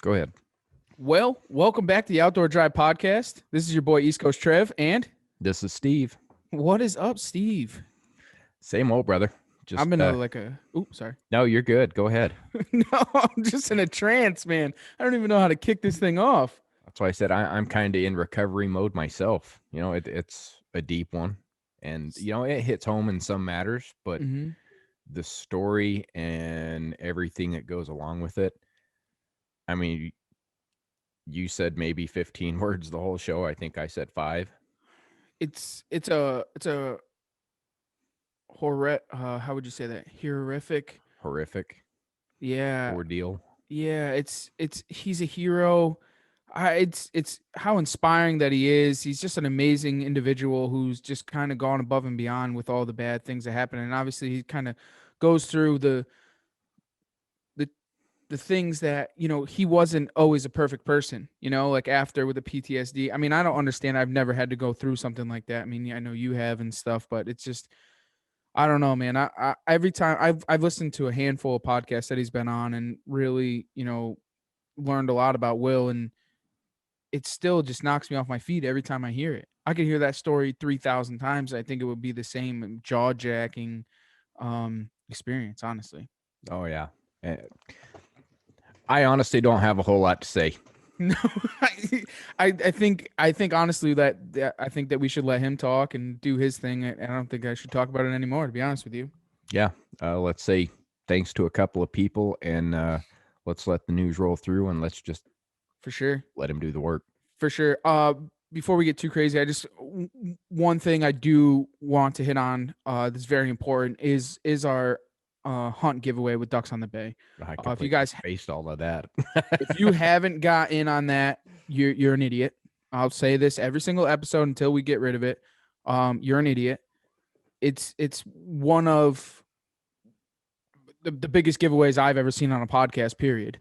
Go ahead. Well, welcome back to the Outdoor Drive Podcast. This is your boy East Coast Trev, and This is Steve. what is up, Steve? Same old brother. I'm Just in sorry. no, you're good. Go ahead. No, I'm just in a trance, man. I don't even know how to kick this thing off. That's why I said I'm kind of in recovery mode myself. It's a deep one, and it hits home in some matters, but Mm-hmm. the story and everything that goes along with it. I mean, you said maybe 15 words the whole show. I think I said 5. It's a horror. How would you say that? Horrific. Horrific Yeah, ordeal. yeah. It's he's a hero. It's how inspiring that he is. He's just an amazing individual who's just kind of gone above and beyond with all the bad things that happen, and obviously he kind of goes through the the things that he wasn't always a perfect person, like after with the PTSD. I mean, I don't understand. I've never had to go through something like that. I mean, I know you have and stuff, but it's just, I don't know, man. I every time I've listened to a handful of podcasts that he's been on and really learned a lot about Will, and it still just knocks me off my feet every time I hear it. I could hear that story 3,000 times. I think it would be the same jaw-jacking experience, honestly. Oh yeah. Eh, I honestly don't have a whole lot to say. No, I think honestly that I think that we should let him talk and do his thing. I don't think I should talk about it anymore, to be honest with you. Yeah. Let's say thanks to a couple of people, and let's let the news roll through, and let's just For sure, let him do the work. for sure. Before we get too crazy, one thing I do want to hit on that's very important is our hunt giveaway with Ducks on the Bay. I If you completely guys spaced all of that. if you haven't got in on that, you're an idiot. I'll say this every single episode until we get rid of it. You're an idiot. It's one of the biggest giveaways I've ever seen on a podcast, period.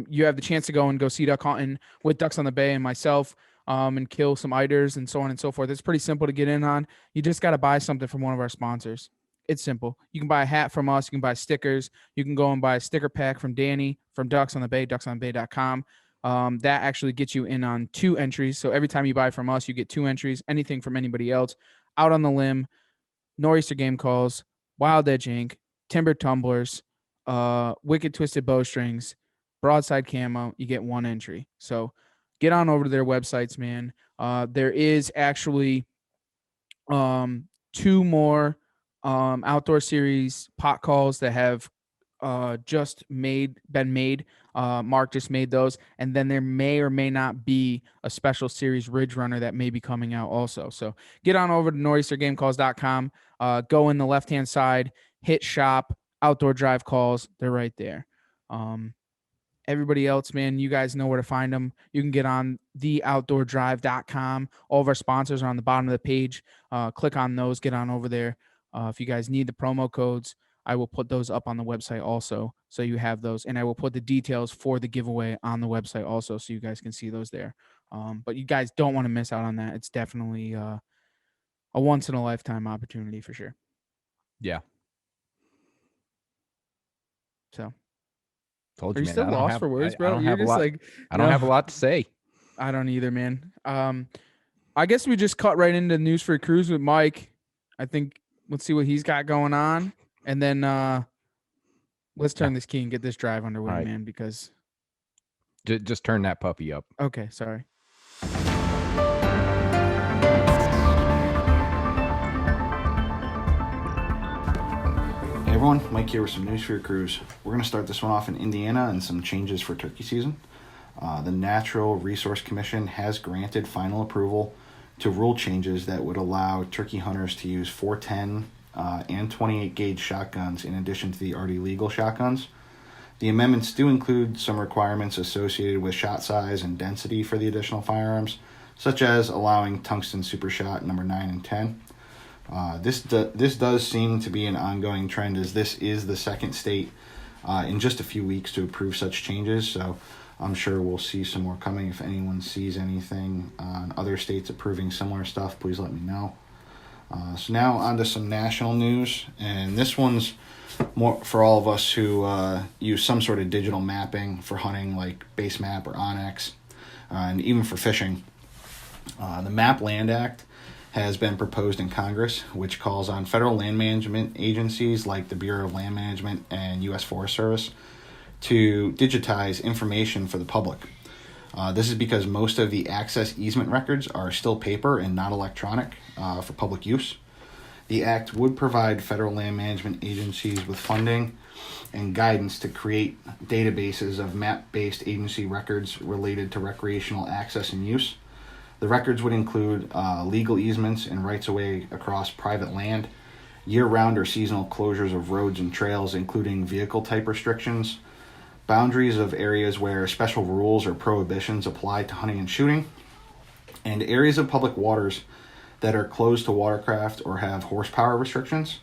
You have the chance to go and go see duck hunting with Ducks on the Bay and myself, and kill some eiders and so on and so forth. It's pretty simple to get in on. You just got to buy something from one of our sponsors. It's simple. You can buy a hat from us. You can buy stickers. You can go and buy a sticker pack from Danny from Ducks on the Bay, ducksonthebay.com. That actually gets you in on 2 entries. So every time you buy from us, you get 2 entries. Anything from anybody else, Out on the Limb, Nor'easter Game Calls, Wild Edge Inc., Timber Tumblers, Wicked Twisted Bowstrings, Broadside Camo, you get 1 entry. So get on over to their websites, man. There is actually 2 more outdoor series pot calls that have been made. Mark just made those, and then there may or may not be a special series Ridge Runner that may be coming out also. So get on over to nor'eastergamecalls.com. Go in the left hand side, hit shop, outdoor drive calls. They're right there. Everybody else, man, you guys know where to find them. You can get on theoutdoordrive.com. All of our sponsors are on the bottom of the page. Click on those, get on over there. If you guys need the promo codes, I will put those up on the website also, so you have those. And I will put the details for the giveaway on the website also, so you guys can see those there. But you guys don't want to miss out on that. It's definitely a once-in-a-lifetime opportunity for sure. Yeah. So, Told are you, you man. still I don't lost have, for words, I bro? don't You're have a just lot. like, I don't no. have a lot to say. I don't either, man. I guess we just cut right into news for a cruise with Mike. I think let's see what he's got going on, and then let's turn this key and get this drive underway, Right. man. Because Just turn that puppy up. okay, sorry. Hey everyone, Mike here with some news for your cruise. We're going to start this one off in Indiana and some changes for turkey season. The Natural Resource Commission has granted final approval to rule changes that would allow turkey hunters to use 410 and 28 gauge shotguns in addition to the already legal shotguns. The amendments do include some requirements associated with shot size and density for the additional firearms, such as allowing tungsten super shot number 9 and 10. This does seem to be an ongoing trend, as this is the second state in just a few weeks to approve such changes, so I'm sure we'll see some more coming. If anyone sees anything on other states approving similar stuff, please let me know. So now on to some national news, and this one's more for all of us who use some sort of digital mapping for hunting, like Base Map or Onyx, and even for fishing. The Map Land Act has been proposed in Congress, which calls on federal land management agencies like the Bureau of Land Management and U.S. Forest Service to digitize information for the public. This is because most of the access easement records are still paper and not electronic for public use. The act would provide federal land management agencies with funding and guidance to create databases of map-based agency records related to recreational access and use. The records would include legal easements and rights-of-way across private land, year-round or seasonal closures of roads and trails, including vehicle type restrictions, boundaries of areas where special rules or prohibitions apply to hunting and shooting, and areas of public waters that are closed to watercraft or have horsepower restrictions.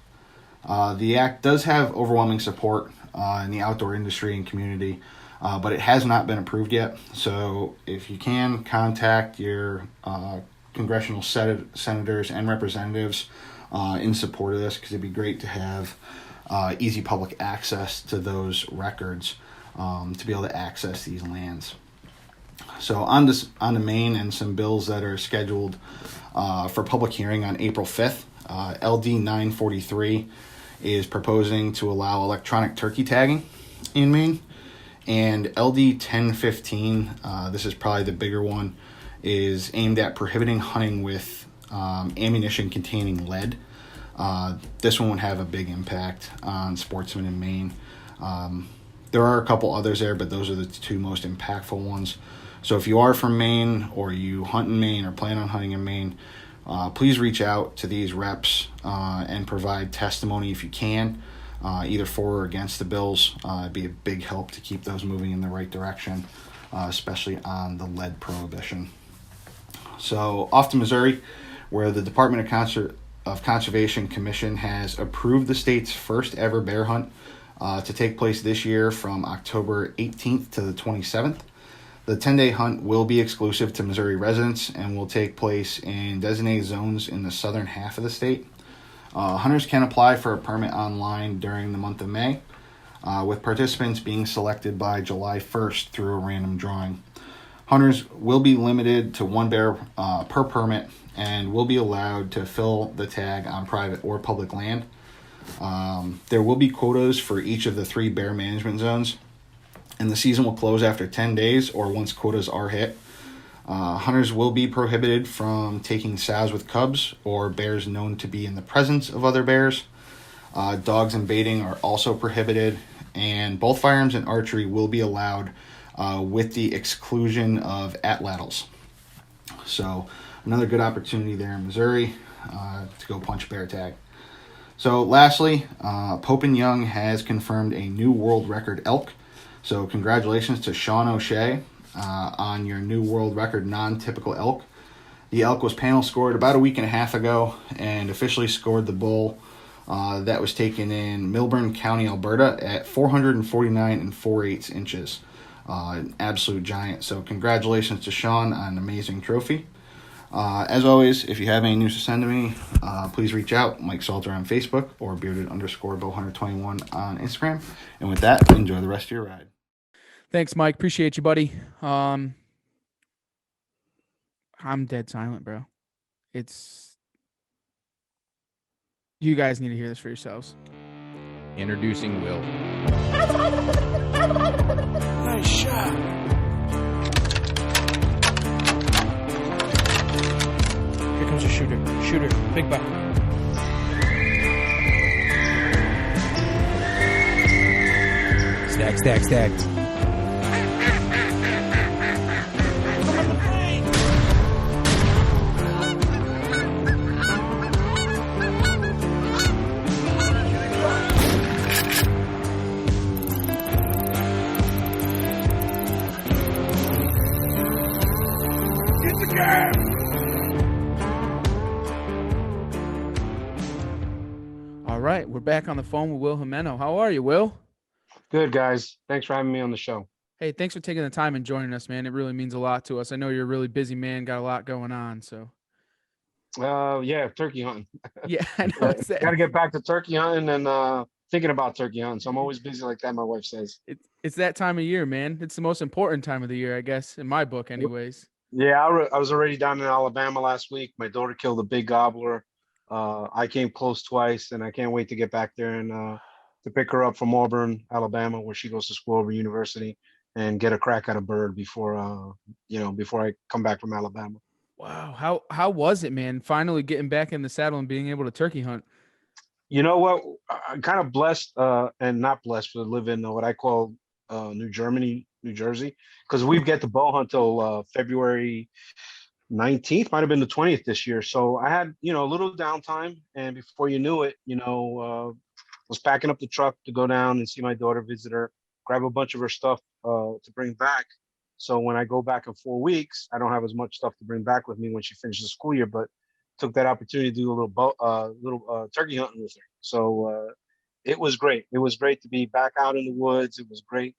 The act does have overwhelming support in the outdoor industry and community, but it has not been approved yet. So if you can, contact your congressional senators and representatives in support of this, because it'd be great to have easy public access to those records to be able to access these lands. So on to Maine and some bills that are scheduled for public hearing on April 5th. LD 943 is proposing to allow electronic turkey tagging in Maine. And LD 1015, this is probably the bigger one, is aimed at prohibiting hunting with ammunition containing lead. This one would have a big impact on sportsmen in Maine. There are a couple others there, but those are the two most impactful ones. So if you are from Maine or you hunt in Maine or plan on hunting in Maine, please reach out to these reps and provide testimony if you can, either for or against the bills. It'd be a big help to keep those moving in the right direction, especially on the lead prohibition. So off to Missouri, where the Department of Conservation Commission has approved the state's first ever bear hunt to take place this year from October 18th to the 27th. The 10-day hunt will be exclusive to Missouri residents and will take place in designated zones in the southern half of the state. Hunters can apply for a permit online during the month of May, with participants being selected by July 1st through a random drawing. Hunters will be limited to one bear per permit and will be allowed to fill the tag on private or public land. There will be quotas for each of the 3 bear management zones, and the season will close after 10 days or once quotas are hit. Hunters will be prohibited from taking sows with cubs or bears known to be in the presence of other bears. Dogs and baiting are also prohibited, and both firearms and archery will be allowed with the exclusion of atlatls. So another good opportunity there in Missouri to go punch bear tag. So lastly, Pope and Young has confirmed a new world record elk. So congratulations to Sean O'Shea on your new world record non-typical elk. The elk was panel scored about a week and a half ago and officially scored the bull that was taken in Milburn County, Alberta at 449 4/8 inches. An absolute giant. So congratulations to Sean on an amazing trophy. As always, if you have any news to send to me, please reach out. Mike Salter on Facebook or bearded_bowhunter21 on Instagram. And with that, enjoy the rest of your ride. Thanks, Mike. Appreciate you, buddy. I'm dead silent, bro. You guys need to hear this for yourselves. Introducing Will. Nice shot. Here comes a shooter. Shooter. Big buck. Stag. All right, we're back on the phone with Will Jimeno. How are you, Will? Good, guys. Thanks for having me on the show. Hey, thanks for taking the time and joining us, man. It really means a lot to us. I know you're a really busy man, got a lot going on, so. Yeah, turkey hunting. Yeah, I know. Got to get back to turkey hunting and thinking about turkey hunting. So I'm always busy like that. My wife says. It's that time of year, man. It's the most important time of the year, I guess, in my book, anyways. Yeah, I was already down in Alabama last week. My daughter killed a big gobbler. I came close twice, and I can't wait to get back there and to pick her up from Auburn, Alabama, where she goes to school over university, and get a crack at a bird before before I come back from Alabama. Wow, how was it, man? Finally getting back in the saddle and being able to turkey hunt. You know what? I'm kind of blessed and not blessed to live in what I call New Germany, New Jersey, because we get to bow hunt till February 19th, might have been the 20th this year. So I had, a little downtime, and before you knew it, was packing up the truck to go down and see my daughter, visit her, grab a bunch of her stuff to bring back. So when I go back in 4 weeks, I don't have as much stuff to bring back with me when she finishes the school year, but took that opportunity to do a little turkey hunting with her. So it was great. It was great to be back out in the woods. It was great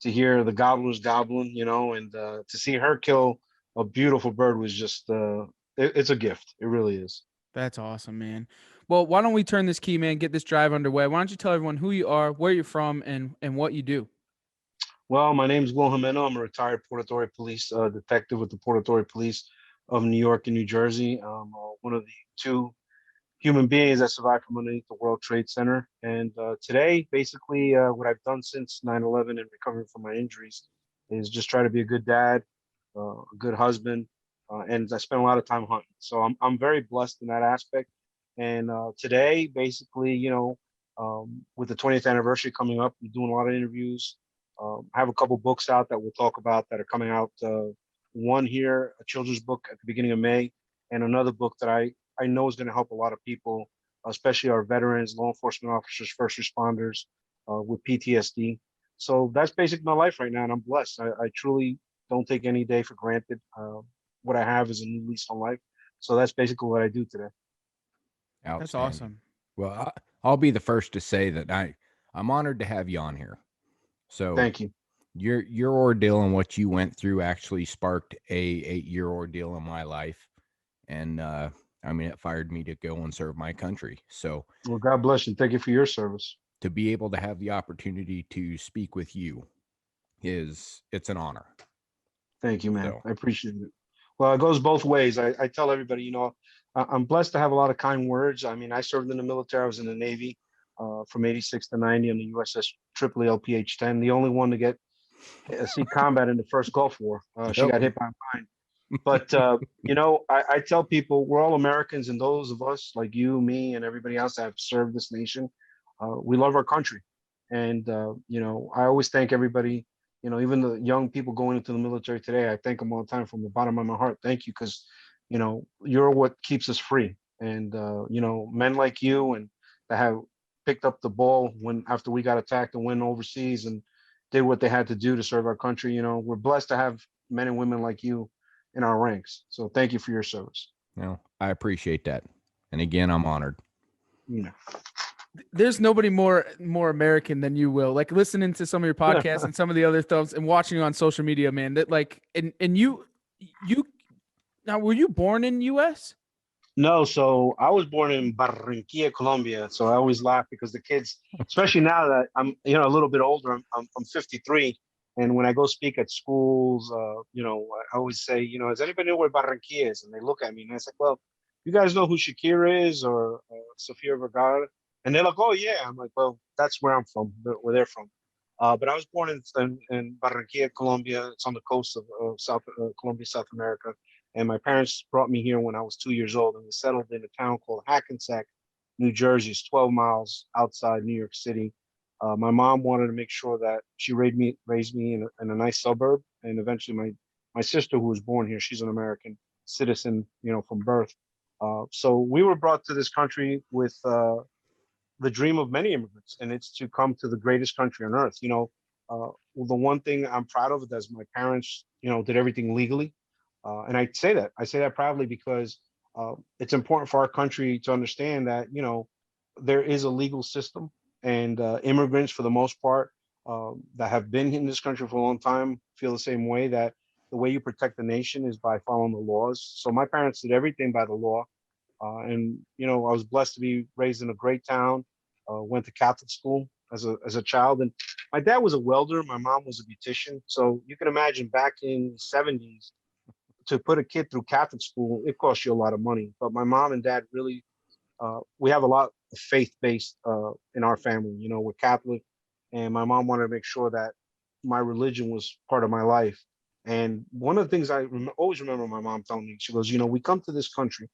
to hear the gobblers gobbling, and to see her kill a beautiful bird was just it's a gift. It really is. That's awesome, man. Well, why don't we turn this key, man, get this drive underway? Why don't you tell everyone who you are, where you're from, and what you do? Well, my name is Will Jimeno. I'm a retired Port Authority Police detective with the Port Authority Police of New York and New Jersey. I'm one of the two human beings that survived from underneath the World Trade Center. And today, basically, what I've done since 9/11 and recovering from my injuries is just try to be a good dad, a good husband, and I spend a lot of time hunting. So I'm very blessed in that aspect. And today, basically, with the 20th anniversary coming up, I'm doing a lot of interviews. I have a couple books out that we'll talk about that are coming out. One here, a children's book at the beginning of May, and another book that I know is going to help a lot of people, especially our veterans, law enforcement officers, first responders with PTSD. So that's basically my life right now, and I'm blessed. I truly don't take any day for granted. What I have is a new lease on life. So that's basically what I do today. That's Outstanding. awesome. Well, I'll be the first to say that I'm honored to have you on here. So Thank you. your ordeal and what you went through actually sparked a 8-year ordeal in my life, and it fired me to go and serve my country. So, Well, God bless you. Thank you for your service. to be able to have the opportunity to speak with you it's an honor. Thank you, man. So, I appreciate it. Well, it goes both ways. I tell everybody, I'm blessed to have a lot of kind words. I mean, I served in the military. I was in the Navy from 86 to 90 on the USS Tripoli LPH-10, the only one to get see combat in the first Gulf War. She got hit by a mine. But, I tell people we're all Americans, and those of us like you, me, and everybody else that have served this nation, we love our country. And, I always thank everybody, even the young people going into the military today. I thank them all the time from the bottom of my heart. Thank you, because, you're what keeps us free. And, men like you and that have picked up the ball after we got attacked and went overseas and did what they had to do to serve our country. We're blessed to have men and women like you in our ranks. So thank you for your service. I appreciate that. And again, I'm honored. Yeah. There's nobody more American than you, Will. Like listening to some of your podcasts and some of the other stuff and watching you on social media, man. That like and you now were you born in US? No, so I was born in Barranquilla, Colombia. So I always laugh because the kids, especially now that I'm, a little bit older, I'm 53. And when I go speak at schools, I always say, does anybody know where Barranquilla is? And they look at me and I say, well, you guys know who Shakira is or Sofia Vergara? And they're like, oh, yeah. I'm like, well, that's where I'm from, where they're from. But I was born in Barranquilla, Colombia. It's on the coast of South Colombia, South America. And my parents brought me here when I was 2 years old, and we settled in a town called Hackensack, New Jersey. It's 12 miles outside New York City. My mom wanted to make sure that she raised me in a nice suburb, and eventually my sister, who was born here, she's an American citizen, from birth. So we were brought to this country with the dream of many immigrants, and it's to come to the greatest country on earth. Well, the one thing I'm proud of is my parents, did everything legally. And I say that proudly because it's important for our country to understand that, there is a legal system, and immigrants, for the most part, that have been in this country for a long time feel the same way, that the way you protect the nation is by following the laws. So my parents did everything by the law. And I was blessed to be raised in a great town. Went to Catholic school as a child, and my dad was a welder. My mom was a beautician. So you can imagine back in the '70s, to put a kid through Catholic school, it costs you a lot of money. But my mom and dad really, we have a lot of faith based in our family. We're Catholic, and my mom wanted to make sure that my religion was part of my life. And one of the things I always remember my mom telling me, she goes, we come to this country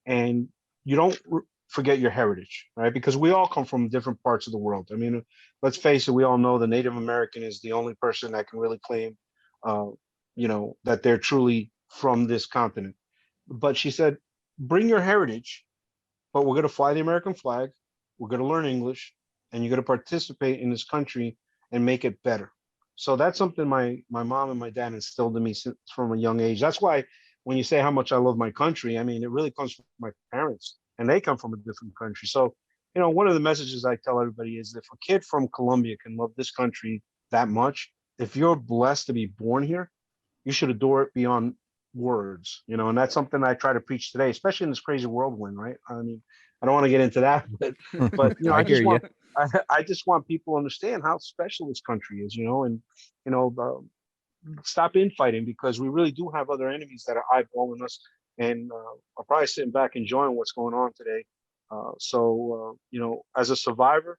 and you don't forget your heritage, right? Because we all come from different parts of the world. I mean, let's face it, we all know the Native American is the only person that can really claim, uh, that they're truly from this continent. But she said, bring your heritage, but we're going to fly the American flag, we're going to learn English, and you're going to participate in this country and make it better. So that's something my mom and my dad instilled in me since from a young age. That's why when you say how much I love my country, I mean it really comes from my parents, and they come from a different country. So one of the messages I tell everybody is if a kid from Colombia can love this country that much, if you're blessed to be born here, you should adore it beyond words, and that's something I try to preach today, especially in this crazy whirlwind, right? I mean, I don't want to get into that, but I hear you. I just want people to understand how special this country is, and you know, the, stop infighting because we really do have other enemies that are eyeballing us, and I'm probably sitting back enjoying what's going on today. As a survivor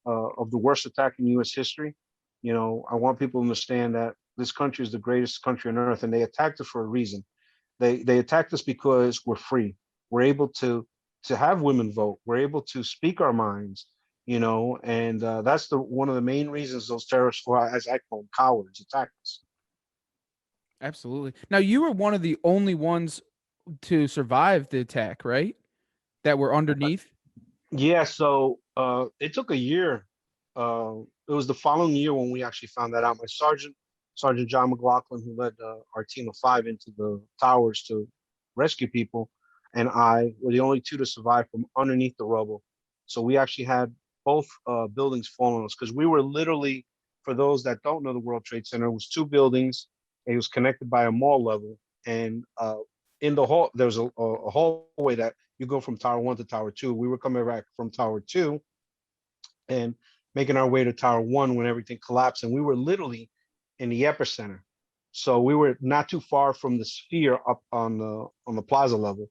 of the worst attack in U.S. history, I want people to understand that this country is the greatest country on earth, and they attacked us for a reason. They attacked us because we're free. We're able to have women vote. We're able to speak our minds, and that's the one of the main reasons those terrorists, or as I call them, cowards, attacked us. Absolutely. Now you were one of the only ones to survive the attack, right? That were underneath. Yeah, so it took a year. It was the following year when we actually found that out. My Sergeant John McLaughlin, who led our team of 5 into the towers to rescue people, and I were the only 2 to survive from underneath the rubble. So we actually had both buildings fall on us because we were literally, for those that don't know the World Trade Center, it was 2 buildings. It was connected by a mall level, and in the hall there was a hallway that you go from Tower 1 to Tower 2. We were coming back from Tower 2 and making our way to Tower 1 when everything collapsed. And we were literally in the epicenter. So we were not too far from the sphere up on the plaza level.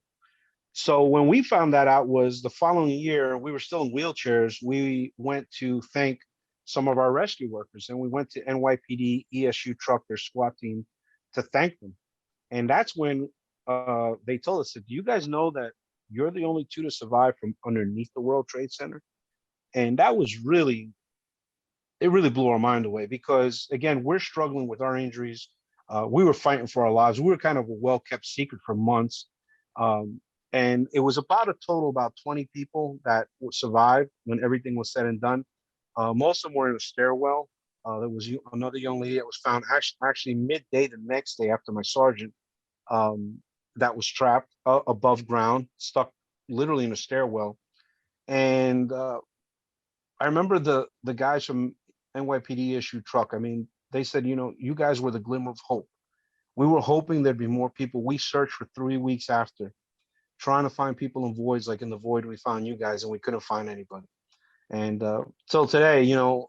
So when we found that out was the following year, we were still in wheelchairs. We went to thank some of our rescue workers, and we went to NYPD, ESU truck, their SWAT team, to thank them. And that's when they told us, do you guys know that you're the only 2 to survive from underneath the World Trade Center? And that was it really blew our mind away because, again, we're struggling with our injuries. We were fighting for our lives. We were kind of a well-kept secret for months. And it was about a total about 20 people that survived when everything was said and done. Most of them were in a stairwell. There was another young lady that was found actually midday the next day after my sergeant, that was trapped above ground, stuck literally in a stairwell. And I remember the guys from NYPD issue truck. I mean, they said, you guys were the glimmer of hope. We were hoping there'd be more people. We searched for 3 weeks after, trying to find people in voids. Like in the void, we found you guys, and we couldn't find anybody. And till today,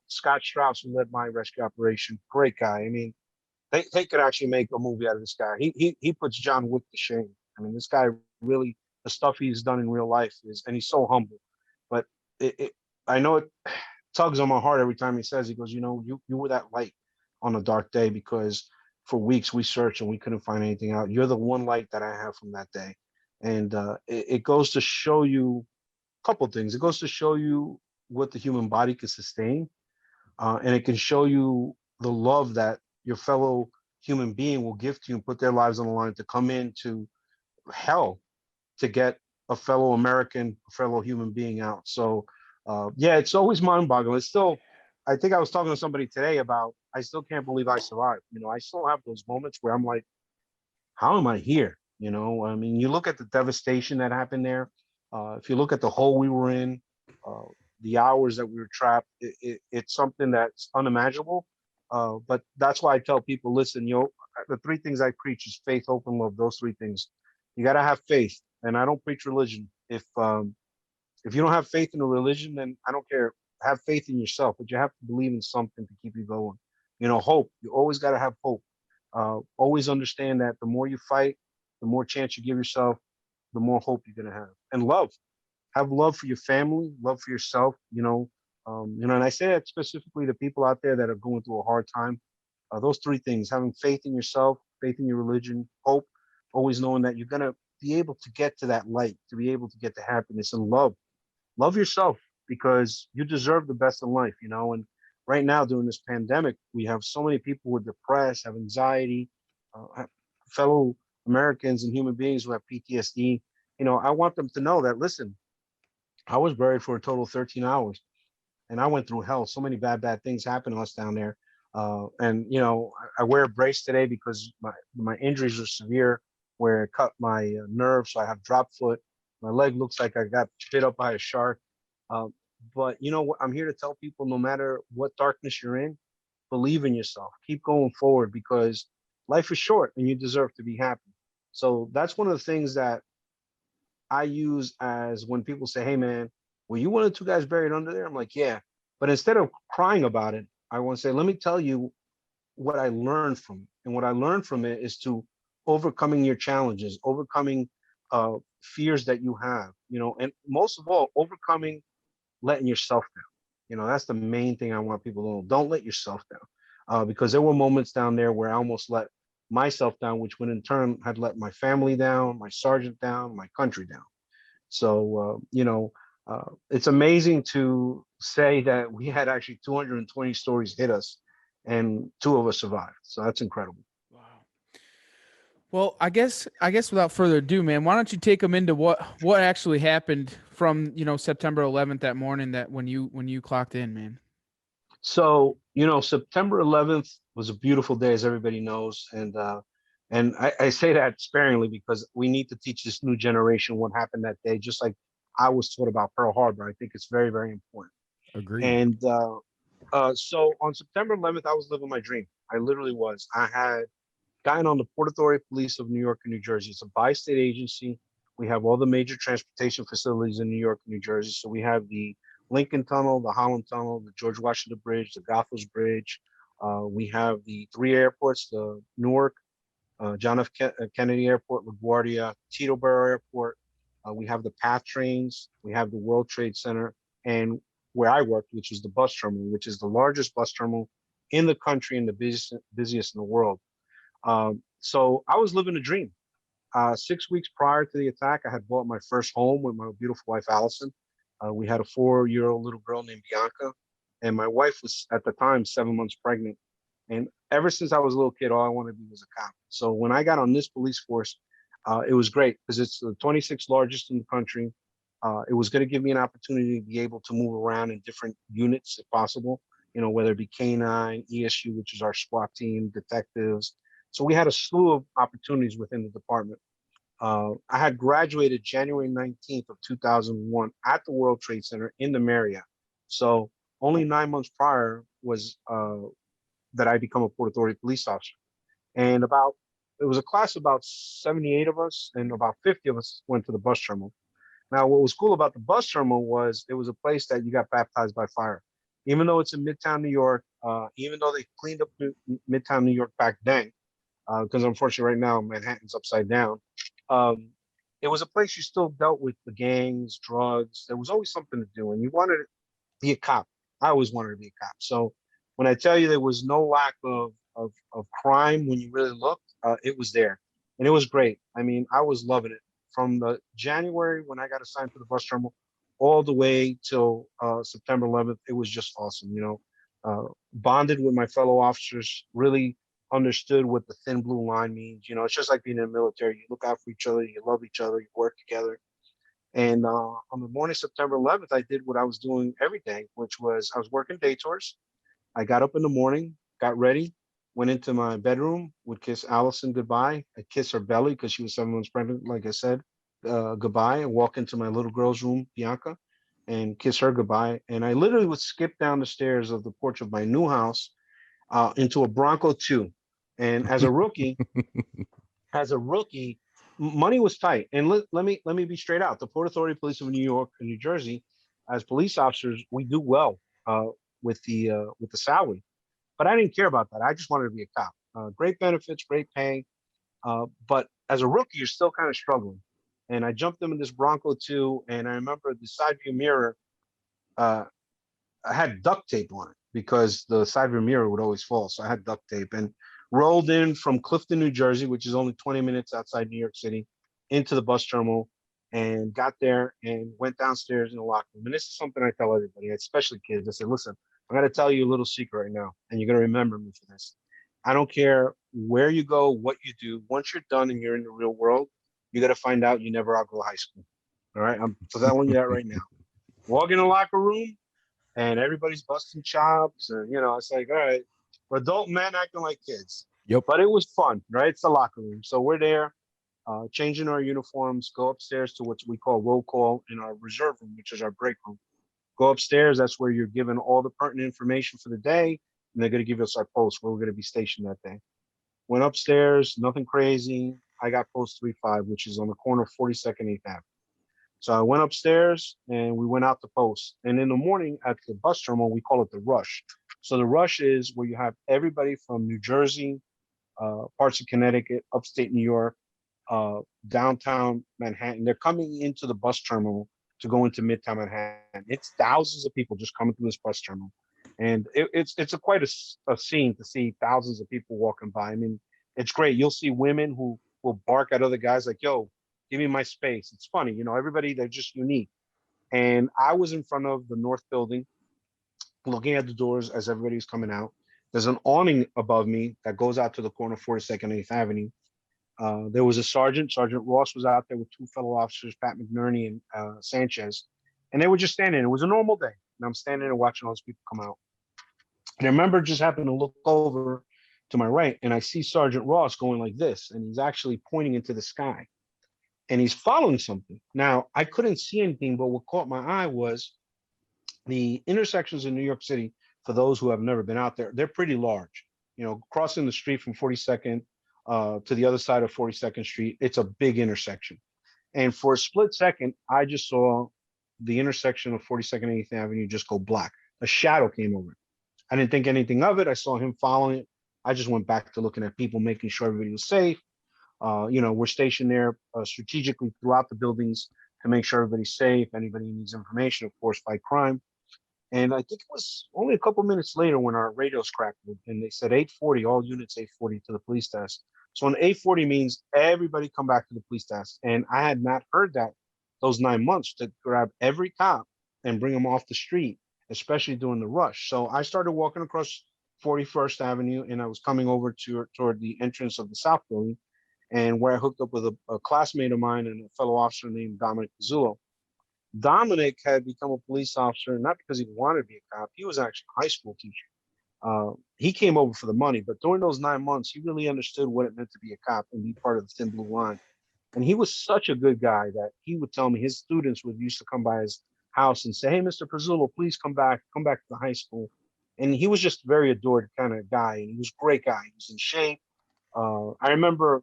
Scott Strauss, who led my rescue operation, great guy. I mean, they could actually make a movie out of this guy. He puts John Wick to shame. I mean, this guy really, the stuff he's done in real life is, and he's so humble. But I know it tugs on my heart every time he says, he goes, you were that light on a dark day because for weeks we searched and we couldn't find anything out. You're the one light that I have from that day. And it goes to show you a couple of things. It goes to show you what the human body can sustain, and it can show you the love that your fellow human being will give to you and put their lives on the line to come into hell to get a fellow American, a fellow human being out. So, yeah, it's always mind-boggling. It's still, I think I was talking to somebody today about, I still can't believe I survived. I still have those moments where I'm like, how am I here? I mean, you look at the devastation that happened there. If you look at the hole we were in, uh, the hours that we were trapped, it's something that's unimaginable. But that's why I tell people, listen, the 3 things I preach is faith, hope, and love. Those 3 things. You got to have faith and I don't preach religion. If you don't have faith in a religion, then I don't care. Have faith in yourself, but you have to believe in something to keep you going. Hope. You always got to have hope. Always understand that the more you fight, the more chance you give yourself, the more hope you're gonna have. And love. Have love for your family, love for yourself. And I say that specifically to people out there that are going through a hard time. Those three things: having faith in yourself, faith in your religion, hope, always knowing that you're gonna be able to get to that light, to be able to get to happiness, and love. Love yourself because you deserve the best in life. And right now during this pandemic, we have so many people who are depressed, have anxiety, fellow Americans and human beings who have PTSD. I want them to know that, listen, I was buried for a total of 13 hours and I went through hell. So many bad things happened to us down there. I wear a brace today because my injuries are severe, where it cut my nerve, so I have drop foot. My leg looks like I got bit up by a shark. But you know what? I'm here to tell people, no matter what darkness you're in, believe in yourself. Keep going forward because life is short and you deserve to be happy. So that's one of the things that I use as when people say, "Hey, man, were you one of the two guys buried under there?" I'm like, "Yeah." But instead of crying about it, I want to say, let me tell you what I learned from it. And what I learned from it is to overcoming your challenges, overcoming fears that you have, and most of all, overcoming letting yourself down. That's the main thing I want people to know. Don't let yourself down. Because there were moments down there where I almost let myself down, which would in turn had let my family down, my sergeant down, my country down. So, it's amazing to say that we had actually 220 stories hit us and two of us survived. So that's incredible. Wow. Well, I guess without further ado, man, why don't you take them into what actually happened from, September 11th, that morning, that when you clocked in, man. So, September 11th was a beautiful day, as everybody knows. And I say that sparingly because we need to teach this new generation what happened that day, just like I was taught about Pearl Harbor. I think it's very, very important. Agreed. And so on September 11th, I was living my dream. I literally was. I had gotten on the Port Authority Police of New York and New Jersey. It's a bi-state agency. We have all the major transportation facilities in New York and New Jersey. So we have the Lincoln Tunnel, the Holland Tunnel, the George Washington Bridge, the Goethals Bridge. We have the three airports: the Newark, John F. Kennedy Airport, LaGuardia, Teterboro Airport. We have the PATH trains. We have the World Trade Center, and where I worked, which is the bus terminal, which is the largest bus terminal in the country and the busiest in the world. So I was living a dream. 6 weeks prior to the attack, I had bought my first home with my beautiful wife, Allison. We had a 4-year-old little girl named Bianca, and my wife was at the time 7 months pregnant. And ever since I was a little kid, all I wanted to be was a cop. So when I got on this police force, it was great because it's the 26th largest in the country. It was going to give me an opportunity to be able to move around in different units if possible, whether it be K9, ESU, which is our SWAT team, detectives. So we had a slew of opportunities within the department. I had graduated January 19th of 2001 at the World Trade Center in the Marriott. So only 9 months prior was that I become a Port Authority police officer. And it was a class of about 78 of us, and about 50 of us went to the bus terminal. Now, what was cool about the bus terminal was it was a place that you got baptized by fire. Even though it's in Midtown New York, even though they cleaned up Midtown New York back then, because unfortunately right now Manhattan's upside down. Um, it was a place you still dealt with the gangs, drugs. There was always something to do, and you wanted to be a cop. I always wanted to be a cop. So when I tell you there was no lack of crime when you really looked, it was there, and it was great. I mean, I was loving it from the January when I got assigned to the bus terminal all the way till September 11th. It was just awesome. Bonded with my fellow officers, really understood what the thin blue line means. It's just like being in the military. You look out for each other, you love each other, you work together. And on the morning of September 11th, I did what I was doing every day, which was I was working day tours. I got up in the morning, got ready, went into my bedroom, would kiss Allison goodbye. I'd kiss her belly because she was 7 months pregnant, like I said, goodbye, and walk into my little girl's room, Bianca, and kiss her goodbye. And I literally would skip down the stairs of the porch of my new house into a Bronco 2. And as a rookie, money was tight. And let me be straight out. The Port Authority Police of New York and New Jersey, as police officers, we do well with the salary. But I didn't care about that. I just wanted to be a cop. Great benefits, great pay. But as a rookie, you're still kind of struggling. And I jumped in this Bronco too, and I remember the side view mirror. Uh, I had duct tape on it because the side view mirror would always fall. So I had duct tape and rolled in from Clifton, New Jersey, which is only 20 minutes outside New York City, into the bus terminal and got there and went downstairs in the locker room. And this is something I tell everybody, especially kids. I said, listen, I'm going to tell you a little secret right now, and you're going to remember me for this. I don't care where you go, what you do. Once you're done and you're in the real world, you got to find out you never outgrow high school. All right. I'm telling you that right now. Walk in the locker room, and everybody's busting chops, and it's like, all right, we're adult men acting like kids. Yep. But it was fun, right? It's the locker room. So we're there, changing our uniforms, go upstairs to what we call roll call in our reserve room, which is our break room. Go upstairs, that's where you're given all the pertinent information for the day, and they're going to give us our post where we're going to be stationed that day. Went upstairs, nothing crazy. I got post 3-5, which is on the corner of 42nd 8th Avenue. So I went upstairs and we went out to post. And in the morning at the bus terminal, we call it the rush. So the rush is where you have everybody from New Jersey, parts of Connecticut, upstate New York, downtown Manhattan. They're coming into the bus terminal to go into Midtown Manhattan. It's thousands of people just coming through this bus terminal. And it's quite a scene to see thousands of people walking by. I mean, it's great. You'll see women who will bark at other guys like, yo, give me my space. It's funny, everybody, they're just unique. And I was in front of the North Building, looking at the doors as everybody's coming out. There's an awning above me that goes out to the corner of 42nd 8th Avenue. There was a Sergeant Ross was out there with two fellow officers, Pat McNerney and Sanchez. And they were just standing. It was a normal day. And I'm standing there watching all those people come out. And I remember just happening to look over to my right, and I see Sergeant Ross going like this, and he's actually pointing into the sky. And he's following something. Now, I couldn't see anything, but what caught my eye was the intersections in New York City, for those who have never been out there, they're pretty large. Crossing the street from 42nd to the other side of 42nd Street, it's a big intersection. And for a split second, I just saw the intersection of 42nd and 8th Avenue just go black. A shadow came over it. I didn't think anything of it. I saw him following it. I just went back to looking at people, making sure everybody was safe. We're stationed there strategically throughout the buildings to make sure everybody's safe. Anybody needs information, of course, fight crime. And I think it was only a couple minutes later when our radios crackled and they said 840, all units 840 to the police desk. So an 840 means everybody come back to the police desk. And I had not heard that those 9 months to grab every cop and bring them off the street, especially during the rush. So I started walking across 41st Avenue and I was coming over toward the entrance of the South Building, and where I hooked up with a classmate of mine and a fellow officer named Dominic Pizzullo. Dominic had become a police officer, not because he wanted to be a cop. He was actually a high school teacher. He came over for the money, but during those 9 months, he really understood what it meant to be a cop and be part of the Thin Blue Line. And he was such a good guy that he would tell me his students would used to come by his house and say, hey, Mr. Pizzullo, please come back to the high school. And he was just a very adored kind of guy. And he was a great guy. He was in shape. I remember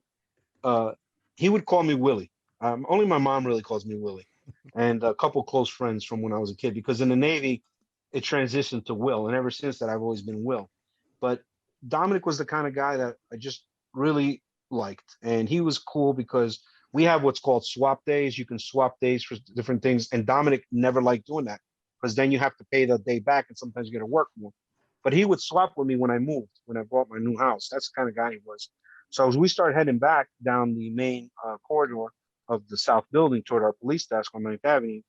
he would call me Willie. Only my mom really calls me Willie, and a couple close friends from when I was a kid, because in the Navy, it transitioned to Will. And ever since that, I've always been Will. But Dominic was the kind of guy that I just really liked. And he was cool because we have what's called swap days. You can swap days for different things. And Dominic never liked doing that because then you have to pay the day back and sometimes you got to work more. But he would swap with me when I moved, when I bought my new house. That's the kind of guy he was. So as we started heading back down the main corridor of the South Building toward our police desk on 9th Avenue,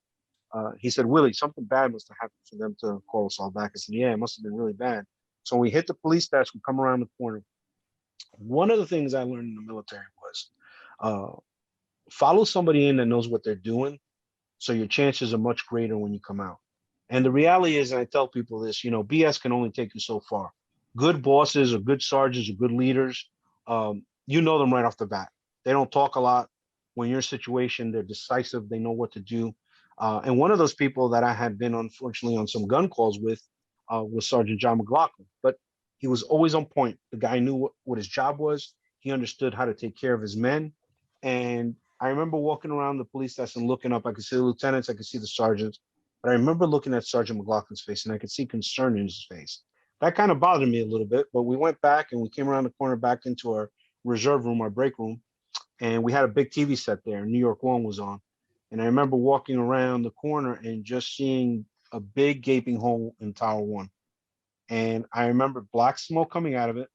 he said, Willie, something bad must have happened for them to call us all back. I said, yeah, it must have been really bad. So when we hit the police desk, we come around the corner. One of the things I learned in the military was follow somebody in that knows what they're doing, so your chances are much greater when you come out. And the reality is, and I tell people this, BS can only take you so far. Good bosses or good sergeants or good leaders, you know them right off the bat. They don't talk a lot. When you're in a situation, they're decisive. They know what to do. And one of those people that I had been, unfortunately, on some gun calls with was Sergeant John McLaughlin. But he was always on point. The guy knew what his job was. He understood how to take care of his men. And I remember walking around the police station looking up. I could see the lieutenants, I could see the sergeants. But I remember looking at Sergeant McLaughlin's face and I could see concern in his face. That kind of bothered me a little bit, but we went back and we came around the corner back into our reserve room, our break room, and we had a big TV set there. New York One was on. And I remember walking around the corner and just seeing a big gaping hole in Tower One. And I remember black smoke coming out of it.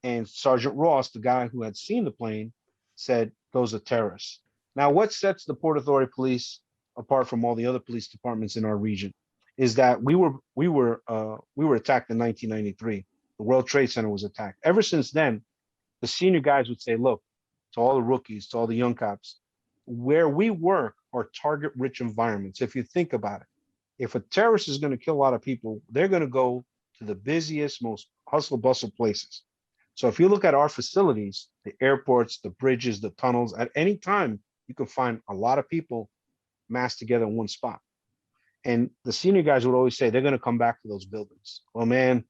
And Sergeant Ross, the guy who had seen the plane, said, "Those are terrorists." Now, what sets the Port Authority Police apart from all the other police departments in our region is that we were attacked in 1993. The World Trade Center was attacked. Ever since then, the senior guys would say, "Look, to all the rookies, to all the young cops, where we work are target-rich environments. If you think about it, if a terrorist is going to kill a lot of people, they're going to go to the busiest, most hustle bustle places. So if you look at our facilities, the airports, the bridges, the tunnels, at any time, you can find a lot of people massed together in one spot." And the senior guys would always say they're going to come back to those buildings. Well, man,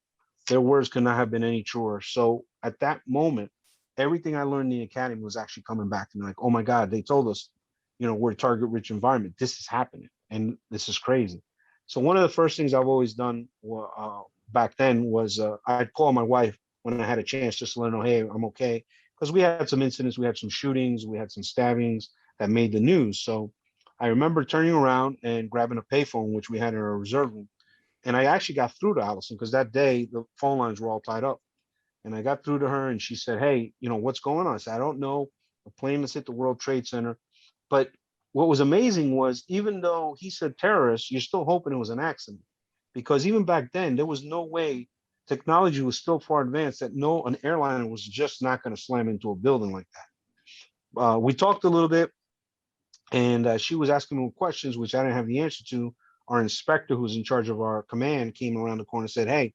their words could not have been any truer. So at that moment, everything I learned in the academy was actually coming back to me like, oh my God, they told us, we're a target rich environment. This is happening and this is crazy. So one of the first things I've always done back then was I'd call my wife when I had a chance just to let her know, hey, I'm okay. Because we had some incidents, we had some shootings, we had some stabbings that made the news. So I remember turning around and grabbing a payphone, which we had in our reserve room. And I actually got through to Allison because that day the phone lines were all tied up. And I got through to her and she said, hey, what's going on? I said, I don't know. A plane has hit the World Trade Center. But what was amazing was even though he said terrorists, you're still hoping it was an accident. Because even back then, there was no way, technology was still far advanced that an airliner was just not going to slam into a building like that. We talked a little bit and she was asking me questions, which I didn't have the answer to. Our inspector, who's in charge of our command, came around the corner and said, hey,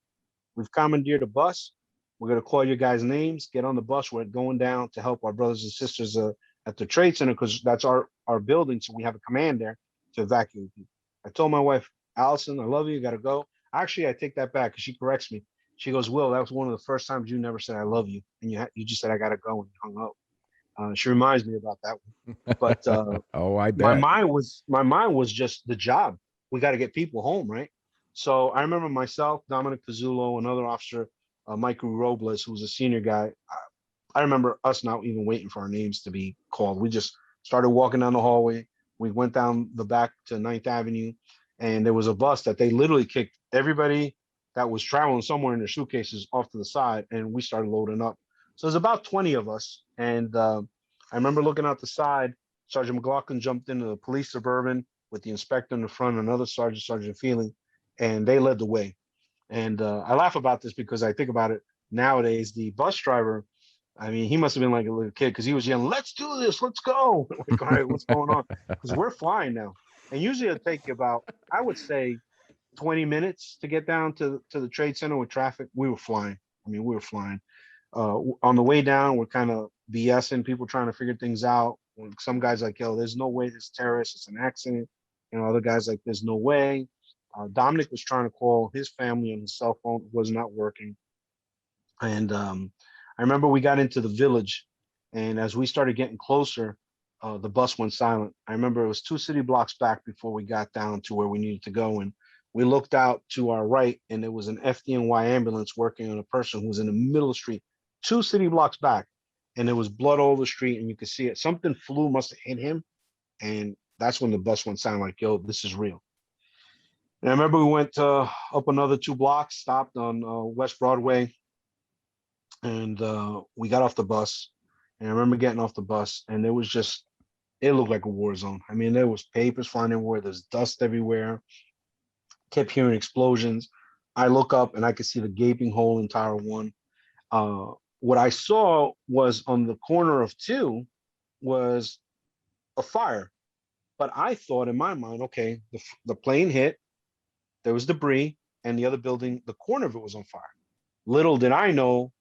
we've commandeered a bus. We're going to call your guys' names. Get on the bus. We're going down to help our brothers and sisters at the Trade Center because that's our building. So we have a command there to evacuate you. I told my wife, Allison, I love you. You got to go. Actually, I take that back because she corrects me. She goes, Will, that was one of the first times you never said I love you. And you just said, I got to go, and hung up. She reminds me about that one. But oh, I my bet. mind was just the job. We got to get people home, right? So I remember myself, Dominic Pizzulo, another officer, Michael Robles, who was a senior guy. I remember us not even waiting for our names to be called. We just started walking down the hallway. We went down the back to 9th Avenue, and there was a bus that they literally kicked everybody that was traveling somewhere in their suitcases off to the side, and we started loading up. So there's about 20 of us, and I remember looking out the side. Sergeant McLaughlin jumped into the police Suburban with the inspector in the front, another sergeant, Sergeant Feeling, and they led the way. And I laugh about this because I think about it nowadays. The bus driver, I mean, he must have been like a little kid because he was yelling, "Let's do this, let's go!" Like, all right, what's going on? Because we're flying now, and usually it'll take you about, I would say, 20 minutes to get down to the Trade Center with traffic. We were flying. I mean, we were flying. On the way down, we're kind of BSing, people trying to figure things out. Some guys like, yo, there's no way this terrorist, it's an accident. Other guys like, there's no way. Dominic was trying to call his family on his cell phone. It was not working. And I remember we got into the village, and as we started getting closer, the bus went silent. I remember it was 2 city blocks back before we got down to where we needed to go. And we looked out to our right, and there was an FDNY ambulance working on a person who was in the middle of the street, 2 city blocks back. And there was blood all over the street, and you could see it. Something flew, must have hit him. And that's when the bus went silent, like, yo, this is real. And I remember we went up another 2 blocks, stopped on West Broadway, and we got off the bus. And I remember getting off the bus, and it looked like a war zone. I mean, there was papers flying everywhere. There's dust everywhere. Kept hearing explosions. I look up, and I could see the gaping hole in Tower 1. What I saw was on the corner of 2 was a fire. But I thought in my mind, okay, the plane hit, there was debris, and the other building, the corner of it was on fire. Little did I know,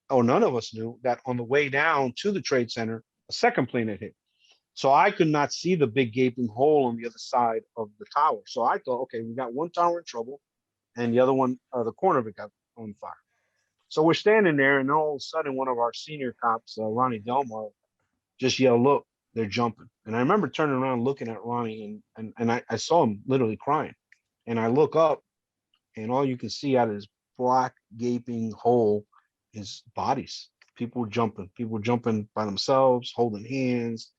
or none of us knew, that on the way down to the Trade Center, a second plane had hit. So I could not see the big gaping hole on the other side of the tower. So I thought, okay, we got one tower in trouble, and the other one, the corner of it got on fire. So we're standing there, and all of a sudden, one of our senior cops, Ronnie Delmar, just yelled, "Look, they're jumping. And I remember turning around looking at Ronnie, and I saw him literally crying. And I look up, and all you can see out of this black gaping hole is bodies. People jumping by themselves, holding hands,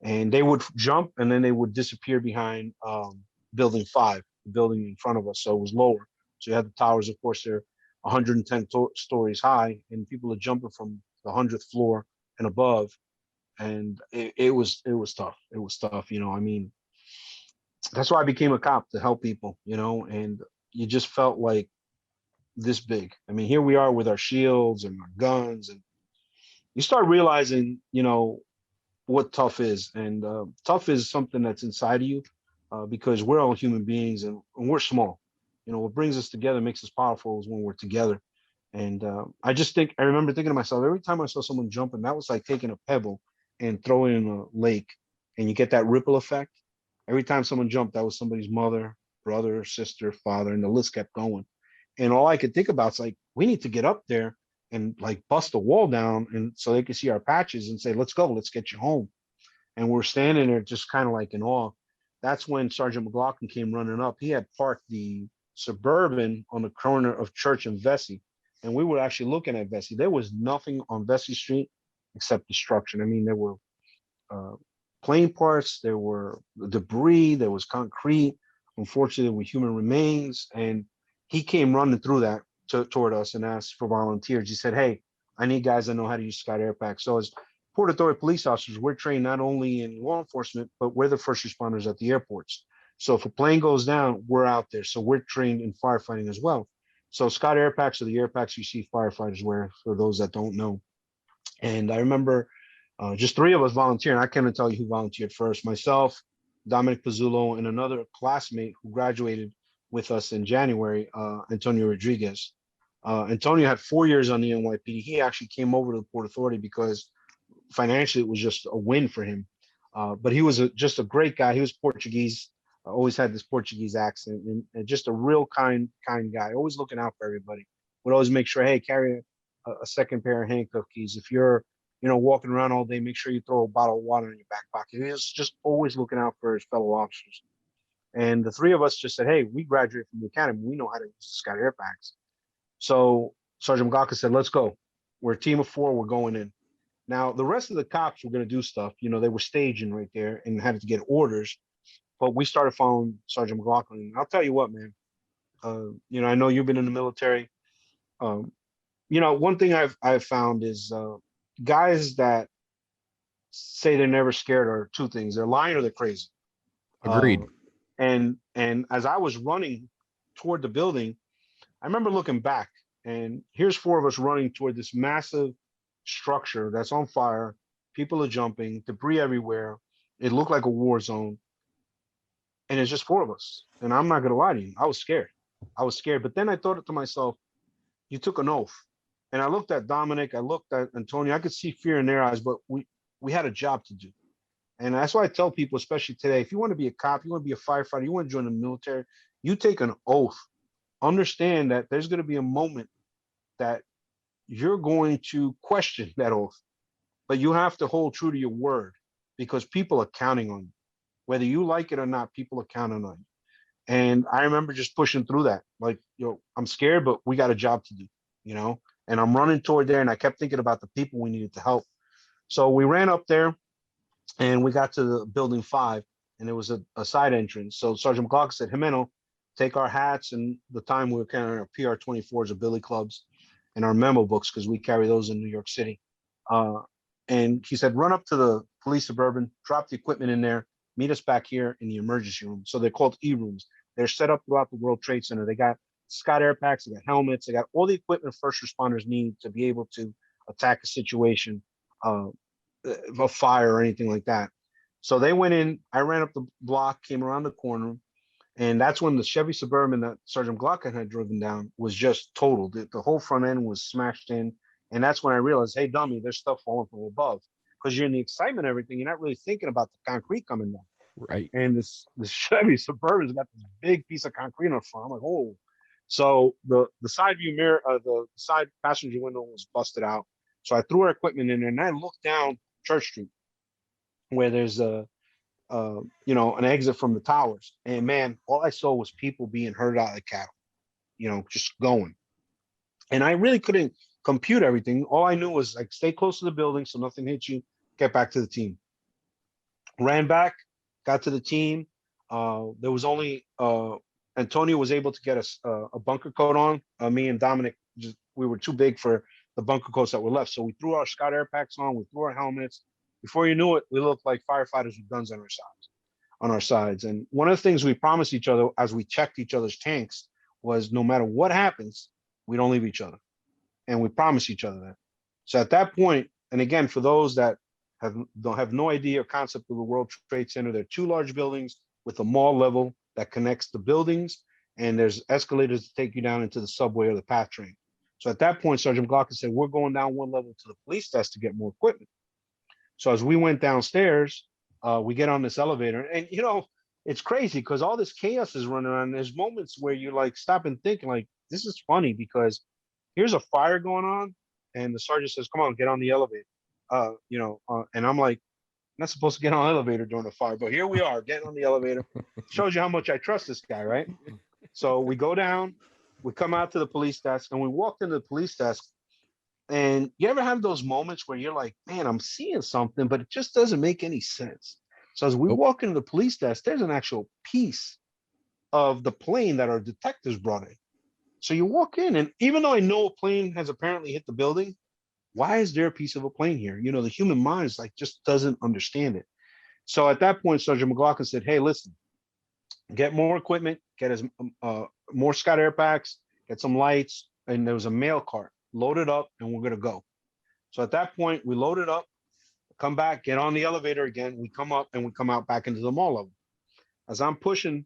and they would jump and then they would disappear behind building 5, the building in front of us. So it was lower. So you had the towers, of course, they're 110 stories high, and people are jumping from the 100th floor and above. And it was tough. It was tough. I mean, that's why I became a cop, to help people. And you just felt like this big. I mean, here we are with our shields and our guns, and you start realizing, what tough is. And tough is something that's inside of you, because we're all human beings, and we're small. What brings us together, makes us powerful, is when we're together. And I remember thinking to myself, every time I saw someone jumping, that was like taking a pebble and throwing it in a lake, and you get that ripple effect. Every time someone jumped, that was somebody's mother, brother, sister, father, and the list kept going. And all I could think about is like, we need to get up there and like bust the wall down, and so they could see our patches and say, let's go, let's get you home. And we're standing there just kind of like in awe. That's when Sergeant McLaughlin came running up. He had parked the Suburban on the corner of Church and Vesey, and we were actually looking at Vesey. There was nothing on Vesey Street except destruction. I mean, there were uh, plane parts, there were debris, there was concrete. Unfortunately, there were human remains, and he came running through that toward us and asked for volunteers. He said, "Hey, I need guys that know how to use Scout Air Packs." So as Port Authority police officers, we're trained not only in law enforcement, but we're the first responders at the airports. So if a plane goes down, we're out there. So we're trained in firefighting as well. So Scout Air Packs are the air packs you see firefighters wear, for those that don't know. And I remember just 3 of us volunteering. I can't even tell you who volunteered first. Myself, Dominic Pizzulo, and another classmate who graduated with us in January, Antonio Rodriguez. Antonio had 4 years on the NYPD. He actually came over to the Port Authority because financially it was just a win for him. But he was just a great guy. He was Portuguese. Always had this Portuguese accent, and just a real kind guy. Always looking out for everybody. Would always make sure, hey, carry a second pair of handcuff keys. If you're walking around all day, make sure you throw a bottle of water in your back pocket. He was just always looking out for his fellow officers. And the 3 of us just said, hey, we graduated from the academy. We know how to use the Scout Air Packs. So Sergeant McGawker said, let's go. We're a team of 4. We're going in. Now, the rest of the cops were going to do stuff. They were staging right there and had to get orders. But we started following Sergeant McLaughlin. I'll tell you what, man. I know you've been in the military. One thing I've found is guys that say they're never scared are 2 things: they're lying or they're crazy. Agreed. And as I was running toward the building, I remember looking back, and here's 4 of us running toward this massive structure that's on fire. People are jumping, debris everywhere. It looked like a war zone. And it's just 4 of us. And I'm not gonna lie to you, I was scared. But then I thought to myself, you took an oath. And I looked at Dominic, I looked at Antonio, I could see fear in their eyes, but we had a job to do. And that's why I tell people, especially today, if you want to be a cop, you want to be a firefighter, you want to join the military, you take an oath. Understand that there's going to be a moment that you're going to question that oath, but you have to hold true to your word, because people are counting on you. Whether you like it or not, people are counting on you. And I remember just pushing through that. Like, I'm scared, but we got a job to do, and I'm running toward there. And I kept thinking about the people we needed to help. So we ran up there and we got to the building 5, and there was a side entrance. So Sergeant McLaughlin said, Jimeno, take our hats. And the time we were carrying our PR-24s or billy clubs and our memo books, because we carry those in New York City. And he said, run up to the police Suburban, drop the equipment in there, meet us back here in the emergency room. So they're called E-rooms. They're set up throughout the World Trade Center. They got Scout Air Packs, they got helmets, they got all the equipment first responders need to be able to attack a situation of a fire or anything like that. So they went in, I ran up the block, came around the corner, and that's when the Chevy Suburban that Sergeant Glocken had driven down was just totaled. The whole front end was smashed in. And that's when I realized, hey, dummy, there's stuff falling from above. Because you're in the excitement of everything, you're not really thinking about the concrete coming down. Right. And this Chevy Suburban's got this big piece of concrete on the front. I'm like, oh. So the side view mirror, the side passenger window was busted out. So I threw our equipment in there, and I looked down Church Street. where there's an exit from the towers. And man, all I saw was people being herded out like cattle, just going. And I really couldn't compute everything. All I knew was like stay close to the building so nothing hits you, get back to the team. Ran back, got to the team. There was only Antonio was able to get a bunker coat on. Me and Dominic, we were too big for the bunker coats that were left. So we threw our Scott air packs on, we threw our helmets. Before you knew it, we looked like firefighters with guns on our sides. And one of the things we promised each other as we checked each other's tanks was no matter what happens, we don't leave each other. And we promised each other that. So at that point, and again, for those that don't have no idea or concept of the World Trade Center, there are two large buildings with a mall level that connects the buildings, and there's escalators to take you down into the subway or the PATH train. So at that point, Sergeant McLaughlin said, we're going down one level to the police desk to get more equipment. So as we went downstairs, we get on this elevator, and it's crazy because all this chaos is running around. There's moments where you like stop and think like, this is funny because here's a fire going on, and the sergeant says, come on, get on the elevator. And I'm like, I'm not supposed to get on an elevator during a fire, but here we are getting on the elevator. Shows you how much I trust this guy, right? So we go down, we come out to the police desk, and we walked into the police desk. And you ever have those moments where you're like, man, I'm seeing something, but it just doesn't make any sense. So as we walk into the police desk, there's an actual piece of the plane that our detectives brought in. So you walk in, and even though I know a plane has apparently hit the building, why is there a piece of a plane here? The human mind is like just doesn't understand it. So at that point, Sergeant McLaughlin said, hey, listen, get more equipment, get as more Scott air packs, get some lights, and there was a mail cart, load it up, and we're gonna go. So at that point, we load it up, come back, get on the elevator again. We come up and we come out back into the mall level. As I'm pushing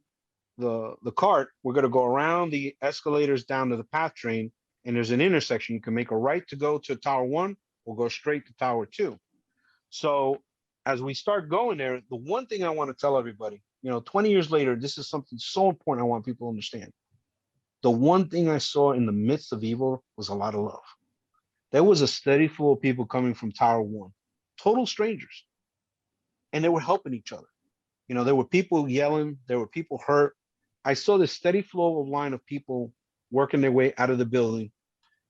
the cart, we're gonna go around the escalators down to the PATH train, and there's an intersection. You can make a right to go to Tower 1 or go straight to Tower 2. So as we start going there, the one thing I want to tell everybody, 20 years later, this is something so important I want people to understand. The one thing I saw in the midst of evil was a lot of love. There was a steady flow of people coming from Tower 1, total strangers, and they were helping each other. There were people yelling, there were people hurt. I saw this steady flow of line of people working their way out of the building.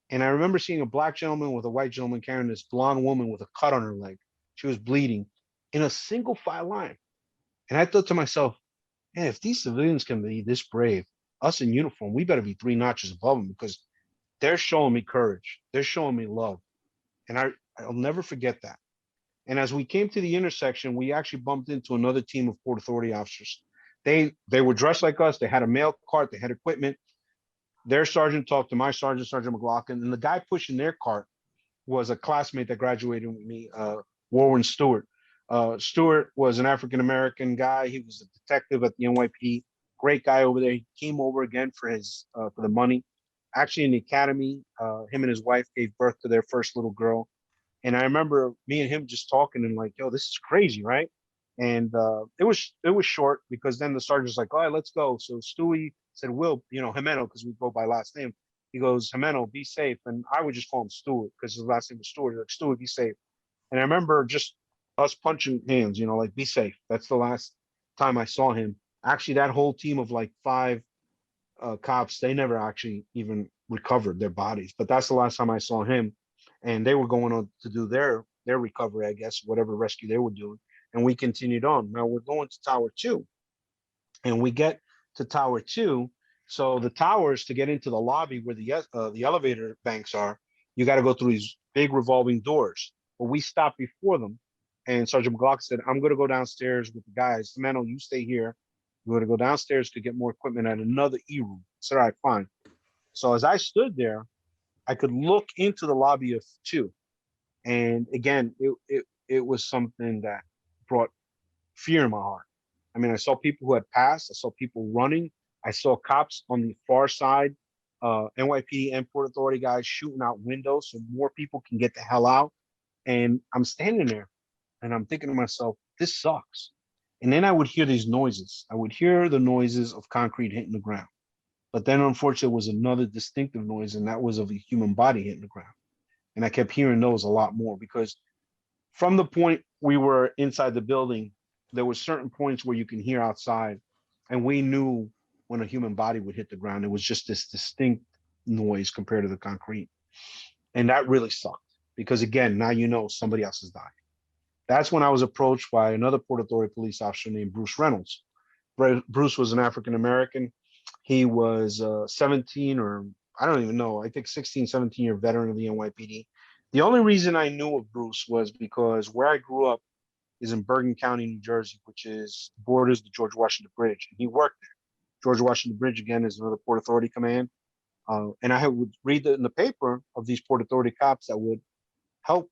And I remember seeing a black gentleman with a white gentleman carrying this blonde woman with a cut on her leg. She was bleeding in a single file line. And I thought to myself, man, if these civilians can be this brave, us in uniform, we better be 3 notches above them because they're showing me courage. They're showing me love. And I'll never forget that. And as we came to the intersection, we actually bumped into another team of Port Authority officers. They were dressed like us. They had a mail cart. They had equipment. Their sergeant talked to my sergeant, Sergeant McLaughlin, and the guy pushing their cart was a classmate that graduated with me, Warren Stewart. Stewart was an African-American guy. He was a detective at the NYPD. Great guy over there. He came over again for the money. Actually, in the academy, him and his wife gave birth to their first little girl. And I remember me and him just talking and like, yo, this is crazy, right? And it was short because then the sergeant's like, all right, let's go. So Stewie said, Will, Jimeno, because we go by last name. He goes, Jimeno, be safe. And I would just call him Stewart because his last name was Stewart. He's like, Stewart, be safe. And I remember just us punching hands, like, be safe. That's the last time I saw him. Actually, that whole team of like 5 cops, they never actually even recovered their bodies. But that's the last time I saw him. And they were going on to do their recovery, I guess, whatever rescue they were doing. And we continued on. Now we're going to Tower 2. And we get to Tower 2. So the towers, to get into the lobby where the elevator banks are, you got to go through these big revolving doors. But we stopped before them. And Sergeant McLaughlin said, I'm going to go downstairs with the guys. Mano, you stay here. We're going to go downstairs to get more equipment at another E-room. I said, all right, fine. So as I stood there, I could look into the lobby of 2. And again, it was something that brought fear in my heart. I mean, I saw people who had passed. I saw people running. I saw cops on the far side, NYPD and Port Authority guys shooting out windows so more people can get the hell out. And I'm standing there and I'm thinking to myself, this sucks. And then I would hear these noises. I would hear the noises of concrete hitting the ground. But then unfortunately, it was another distinctive noise, and that was of a human body hitting the ground. And I kept hearing those a lot more because from the point we were inside the building, there were certain points where you can hear outside, and we knew when a human body would hit the ground. It was just this distinct noise compared to the concrete. And that really sucked because, again, now you know somebody else has died. That's when I was approached by another Port Authority police officer named Bruce Reynolds. Bruce was an African American. He was 17, or I don't even know, I think 16, 17-year veteran of the NYPD. The only reason I knew of Bruce was because where I grew up is in Bergen County, New Jersey, which is borders the George Washington Bridge. And he worked there. George Washington Bridge, again, is another Port Authority command. And I would read in the paper of these Port Authority cops that would help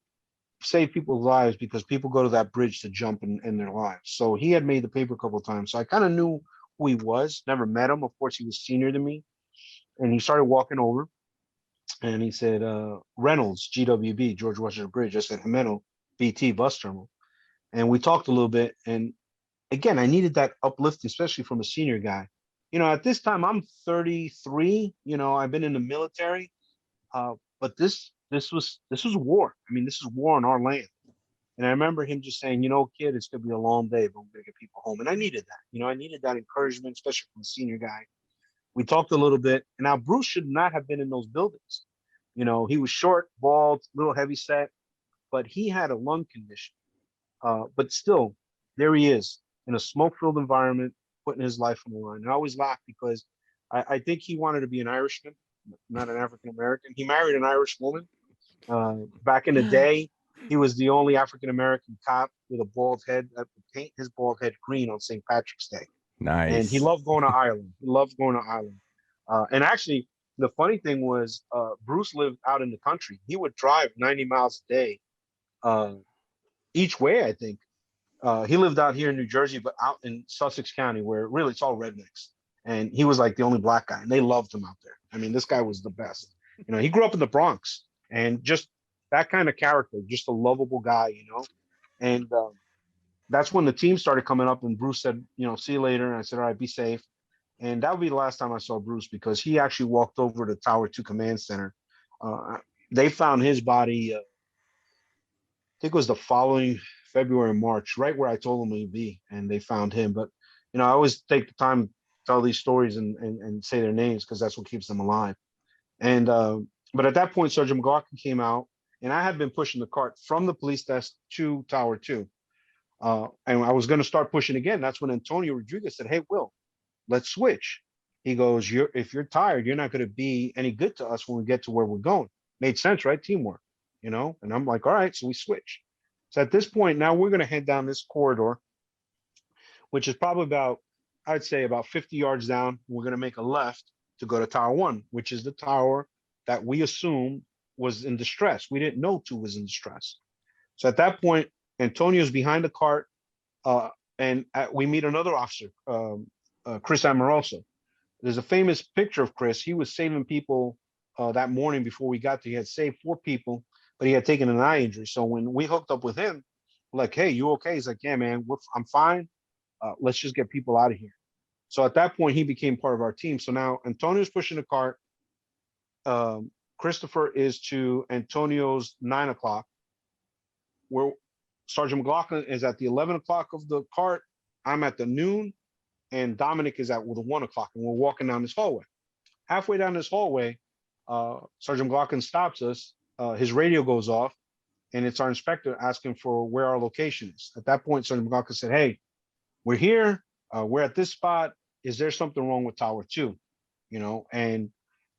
save people's lives because people go to that bridge to jump in their lives. So he had made the paper a couple of times. So I kind of knew who he was, never met him. Of course, he was senior to me. And he started walking over and he said, Reynolds, GWB, George Washington Bridge. I said, Jimeno, BT, bus terminal. And we talked a little bit. And again, I needed that uplifting, especially from a senior guy. You know, at this time, I'm 33. You know, I've been in the military. But this was war. I mean, this is war on our land. And I remember him just saying, you know, kid, it's gonna be a long day, but we're gonna get people home. And I needed that. You know, I needed that encouragement, especially from a senior guy. We talked a little bit. And now Bruce should not have been in those buildings. You know, he was short, bald, little heavy set, but he had a lung condition. But still, there he is in a smoke-filled environment, putting his life on the line. And I always laugh because I think he wanted to be an Irishman, not an African American. He married an Irish woman. Back in the day, he was the only African American cop with a bald head that would paint his bald head green on St. Patrick's Day. Nice. And he loved going to Ireland. He loved going to Ireland. And actually, the funny thing was, Bruce lived out in the country. He would drive 90 miles a day each way, I think. He lived out here in New Jersey, but out in Sussex County, where really it's all rednecks. And he was like the only black guy, and they loved him out there. I mean, this guy was the best. You know, he grew up in the Bronx, and just that kind of character, just a lovable guy, you know. And that's when the team started coming up, and Bruce said, you know, see you later. And I said, all right, be safe. And that would be the last time I saw Bruce because he actually walked over to Tower 2 Command Center. They found his body, I think it was the following February, March, right where I told him he'd be, and they found him. But, you know, I always take the time to tell these stories and say their names because that's what keeps them alive. And but at that point, Sergeant McLaughlin came out, and I had been pushing the cart from the police desk to Tower 2. And I was going to start pushing again. That's when Antonio Rodriguez said, hey, Will, let's switch. He goes, if you're tired, you're not going to be any good to us when we get to where we're going. Made sense, right? Teamwork, you know? And I'm like, all right, so we switch. So at this point, now we're going to head down this corridor, which is probably about, I'd say about 50 yards down. We're going to make a left to go to Tower 1, which is the tower that we assumed was in distress. We didn't know 2 was in distress. So at that point, Antonio's behind the cart, and we meet another officer, Chris Amoroso. There's a famous picture of Chris. He was saving people that morning before we got there. He had saved 4 people, but he had taken an eye injury. So when we hooked up with him, like, hey, you okay? He's like, yeah, man, I'm fine. Let's just get people out of here. So at that point, he became part of our team. So now Antonio's pushing the cart. Christopher is to Antonio's 9 o'clock. Where Sergeant McLaughlin is at the 11 o'clock of the cart. I'm at the noon, and Dominic is at the 1 o'clock, and we're walking down this hallway. Halfway down this hallway, Sergeant McLaughlin stops us. His radio goes off, and it's our inspector asking for where our location is. At that point, Sergeant McLaughlin said, hey, we're here. We're at this spot. Is there something wrong with Tower 2? You know, and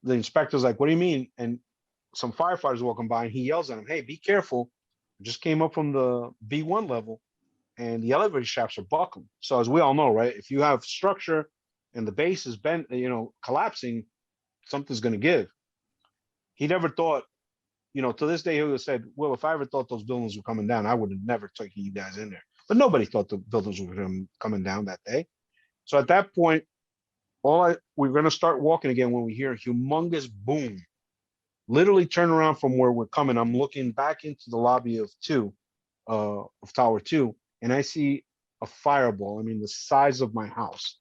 the inspector's like, what do you mean? And some firefighters walking by, and he yells at him, hey, be careful. I just came up from the B1 level, and the elevator shafts are buckling. So as we all know, right, if you have structure and the base is bent, you know, collapsing, something's going to give. He never thought, you know, to this day, he would have said, well, if I ever thought those buildings were coming down, I would have never taken you guys in there. But nobody thought the buildings were coming down that day. So at that point, we're going to start walking again when we hear a humongous boom. Literally turn around from where we're coming. I'm looking back into the lobby of Tower 2, and I see a fireball. I mean, the size of my house.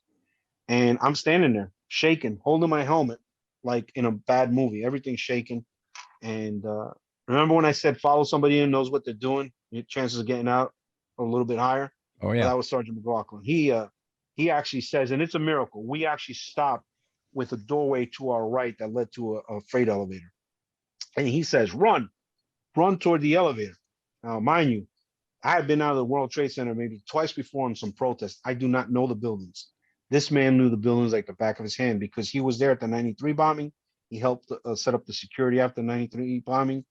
And I'm standing there shaking, holding my helmet like in a bad movie, everything's shaking. And Remember when I said follow somebody in, knows what they're doing, your chances of getting out are a little bit higher? Oh Well, yeah. that was Sergeant McLaughlin. He actually says, and it's a miracle, we actually stopped with a doorway to our right that led to a freight elevator. And he says, run toward the elevator. Now, mind you, I had been out of the World Trade Center maybe twice before on some protests. I do not know the buildings. This man knew the buildings like the back of his hand because he was there at the 93 bombing. He helped set up the security after the 93 bombing.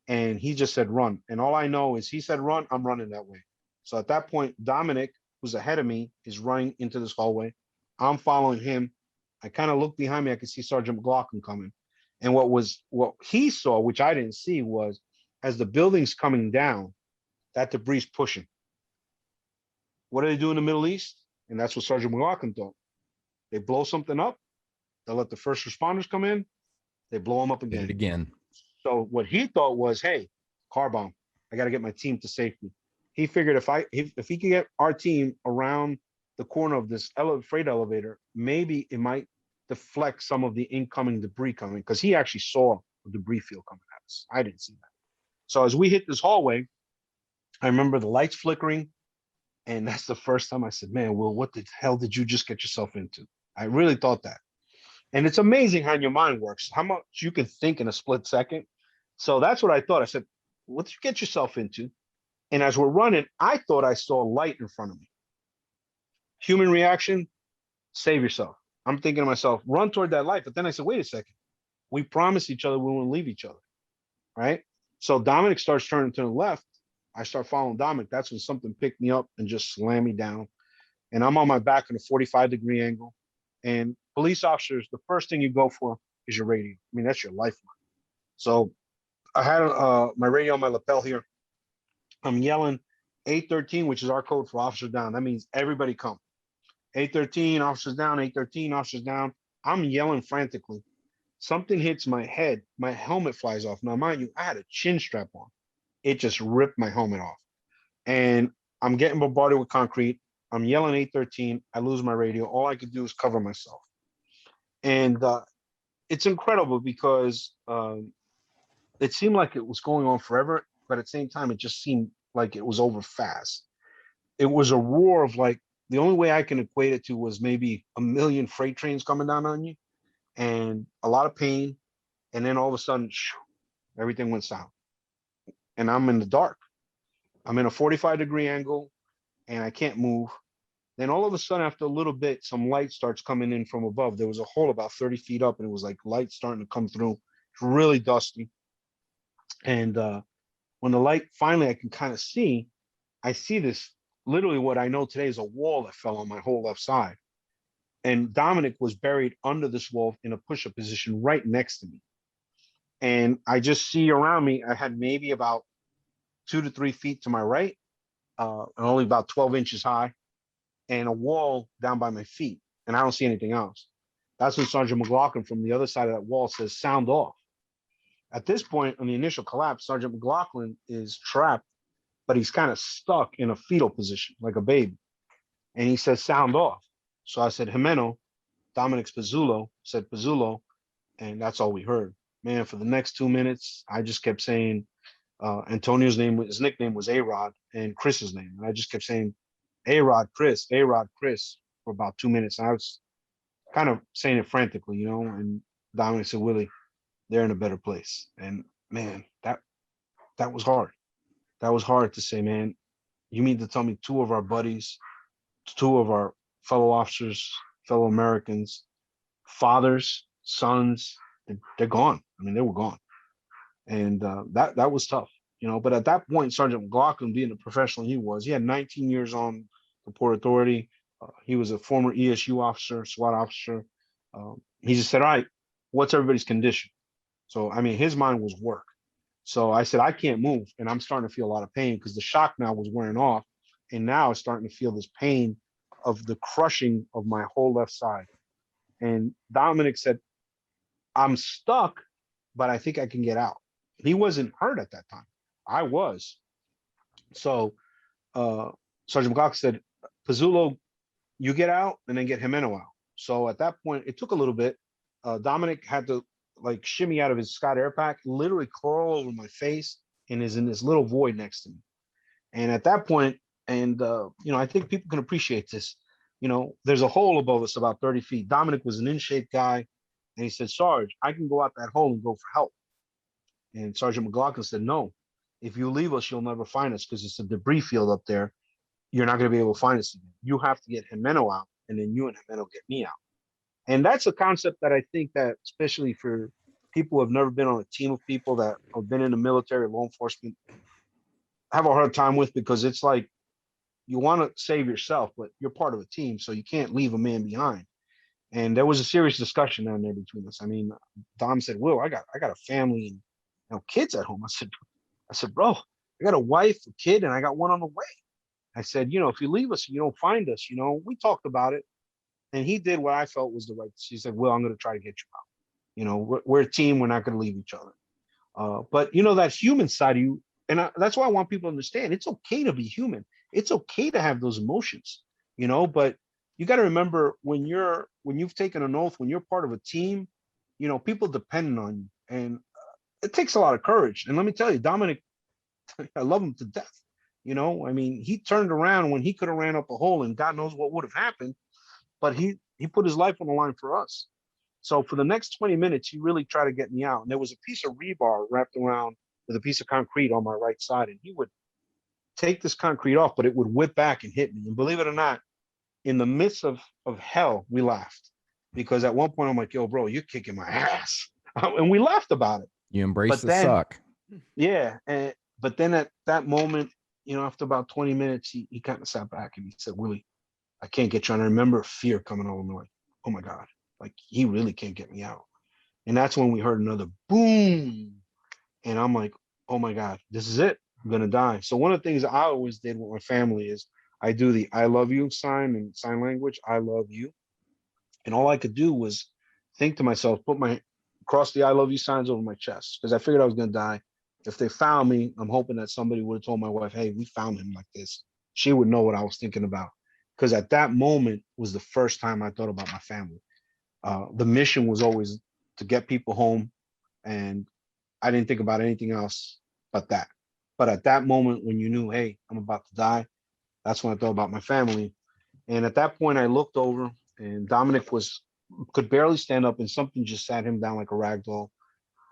And he just said, run. And all I know is he said, run, I'm running that way. So at that point, Dominic, who's ahead of me, is running into this hallway. I'm following him. I kind of look behind me. I could see Sergeant McLaughlin coming. And what he saw, which I didn't see, was as the building's coming down, that debris pushing. What do they do in the Middle East? And that's what Sergeant McLaughlin thought. They blow something up. They let the first responders come in. They blow them up Did it again. again. So what he thought was, hey, car bomb. I got to get my team to safety. He figured if he could get our team around the corner of this freight elevator, maybe it might deflect some of the incoming debris coming, because he actually saw a debris field coming at us. I didn't see that. So as we hit this hallway, I remember the lights flickering. And that's the first time I said, man, Will, what the hell did you just get yourself into? I really thought that. And it's amazing how your mind works, how much you can think in a split second. So that's what I thought. I said, what did you get yourself into? And as we're running, I thought I saw light in front of me. Human reaction, save yourself. I'm thinking to myself, run toward that light. But then I said, wait a second. We promised each other we wouldn't leave each other, right? So Dominic starts turning to the left. I start following Dominic. That's when something picked me up and just slammed me down. And I'm on my back in a 45-degree angle. And police officers, the first thing you go for is your radio. I mean, that's your lifeline. So I had my radio on my lapel here. I'm yelling 813, which is our code for officers down. That means everybody come. 813, officers down, 813, officers down. I'm yelling frantically. Something hits my head. My helmet flies off. Now, mind you, I had a chin strap on. It just ripped my helmet off. And I'm getting bombarded with concrete. I'm yelling 813. I lose my radio. All I could do is cover myself. And it's incredible because it seemed like it was going on forever, but at the same time, it just seemed like it was over fast. It was a roar of, like, the only way I can equate it to was maybe a million freight trains coming down on you and a lot of pain. And then all of a sudden, everything went south. And I'm in the dark. I'm in a 45-degree angle and I can't move. Then all of a sudden, after a little bit, some light starts coming in from above. There was a hole about 30 feet up and it was like light starting to come through. It's really dusty. And when the light finally I can kind of see, I see this, literally what I know today is a wall that fell on my whole left side. And Dominic was buried under this wall in a push-up position right next to me. And I just see around me, I had maybe about 2 to 3 feet to my right, and only about 12 inches high, and a wall down by my feet. And I don't see anything else. That's when Sergeant McLaughlin from the other side of that wall says, sound off. At this point, on the initial collapse, Sergeant McLaughlin is trapped, but he's kind of stuck in a fetal position, like a baby. And he says, sound off. So I said, Jimeno. Dominic's Pizzulo said Pizzulo, and that's all we heard. Man, for the next 2 minutes, I just kept saying Antonio's name, his nickname was A-Rod, and Chris's name. And I just kept saying, A-Rod, Chris, A-Rod, Chris, for about 2 minutes. And I was kind of saying it frantically, you know, and Dominic said, Willie, they're in a better place. And man, that was hard. That was hard to say, man. You mean to tell me two of our buddies, two of our fellow officers, fellow Americans, fathers, sons, they're gone. I mean, they were gone. And that was tough, you know. But at that point, Sergeant McLaughlin, being the professional he had 19 years on the Port Authority. He was a former ESU officer, SWAT officer. He just said, all right, what's everybody's condition? So, I mean, his mind was work. So I said, I can't move. And I'm starting to feel a lot of pain because the shock now was wearing off. And now I'm starting to feel this pain of the crushing of my whole left side. And Dominic said, I'm stuck, but I think I can get out. He wasn't hurt at that time. I was. So Sergeant McLaughlin said, Pizzulo, you get out and then get Jimeno out. So at that point, it took a little bit. Dominic had to like shimmy out of his Scott Air Pack, literally crawl over my face, and is in this little void next to me. And at that point, and I think people can appreciate this. There's a hole above us about 30 feet. Dominic was an in shape guy, and he said, "Sarge, I can go out that hole and go for help." And Sergeant McLaughlin said, "No, if you leave us, you'll never find us because it's a debris field up there. You're not going to be able to find us again. You have to get Jimeno out, and then you and Jimeno get me out." And that's a concept that I think that, especially for people who have never been on a team of people that have been in the military, law enforcement, have a hard time with, because it's like you want to save yourself, but you're part of a team, so you can't leave a man behind. And there was a serious discussion down there between us. I mean, Dom said, "Will, I got a family and kids at home." I said, "Bro, I got a wife, a kid, and I got one on the way." I said, "If you leave us, you don't find us." We talked about it, and he did what I felt was the right. He said, "Will, I'm going to try to get you out. We're a team. We're not going to leave each other." But that human side of you, and that's why I want people to understand, it's okay to be human. It's okay to have those emotions, but you got to remember, when you've taken an oath, when you're part of a team, people depend on you, and it takes a lot of courage. And let me tell you, Dominic, I love him to death. I mean, he turned around when he could have ran up a hole, and God knows what would have happened, but he put his life on the line for us. So for the next 20 minutes, he really tried to get me out. And there was a piece of rebar wrapped around with a piece of concrete on my right side. And he would take this concrete off, but it would whip back and hit me. And believe it or not, in the midst of hell, we laughed. Because at one point I'm like, "Yo, bro, you're kicking my ass." And we laughed about it. You embrace But the then, suck. yeah. But then at that moment, after about 20 minutes, he kind of sat back and he said, "Willie, I can't get you." And I remember fear coming over me, like, "Oh my God, like he really can't get me out." And that's when we heard another boom. And I'm like, "Oh my God, this is it. I'm going to die." So one of the things I always did with my family is I do the "I love you" sign in sign language. "I love you." And all I could do was think to myself, cross the "I love you" signs over my chest, because I figured I was going to die. If they found me, I'm hoping that somebody would have told my wife, "Hey, we found him," like this. She would know what I was thinking about. Because at that moment was the first time I thought about my family. The mission was always to get people home, and I didn't think about anything else but that. But at that moment, when you knew, "Hey, I'm about to die," that's when I thought about my family. And at that point, I looked over, and Dominic could barely stand up, and something just sat him down like a rag doll.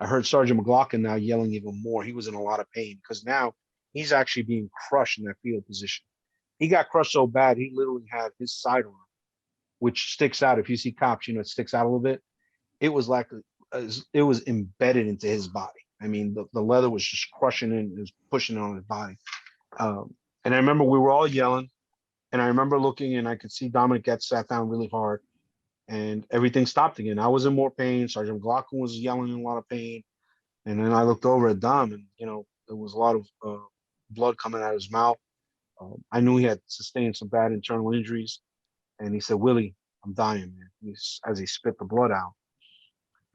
I heard Sergeant McLaughlin now yelling even more. He was in a lot of pain, because now he's actually being crushed in that fetal position. He got crushed so bad, he literally had his sidearm, which sticks out. If you see cops, it sticks out a little bit. It was like it was embedded into his body. I mean, the leather was just crushing in, it was pushing on his body. And I remember we were all yelling, and I remember looking, and I could see Dominic get sat down really hard, and everything stopped again. I was in more pain. Sergeant McLaughlin was yelling in a lot of pain. And then I looked over at Dom, and, there was a lot of blood coming out of his mouth. I knew he had sustained some bad internal injuries. And he said, "Willie, I'm dying, man," as he spit the blood out.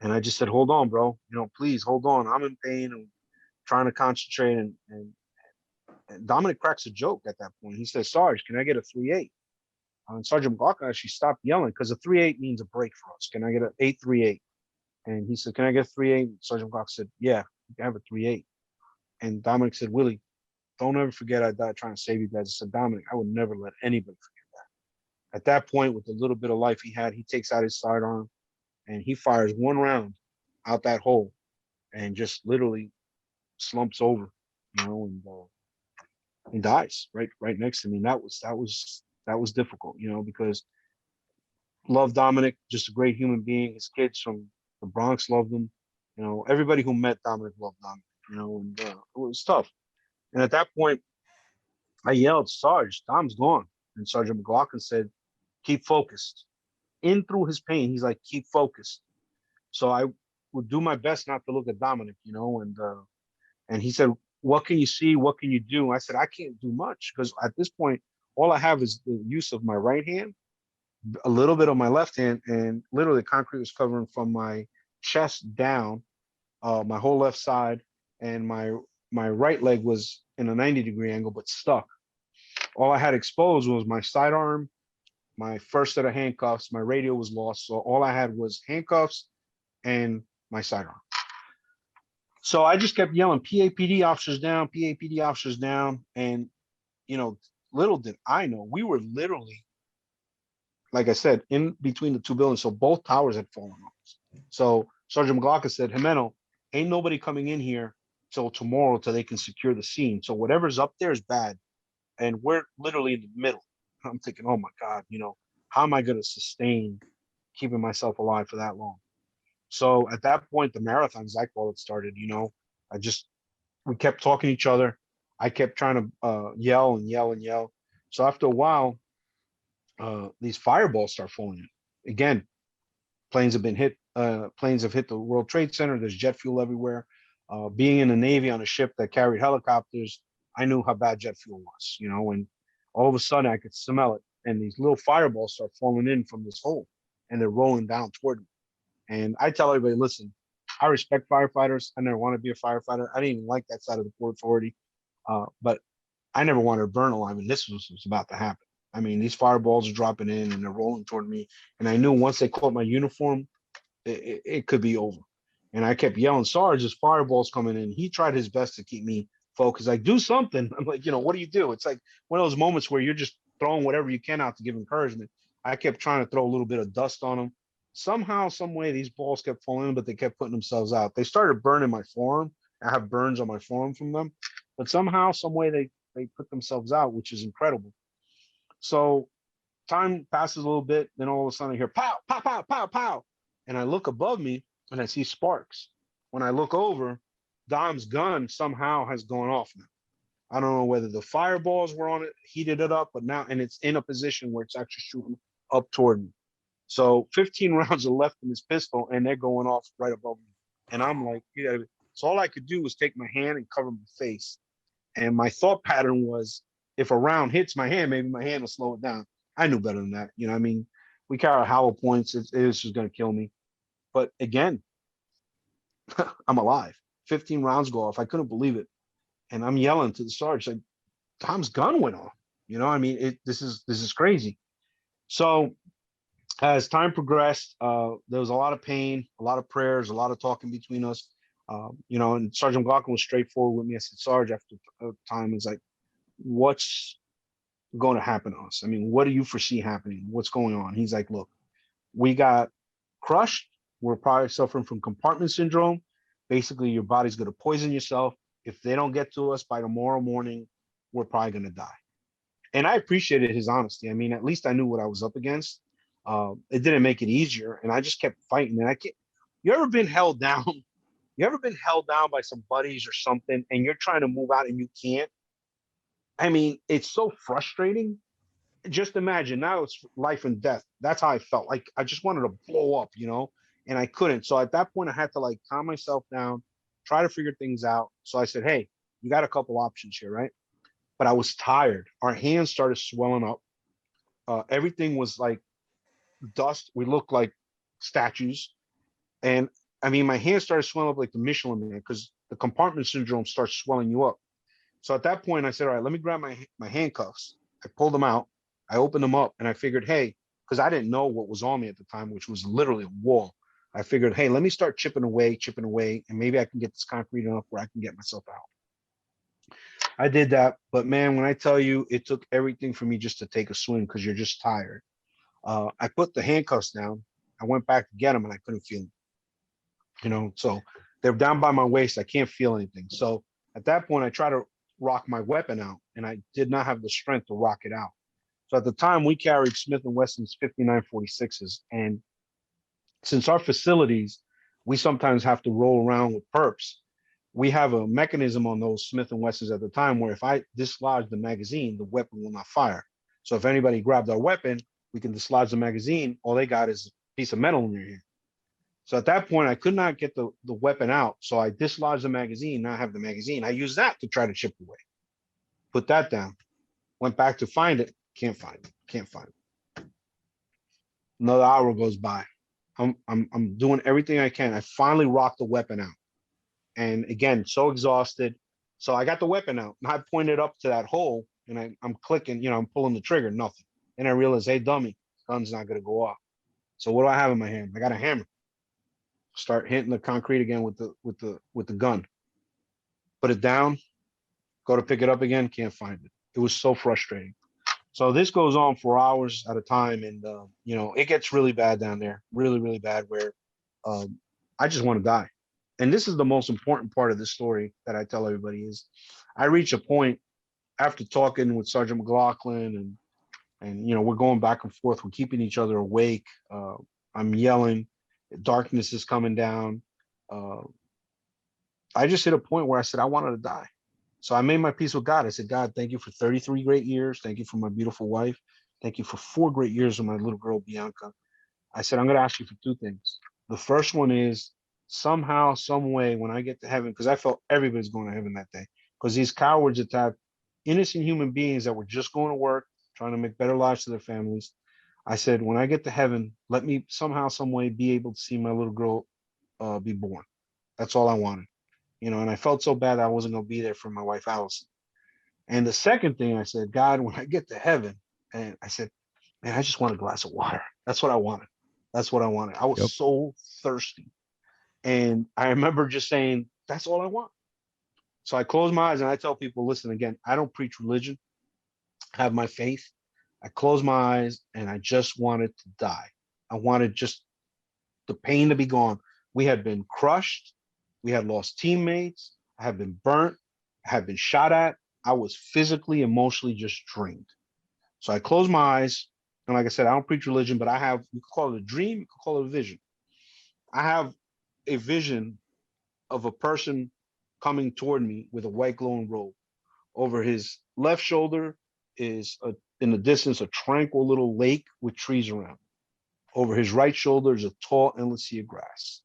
And I just said, "Hold on, bro. Please hold on. I'm in pain. I'm trying to concentrate." And Dominic cracks a joke at that point. He says, "Sarge, can I get a 3-8?" And Sergeant McLaughlin actually stopped yelling, because a 3-8 means a break for us. "Can I get an 8-3-8?" And he said, "Can I get a 3-8?" Sergeant McLaughlin said, "Yeah, you can have a 3-8." And Dominic said, "Willie, don't ever forget I died trying to save you guys." I said, "Dominic, I would never let anybody forget that." At that point, with the little bit of life he had, he takes out his sidearm, and he fires one round out that hole, and just literally slumps over, and dies right next to me. And that was difficult, because love Dominic, just a great human being. His kids from the Bronx loved him. Everybody who met Dominic loved Dominic. And it was tough. And at that point, I yelled, "Sarge, Dom's gone." And Sergeant McLaughlin said, "Keep focused." In through his pain, he's like, "Keep focused." So I would do my best not to look at Dominic, and he said, "What can you see? What can you do?" I said, "I can't do much, because at this point, all I have is the use of my right hand, a little bit of my left hand, and literally concrete was covering from my chest down, my whole left side, and my right leg was in a 90-degree angle, but stuck. All I had exposed was my sidearm, my first set of handcuffs. My radio was lost, so all I had was handcuffs and my sidearm. So I just kept yelling, PAPD officers down, PAPD officers down. And, you know, little did I know, we were literally, like I said, in between the two buildings. So both towers had fallen on us. So Sergeant McLaughlin said, Jimeno, ain't nobody coming in here till tomorrow till they can secure the scene. So whatever's up there is bad. And we're literally in the middle. I'm thinking, oh my God, you know, how am I going to sustain keeping myself alive for that long? So at that point, the marathons, I call it, started. You know, we kept talking to each other. I kept trying to yell and yell and yell. So after a while, these fireballs start falling in. Again, planes have been hit. Planes have hit the World Trade Center. There's jet fuel everywhere. Being in the Navy on a ship that carried helicopters, I knew how bad jet fuel was. You know, and all of a sudden I could smell it, and these little fireballs start falling in from this hole, and they're rolling down toward me. And I tell everybody, listen, I respect firefighters. I never want to be a firefighter. I didn't even like that side of the Port Authority, but I never wanted to burn alive, and this was about to happen. I mean, these fireballs are dropping in, and they're rolling toward me. And I knew once they caught my uniform, it could be over. And I kept yelling, Sarge, there's fireballs coming in. He tried his best to keep me focused. Like, do something. I'm like, you know, what do you do? It's like one of those moments where you're just throwing whatever you can out to give encouragement. I kept trying to throw a little bit of dust on them. Somehow, some way, these balls kept falling in, but they kept putting themselves out. They started burning my forearm. I have burns on my forearm from them, but somehow, some way, they put themselves out, which is incredible. So time passes a little bit, then all of a sudden I hear pow, pow, pow, pow, pow, and I look above me and I see sparks. When I look over, Dom's gun somehow has gone off now. I don't know whether the fireballs were on it, heated it up, but now, and it's in a position where it's actually shooting up toward me. So 15 rounds are left in this pistol, and they're going off right above me. And I'm like, yeah. So all I could do was take my hand and cover my face. And my thought pattern was, if a round hits my hand, maybe my hand will slow it down. I knew better than that. You know, I mean, we carry hollow points. It's just going to kill me. But again, I'm alive. 15 rounds go off. I couldn't believe it. And I'm yelling to the sergeant, like, Tom's gun went off. You know, I mean, this is crazy. So as time progressed, there was a lot of pain, a lot of prayers, a lot of talking between us. You know, and Sergeant McLaughlin was straightforward with me. I said, Sarge, after a time, he's like, what's going to happen to us? I mean, what do you foresee happening? What's going on? He's like, look, we got crushed. We're probably suffering from compartment syndrome. Basically, your body's going to poison yourself. If they don't get to us by tomorrow morning, we're probably going to die. And I appreciated his honesty. I mean, at least I knew what I was up against. It didn't make it easier, and I just kept fighting. And you ever been held down? You ever been held down by some buddies or something, and you're trying to move out and you can't? I mean, it's so frustrating. Just imagine, now it's life and death. That's how I felt. Like I just wanted to blow up, you know, and I couldn't. So at that point, I had to like calm myself down, try to figure things out. So I said, hey, you got a couple options here, right? But I was tired. Our hands started swelling up. Everything was like dust. We looked like statues. And I mean, my hands started swelling up like the Michelin Man, because the compartment syndrome starts swelling you up. So at that point, I said, all right, let me grab my handcuffs. I pulled them out. I opened them up, and I figured, hey, because I didn't know what was on me at the time, which was literally a wall. I figured, hey, let me start chipping away, and maybe I can get this concrete enough where I can get myself out. I did that, but man, when I tell you, it took everything for me just to take a swing, because you're just tired. I put the handcuffs down. I went back to get them, and I couldn't feel them. You know, so they're down by my waist. I can't feel anything. So at that point, I try to rock my weapon out, and I did not have the strength to rock it out. So at the time, we carried Smith & Wesson's 5946s, and since our facilities, we sometimes have to roll around with perps. We have a mechanism on those Smith & Wessons at the time where if I dislodge the magazine, the weapon will not fire. So if anybody grabbed our weapon, we can dislodge the magazine. All they got is a piece of metal in their hand. So at that point, I could not get the weapon out. So I dislodged the magazine, now I have the magazine. I used that to try to chip away. Put that down. Went back to find it. Can't find it. Another hour goes by. I'm doing everything I can. I finally rocked the weapon out. And again, so exhausted. So I got the weapon out, and I pointed up to that hole, and I'm clicking, you know, I'm pulling the trigger, nothing. And I realized, hey, dummy, gun's not going to go off. So what do I have in my hand? I got a hammer. start hitting the concrete again with the gun. Put it down, go to pick it up again, can't find it. It was so frustrating. So this goes on for hours at a time, and it gets really bad down there, really, really bad, where I just want to die. And this is the most important part of the story that I tell everybody is I reach a point after talking with Sergeant McLaughlin and we're going back and forth. We're keeping each other awake. I'm yelling. Darkness is coming down. I just hit a point where I said I wanted to die. So I made my peace with God. I said, God, thank you for 33 great years. Thank you for my beautiful wife. Thank you for 4 great years with my little girl, Bianca. I said, I'm going to ask you for 2 things. The first one is somehow, some way, when I get to heaven, because I felt everybody's going to heaven that day, because these cowards attacked innocent human beings that were just going to work, trying to make better lives to their families. I said, when I get to heaven, let me somehow, some way be able to see my little girl be born. That's all I wanted. And I felt so bad I wasn't going to be there for my wife, Allison. And the second thing I said, God, when I get to heaven, and I said, man, I just want a glass of water. That's what I wanted. That's what I wanted. I was so thirsty. And I remember just saying, that's all I want. So I close my eyes and I tell people, listen, again, I don't preach religion. I have my faith. I close my eyes and I just wanted to die. I wanted just the pain to be gone. We had been crushed. We had lost teammates. I had been burnt. I had been shot at. I was physically, emotionally just drained. So I closed my eyes. And like I said, I don't preach religion, but I have, you could call it a dream, you could call it a vision. I have a vision of a person coming toward me with a white glowing robe. Over his left shoulder is, in the distance, a tranquil little lake with trees around. Over his right shoulder is a tall, endless sea of grass.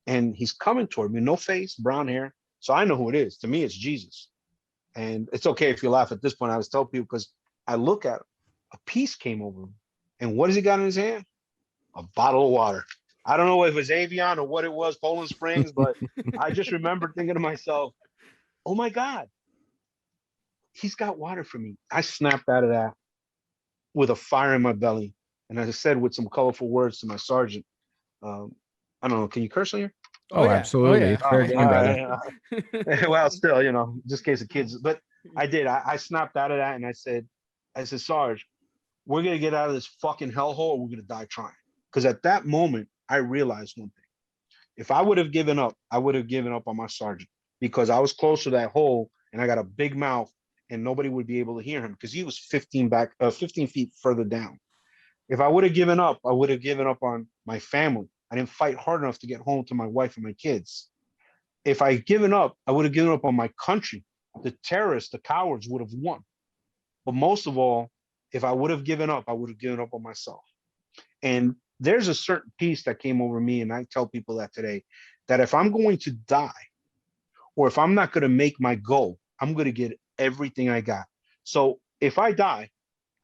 And he's coming toward me, no face, brown hair. So I know who it is. To me, it's Jesus. And it's okay if you laugh at this point. I was telling people because I look at him, a peace came over him. And what has he got in his hand? A bottle of water. I don't know if it was Avion or what it was, Poland Springs, but I just remember thinking to myself, oh my God, he's got water for me. I snapped out of that with a fire in my belly. And as I said, with some colorful words to my sergeant, I don't know, can you curse on here? Oh, absolutely. It's fair game, brother. Well, still, just in case of kids. But I did. I snapped out of that and I said, Sarge, we're going to get out of this fucking hellhole or we're going to die trying. Because at that moment, I realized one thing. If I would have given up, I would have given up on my sergeant because I was close to that hole and I got a big mouth and nobody would be able to hear him because he was 15 feet further down. If I would have given up, I would have given up on my family. I didn't fight hard enough to get home to my wife and my kids. If I had given up, I would have given up on my country. The terrorists, the cowards would have won. But most of all, if I would have given up, I would have given up on myself. And there's a certain peace that came over me, and I tell people that today, that if I'm going to die, or if I'm not going to make my goal, I'm going to get everything I got. So if I die,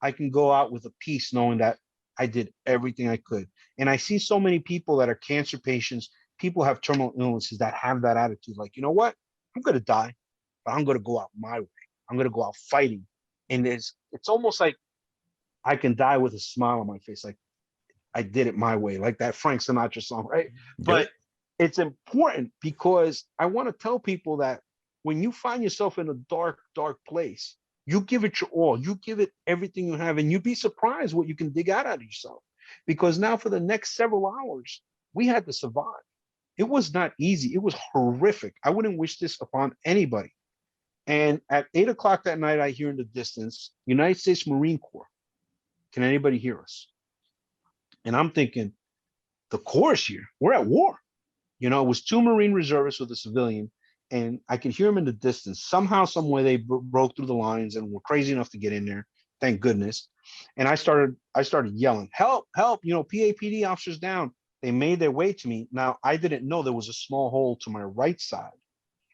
I can go out with a peace knowing that I did everything I could. And I see so many people that are cancer patients, people have terminal illnesses that have that attitude. Like, you know what? I'm going to die, but I'm going to go out my way. I'm going to go out fighting. And it's almost like I can die with a smile on my face. Like, I did it my way, like that Frank Sinatra song, right? Yep. But it's important because I want to tell people that when you find yourself in a dark, dark place, you give it your all, you give it everything you have, and you'd be surprised what you can dig out of yourself. Because now for the next several hours, we had to survive. It was not easy. It was horrific. I wouldn't wish this upon anybody. And at 8 o'clock that night, I hear in the distance, United States Marine Corps. Can anybody hear us? And I'm thinking, the Corps here, we're at war. It was 2 Marine reservists with a civilian, and I could hear them in the distance. Somehow, some way, they broke through the lines and were crazy enough to get in there. Thank goodness. And I started yelling, help, help, PAPD officers down. They made their way to me. Now, I didn't know there was a small hole to my right side,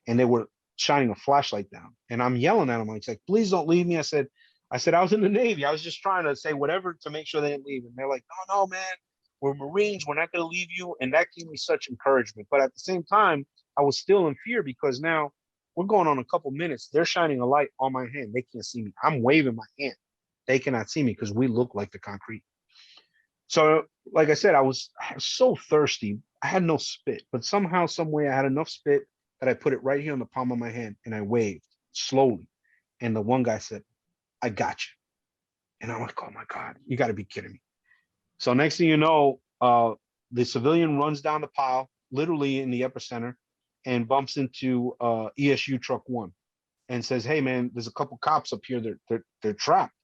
and they were shining a flashlight down. And I'm yelling at them. Like, please don't leave me. I said, I was in the Navy. I was just trying to say whatever to make sure they didn't leave. And they're like, no, man, we're Marines. We're not going to leave you. And that gave me such encouragement. But at the same time, I was still in fear because now we're going on a couple minutes. They're shining a light on my hand. They can't see me. I'm waving my hand. They cannot see me because we look like the concrete. So, like I said, I was so thirsty. I had no spit, but somehow, some way, I had enough spit that I put it right here on the palm of my hand and I waved slowly. And the one guy said, "I got you." And I'm like, "Oh my God, you got to be kidding me." So next thing you know, the civilian runs down the pile, literally in the epicenter, and bumps into ESU truck one and says, "Hey man, there's a couple cops up here. They're trapped."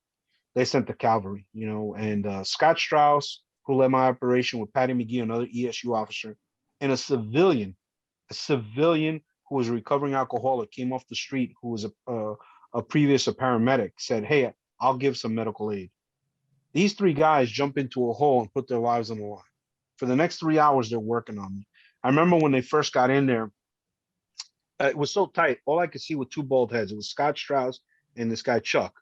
They sent the cavalry, and Scott Strauss, who led my operation with Patty McGee, another ESU officer, and a civilian who was a recovering alcoholic came off the street, who was a previous paramedic, said, "Hey, I'll give some medical aid." These three guys jump into a hole and put their lives on the line. For the next 3 hours, they're working on me. I remember when they first got in there, it was so tight. All I could see were two bald heads. It was Scott Strauss and this guy Chuck.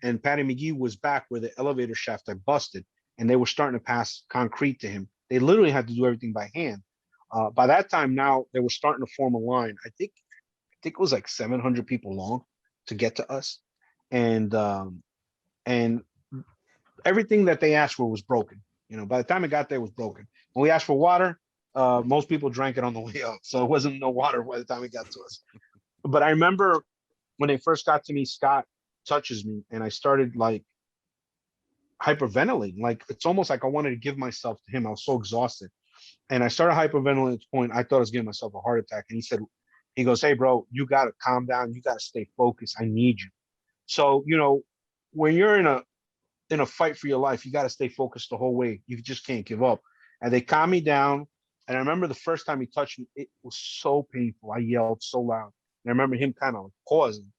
And Patty McGee was back where the elevator shaft had busted, and they were starting to pass concrete to him. They literally had to do everything by hand. By that time, now they were starting to form a line. I think it was like 700 people long to get to us, and everything that they asked for was broken. By the time it got there, it was broken. When we asked for water, most people drank it on the way up, so it wasn't no water by the time it got to us. But I remember when they first got to me, Scott touches me, and I started like hyperventilating. Like it's almost like I wanted to give myself to him. I was so exhausted, and I started hyperventilating to the point I thought I was giving myself a heart attack. And he goes, "Hey, bro, you got to calm down. You got to stay focused. I need you." So when you're in a fight for your life, you got to stay focused the whole way. You just can't give up. And they calmed me down. And I remember the first time he touched me, it was so painful. I yelled so loud. And I remember him kind of pausing.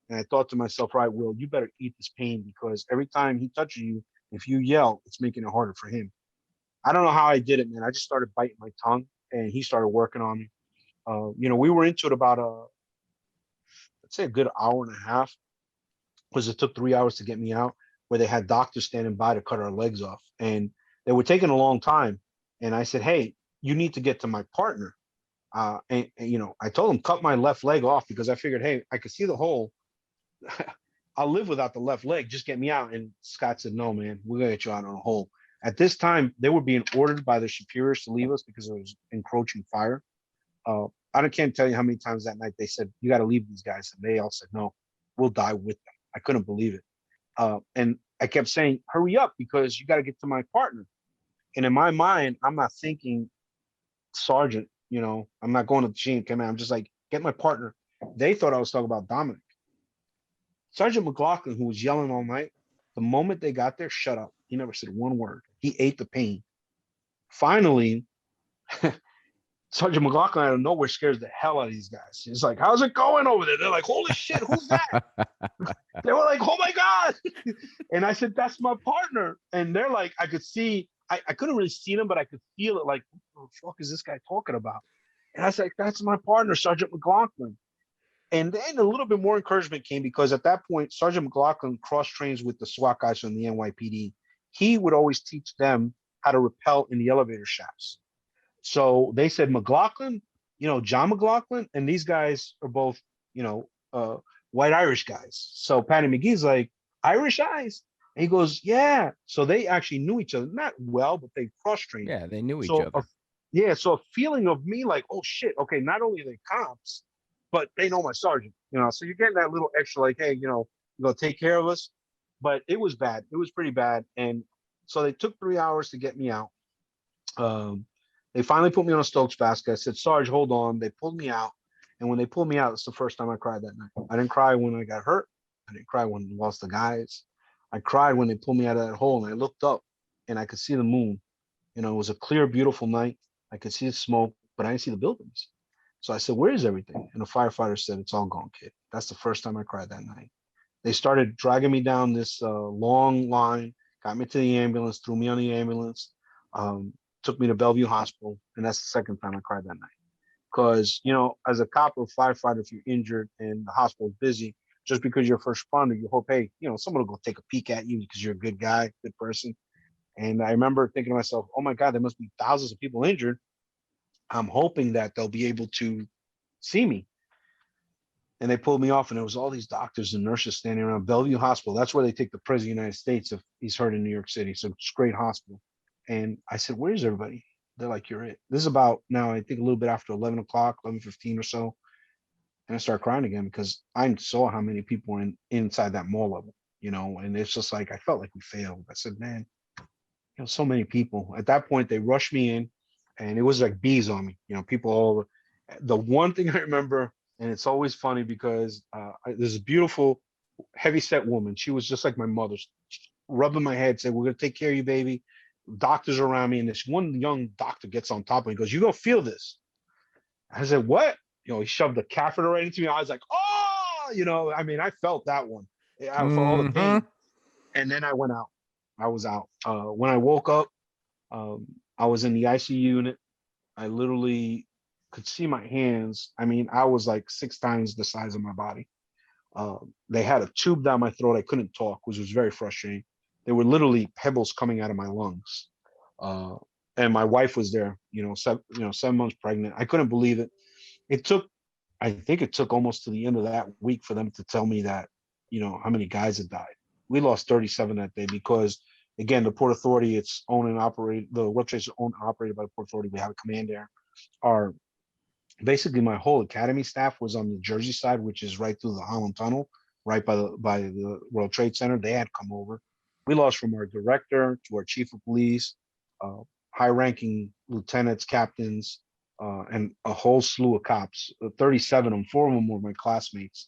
And I thought to myself, right, Will, you better eat this pain, because every time he touches you, if you yell, it's making it harder for him. I don't know how I did it, man. I just started biting my tongue, and he started working on me. We were into it about let's say a good hour and a half, because it took 3 hours to get me out, where they had doctors standing by to cut our legs off. And they were taking a long time. And I said, "Hey, you need to get to my partner." And I told him, cut my left leg off, because I figured, hey, I could see the hole. I'll live without the left leg. Just get me out. And Scott said, "No, man, we're going to get you out on a hole." At this time, they were being ordered by their superiors to leave us because it was encroaching fire. Can't tell you how many times that night they said, "You got to leave these guys." And they all said, "No, we'll die with them." I couldn't believe it. And I kept saying, "Hurry up, because you got to get to my partner." And in my mind, I'm not thinking sergeant, I'm not going to the chain of command. I'm just like, get my partner. They thought I was talking about Dominic. Sergeant McLaughlin, who was yelling all night, the moment they got there, shut up. He never said one word. He ate the pain. Finally, Sergeant McLaughlin out of nowhere scares the hell out of these guys. He's like, "How's it going over there?" They're like, "Holy shit, who's that?" They were like, "Oh my God." And I said, "That's my partner." And they're like, I could see, I couldn't really see them, but I could feel it, like, what the fuck is this guy talking about? And I was like, "That's my partner, Sergeant McLaughlin." And then a little bit more encouragement came, because at that point, Sergeant McLaughlin cross trains with the SWAT guys from the NYPD. He would always teach them how to rappel in the elevator shafts. So they said, "McLaughlin, John McLaughlin," and these guys are both, white Irish guys. So Patty McGee's like, "Irish eyes?" And he goes, "Yeah." So they actually knew each other, not well, but they cross trained. Yeah, they knew each So other. yeah, so a feeling of me like, oh shit, okay, not only are they cops, but they know my sergeant. So you're getting that little extra, like, hey, you're gonna take care of us. But it was bad. It was pretty bad. And so they took 3 hours to get me out. They finally put me on a Stokes basket. I said, "Sarge, hold on." They pulled me out. And when they pulled me out, it's the first time I cried that night. I didn't cry when I got hurt. I didn't cry when we lost the guys. I cried when they pulled me out of that hole, and I looked up and I could see the moon. It was a clear, beautiful night. I could see the smoke, but I didn't see the buildings. So I said, "Where is everything?" And the firefighter said, "It's all gone, kid." That's the first time I cried that night. They started dragging me down this long line, got me to the ambulance, threw me on the ambulance, took me to Bellevue Hospital. And that's the second time I cried that night. Because, as a cop or firefighter, if you're injured and the hospital's busy, just because you're a first responder, you hope, hey, someone will go take a peek at you because you're a good guy, good person. And I remember thinking to myself, oh my God, there must be thousands of people injured. I'm hoping that they'll be able to see me. And they pulled me off, and there was all these doctors and nurses standing around Bellevue Hospital. That's where they take the president of the United States if he's hurt in New York City. So it's a great hospital. And I said, "Where's everybody?" They're like, you're it. This is about now, I think a little bit after 11 o'clock, 11:15 or so. And I started crying again because I saw how many people were inside that mall level, and it's just like, I felt like we failed. I said, man, so many people. At that point, they rushed me in and it was like bees on me, people all over. The one thing I remember, and it's always funny because there's a beautiful, heavy set woman. She was just like my mother, rubbing my head, said, we're going to take care of you, baby. Doctors around me. And this one young doctor gets on top of me and goes, you're going to feel this. I said, what? He shoved the catheter right into me. I was like, oh, I mean, I felt that one. I felt all the pain. And then I went out. I was out. When I woke up, I was in the ICU unit. I literally could see my hands. I mean, I was like 6 times the size of my body. They had a tube down my throat. I couldn't talk, which was very frustrating. There were literally pebbles coming out of my lungs. And my wife was there, 7 months pregnant. I couldn't believe it. I think it took almost to the end of that week for them to tell me that, how many guys had died. We lost 37 that day because, again, the Port Authority, it's owned and operated. The World Trade is owned and operated by the Port Authority. We have a command there. Basically, my whole academy staff was on the Jersey side, which is right through the Holland Tunnel, right by the World Trade Center. They had come over. We lost from our director to our chief of police, high-ranking lieutenants, captains, and a whole slew of cops. 37 of them, 4 of them were my classmates.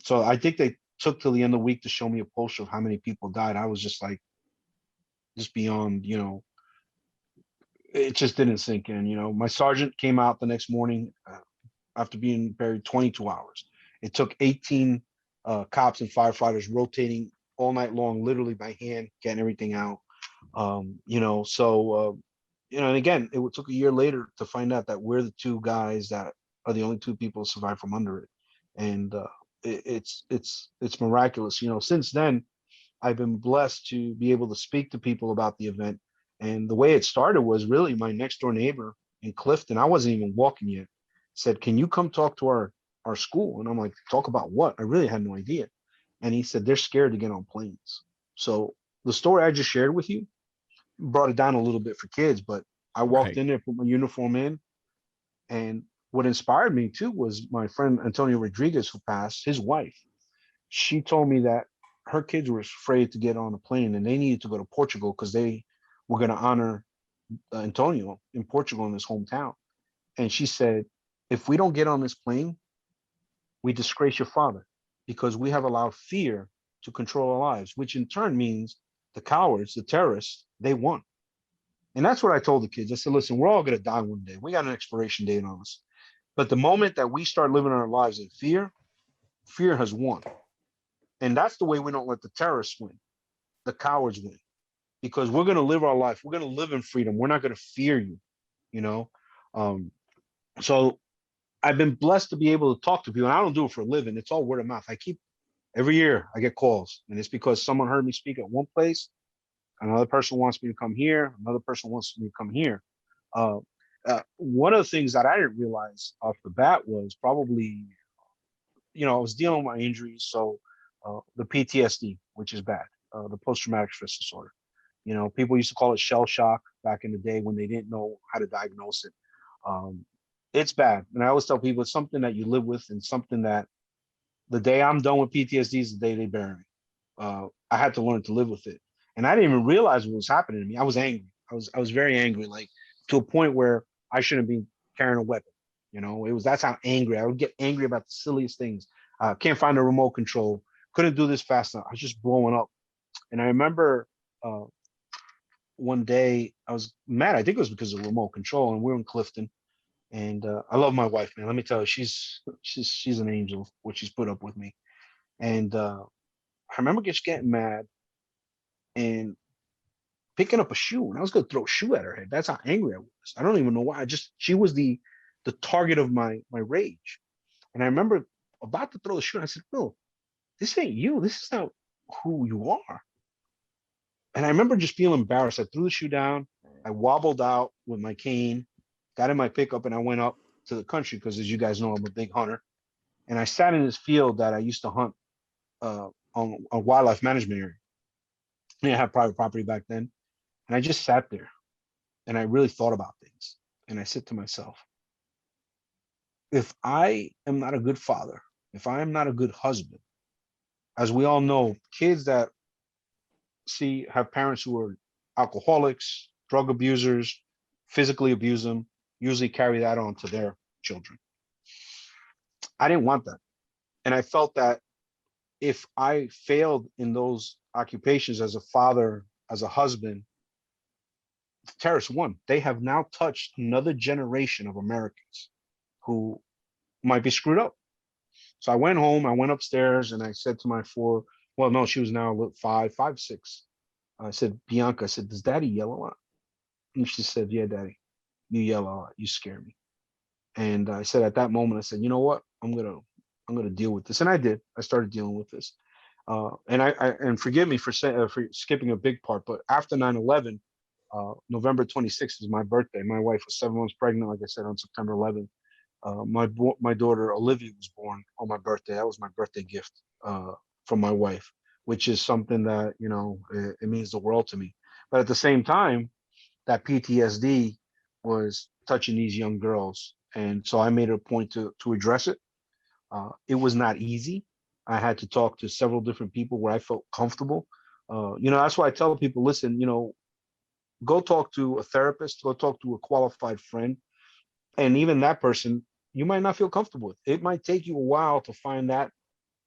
So I think they took till the end of the week to show me a poster of how many people died. I was just like, just beyond, it just didn't sink in. My sergeant came out the next morning after being buried 22 hours. It took 18 cops and firefighters rotating all night long, literally by hand, getting everything out. And again, it took a year later to find out that we're the 2 guys that are the only 2 people to survive from under it. And it's miraculous. Since then, I've been blessed to be able to speak to people about the event. And the way it started was really my next door neighbor in Clifton. I wasn't even walking yet. Said, can you come talk to our school? And I'm like, talk about what? I really had no idea. And he said, they're scared to get on planes. So the story I just shared with you brought it down a little bit for kids, but I walked in there, put my uniform in. And what inspired me too was my friend Antonio Rodriguez, who passed, his wife. She told me that her kids were afraid to get on a plane and they needed to go to Portugal because they were going to honor Antonio in Portugal in his hometown. And she said, if we don't get on this plane, we disgrace your father because we have allowed fear to control our lives, which in turn means the cowards, the terrorists, they won. And that's what I told the kids. I said, listen, we're all going to die one day. We got an expiration date on us. But the moment that we start living our lives in fear, fear has won. And that's the way we don't let the terrorists win, the cowards win, because we're going to live our life. We're going to live in freedom. We're not going to fear you, So I've been blessed to be able to talk to people. And I don't do it for a living. It's all word of mouth. Every year I get calls, and it's because someone heard me speak at one place. Another person wants me to come here. Another person wants me to come here. One of the things that I didn't realize off the bat was probably, I was dealing with my injuries. So the PTSD, which is bad, the post-traumatic stress disorder. People used to call it shell shock back in the day when they didn't know how to diagnose it. It's bad. And I always tell people it's something that you live with and something that the day I'm done with PTSD is the day they bury me. I had to learn to live with it. And I didn't even realize what was happening to me. I was angry. I was very angry, like to a point where I shouldn't be carrying a weapon. That's how angry I would get. Angry about the silliest things. Can't find a remote control. Couldn't do this fast enough. I was just blowing up. And I remember one day I was mad. I think it was because of remote control, and we were in Clifton. And I love my wife, man. Let me tell you, she's an angel. What she's put up with me. And I remember just getting mad and picking up a shoe, and I was going to throw a shoe at her head. That's how angry I was. I don't even know why. She was the target of my rage. And I remember about to throw the shoe, and I said, "No, this ain't you. This is not who you are." And I remember just feeling embarrassed. I threw the shoe down. I wobbled out with my cane, got in my pickup, and I went up to the country because, as you guys know, I'm a big hunter. And I sat in this field that I used to hunt on a wildlife management area. I didn't have private property back then. And I just sat there and I really thought about things. And I said to myself, if I am not a good father, if I am not a good husband, as we all know, kids that have parents who are alcoholics, drug abusers, physically abuse them, usually carry that on to their children. I didn't want that. And I felt that if I failed in those occupations as a father, as a husband, the terrorists won. They have now touched another generation of Americans who might be screwed up. So I went home, I went upstairs, and I said to my well, no, she was now five, 6. I said, Bianca, I said, does daddy yell a lot? And she said, yeah, daddy, you yell a lot. You scare me. And I said, at that moment, I said, you know what? I'm gonna deal with this. And I did. I started dealing with this. And forgive me for skipping a big part, but after 9/11, November 26th is my birthday. My wife was 7 months pregnant, like I said, on September 11th. My daughter Olivia was born on my birthday. That was my birthday gift from my wife, which is something that it means the world to me. But at the same time, that PTSD was touching these young girls, and so I made it a point to address it. It was not easy. I had to talk to several different people where I felt comfortable. That's why I tell people, listen, go talk to a therapist, go talk to a qualified friend, and even that person you might not feel comfortable with. It might take you a while to find that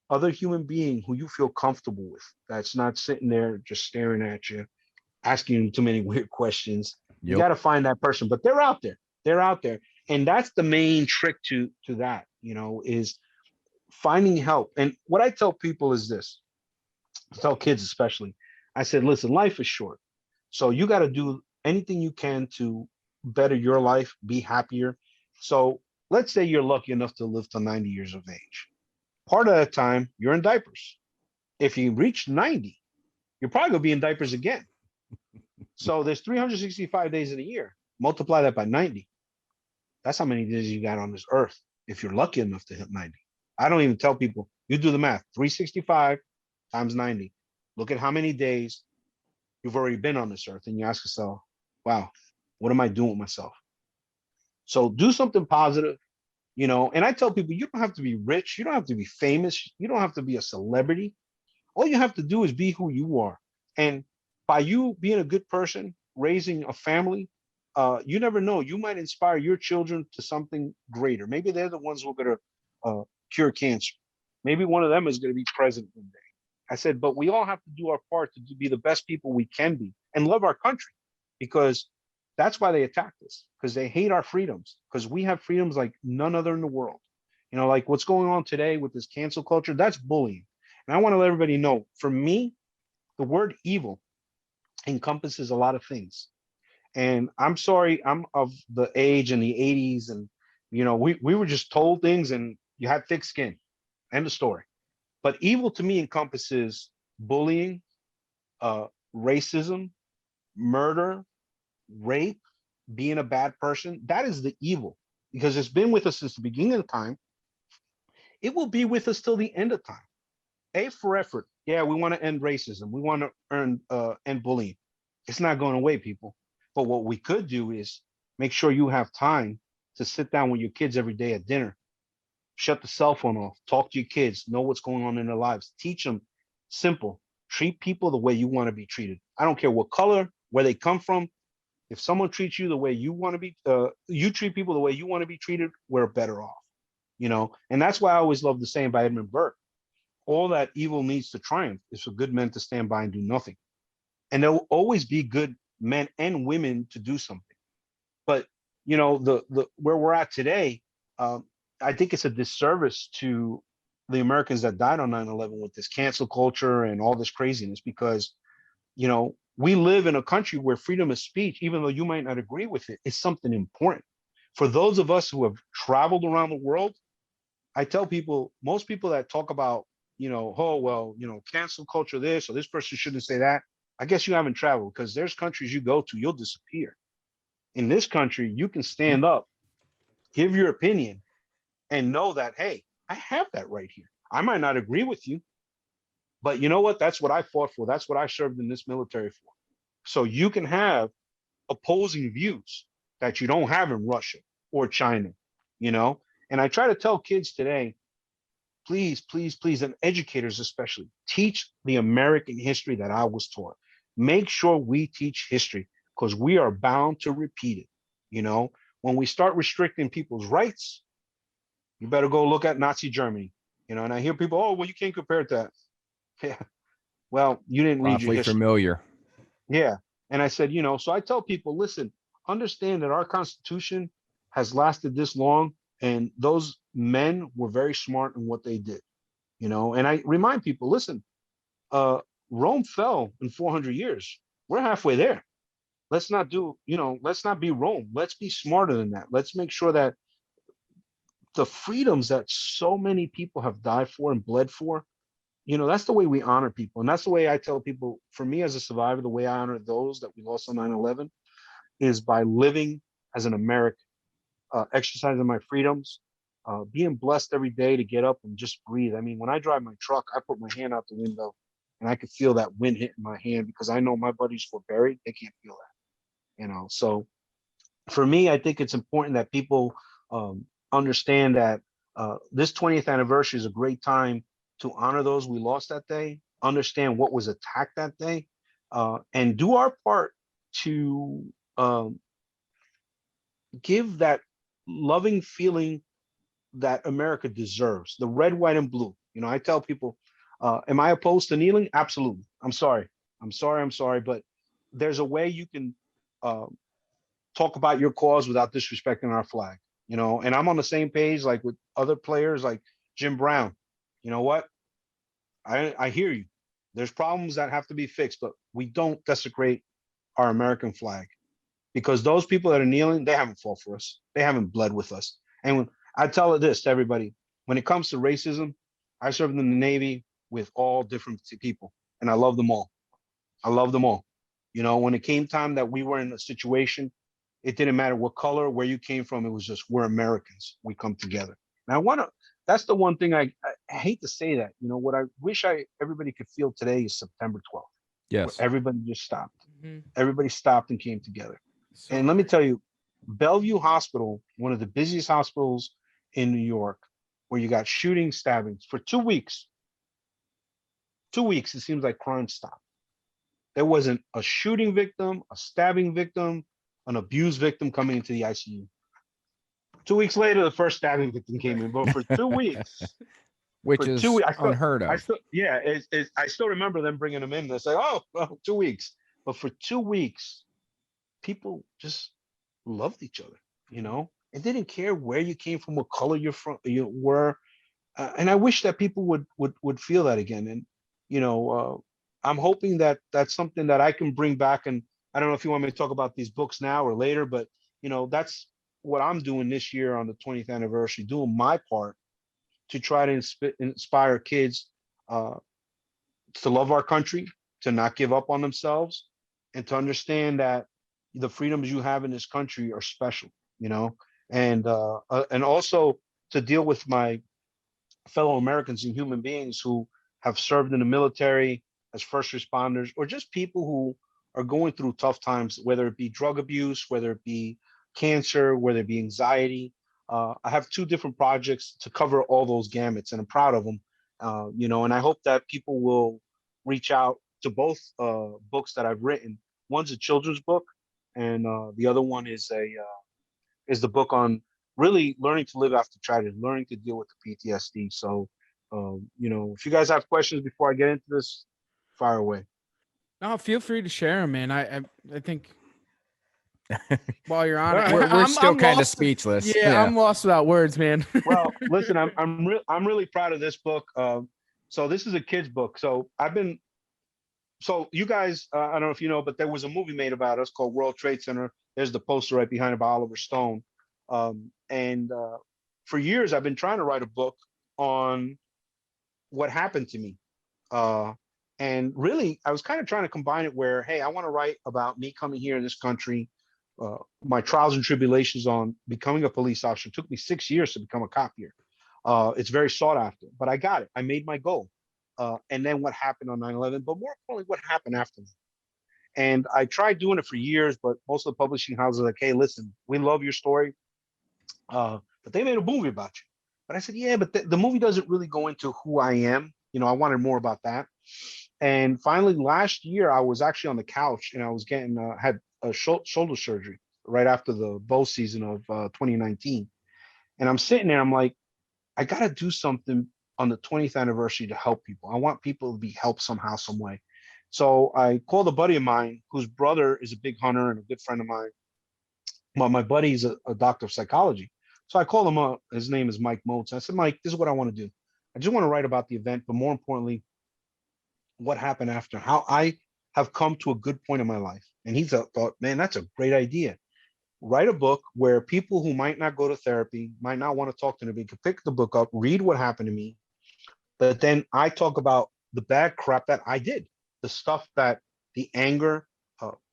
other human being who you feel comfortable with, that's not sitting there just staring at you, asking you too many weird questions. You got to find that person, but they're out there. They're out there. And that's the main trick to that, is finding help. And what I tell people is this, I tell kids especially, I said, listen, life is short. So you got to do anything you can to better your life, be happier. So let's say you're lucky enough to live to 90 years of age. Part of that time, you're in diapers. If you reach 90, you're probably going to be in diapers again. So there's 365 days in a year. Multiply that by 90. That's how many days you got on this earth if you're lucky enough to hit 90. I don't even tell people, you do the math, 365 times 90. Look at how many days you've already been on this earth, and you ask yourself, wow, what am I doing with myself? So do something positive, and I tell people, you don't have to be rich. You don't have to be famous. You don't have to be a celebrity. All you have to do is be who you are. And by you being a good person, raising a family, you never know. You might inspire your children to something greater. Maybe they're the ones who are going to cure cancer. Maybe one of them is going to be president one day. I said, but we all have to do our part to be the best people we can be and love our country, because that's why they attacked us, because they hate our freedoms, because we have freedoms like none other in the world. Like what's going on today with this cancel culture, that's bullying. And I want to let everybody know, for me, the word evil encompasses a lot of things. And I'm sorry, I'm of the age in the 80s, and we were just told things and you had thick skin. End of story. But evil to me encompasses bullying, racism, murder, rape, being a bad person. That is the evil, because it's been with us since the beginning of time. It will be with us till the end of time. A for effort. Yeah, we want to end racism. We want to end bullying. It's not going away, people. But what we could do is make sure you have time to sit down with your kids every day at dinner. Shut the cell phone off. Talk to your kids. Know what's going on in their lives. Teach them simple. Treat people the way you want to be treated. I don't care what color, where they come from. If someone treats you the way you want to be, you treat people the way you want to be treated, we're better off. And that's why I always love the saying by Edmund Burke: all that evil needs to triumph is for good men to stand by and do nothing. And there will always be good men and women to do something. But the where we're at today, I think it's a disservice to the Americans that died on 9/11 with this cancel culture and all this craziness, because we live in a country where freedom of speech, even though you might not agree with it, is something important. For those of us who have traveled around the world, I tell people, most people that talk about, oh, well, cancel culture this, or this person shouldn't say that, I guess you haven't traveled, because there's countries you go to, you'll disappear. In this country, you can stand up, give your opinion, and know that, hey, I have that right here. I might not agree with you, but you know what? That's what I fought for. That's what I served in this military for. So you can have opposing views that you don't have in Russia or China, you know? And I try to tell kids today, please, please, please, and educators especially, teach the American history that I was taught. Make sure we teach history because we are bound to repeat it. You know, when we start restricting people's rights, you better go look at Nazi Germany. You know, and I hear people, oh, well, you can't compare it to that. Yeah. Well, you didn't read your Awfully history. familiar. Yeah. And I said, you know, so I tell people, listen, understand that our Constitution has lasted this long, and those men were very smart in what they did, you know. And I remind people, listen, uh, Rome fell in 400 years. We're halfway there. Let's not do, you know, let's not be Rome. Let's be smarter than that. Let's make sure that the freedoms that so many people have died for and bled for, you know, that's the way we honor people. And that's the way I tell people, for me as a survivor, the way I honor those that we lost on 9/11 is by living as an American, exercising my freedoms, being blessed every day to get up and just breathe. I mean, when I drive my truck, I put my hand out the window and I could feel that wind hitting my hand because I know my buddies were buried. They can't feel that, you know. So for me, I think it's important that people understand that this 20th anniversary is a great time to honor those we lost that day, understand what was attacked that day, and do our part to give that loving feeling that America deserves, the red, white, and blue. You know, I tell people, am I opposed to kneeling? Absolutely. I'm sorry. I'm sorry. But there's a way you can uh, talk about your cause without disrespecting our flag, you know, and I'm on the same page like with other players like Jim Brown. You know what? I hear you. There's problems that have to be fixed, but we don't desecrate our American flag because those people that are kneeling, they haven't fought for us. They haven't bled with us. And when I tell it this to everybody, when it comes to racism, I served in the Navy with all different people, and I love them all. I love them all. You know, when it came time that we were in a situation, it didn't matter what color, where you came from. It was just we're Americans. We come together. And I want to. That's the one thing I hate to say that. You know what I wish everybody could feel today is September 12th, where Yes. everybody just stopped. Mhm. Everybody stopped and came together. So And let me tell you, Bellevue Hospital, one of the busiest hospitals in New York, where you got shooting, stabbings for 2 weeks. 2 weeks, it seems like crime stopped. There wasn't a shooting victim, a stabbing victim, an abused victim coming into the ICU. 2 weeks later, the first stabbing victim came in. But for 2 weeks, Which is unheard I of. still, yeah, I still remember them bringing them in. They say, oh, well, 2 weeks. But for 2 weeks, people just loved each other, you know, and didn't care where you came from, what color you're from, you were. And I wish that people would feel that again. And you know, I'm hoping that that's something that I can bring back. And I don't know if you want me to talk about these books now or later, but you know, that's what I'm doing this year on the 20th anniversary, doing my part to try to inspire kids uh, to love our country, to not give up on themselves, and to understand that the freedoms you have in this country are special, you know, and also to deal with my fellow Americans and human beings who have served in the military as first responders, or just people who are going through tough times, whether it be drug abuse, whether it be cancer, whether it be anxiety. I have two different projects to cover all those gamuts, and I'm proud of them. You know, and I hope that people will reach out to both books that I've written. One's a children's book, and the other one is the book on really learning to live after tragedy, learning to deal with the PTSD. So, you know, if you guys have questions before I get into this, fire away. no, feel free to share them, man. I think while you're on All it, right. We're still kind of lost. speechless. Yeah, I'm lost without words, man. Well, listen, I'm really proud of this book. So this is a kid's book. So so you guys, I don't know if you know, but there was a movie made about us called World Trade Center. There's the poster right behind it by Oliver Stone. And for years, I've been trying to write a book on what happened to me. Uh, and really, I was kind of trying to combine it where, hey, I want to write about me coming here in this country, my trials and tribulations on becoming a police officer. It took me 6 years to become a cop here. It's very sought after, but I got it. I made my goal. And then what happened on 9/11, but more importantly, what happened after that. And I tried doing it for years, but most of the publishing houses are like, hey, listen, we love your story, but they made a movie about you. But I said, yeah, but the movie doesn't really go into who I am. I wanted more about that. And finally, last year, I was actually on the couch and I was had a shoulder surgery right after the bow season of 2019. And I'm sitting there, I'm like, I got to do something on the 20th anniversary to help people. I want people to be helped somehow, some way. So I called a buddy of mine whose brother is a big hunter and a good friend of mine. Well, my buddy's a doctor of psychology. So I called him up. His name is Mike Motes. I said, Mike, this is what I want to do. I just want to write about the event, but more importantly, what happened after, how I have come to a good point in my life. And he thought, man, that's a great idea. Write a book where people who might not go to therapy, might not want to talk to anybody, can pick the book up, read what happened to me. But then I talk about the bad crap that I did, the stuff that the anger,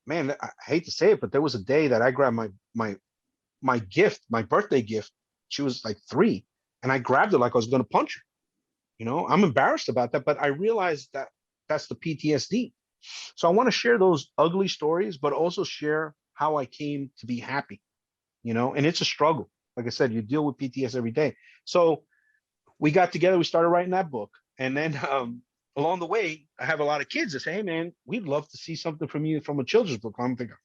man, I hate to say it, but there was a day that I grabbed my gift, my birthday gift. She was like 3, and I grabbed her like I was going to punch her. I'm embarrassed about that, but I realized that that's the PTSD. So I want to share those ugly stories, but also share how I came to be happy, and it's a struggle. Like I said, you deal with PTSD every day. So we got together, we started writing that book. And then along the way, I have a lot of kids that say, hey, man, we'd love to see something from you from a children's book. I'm thinking,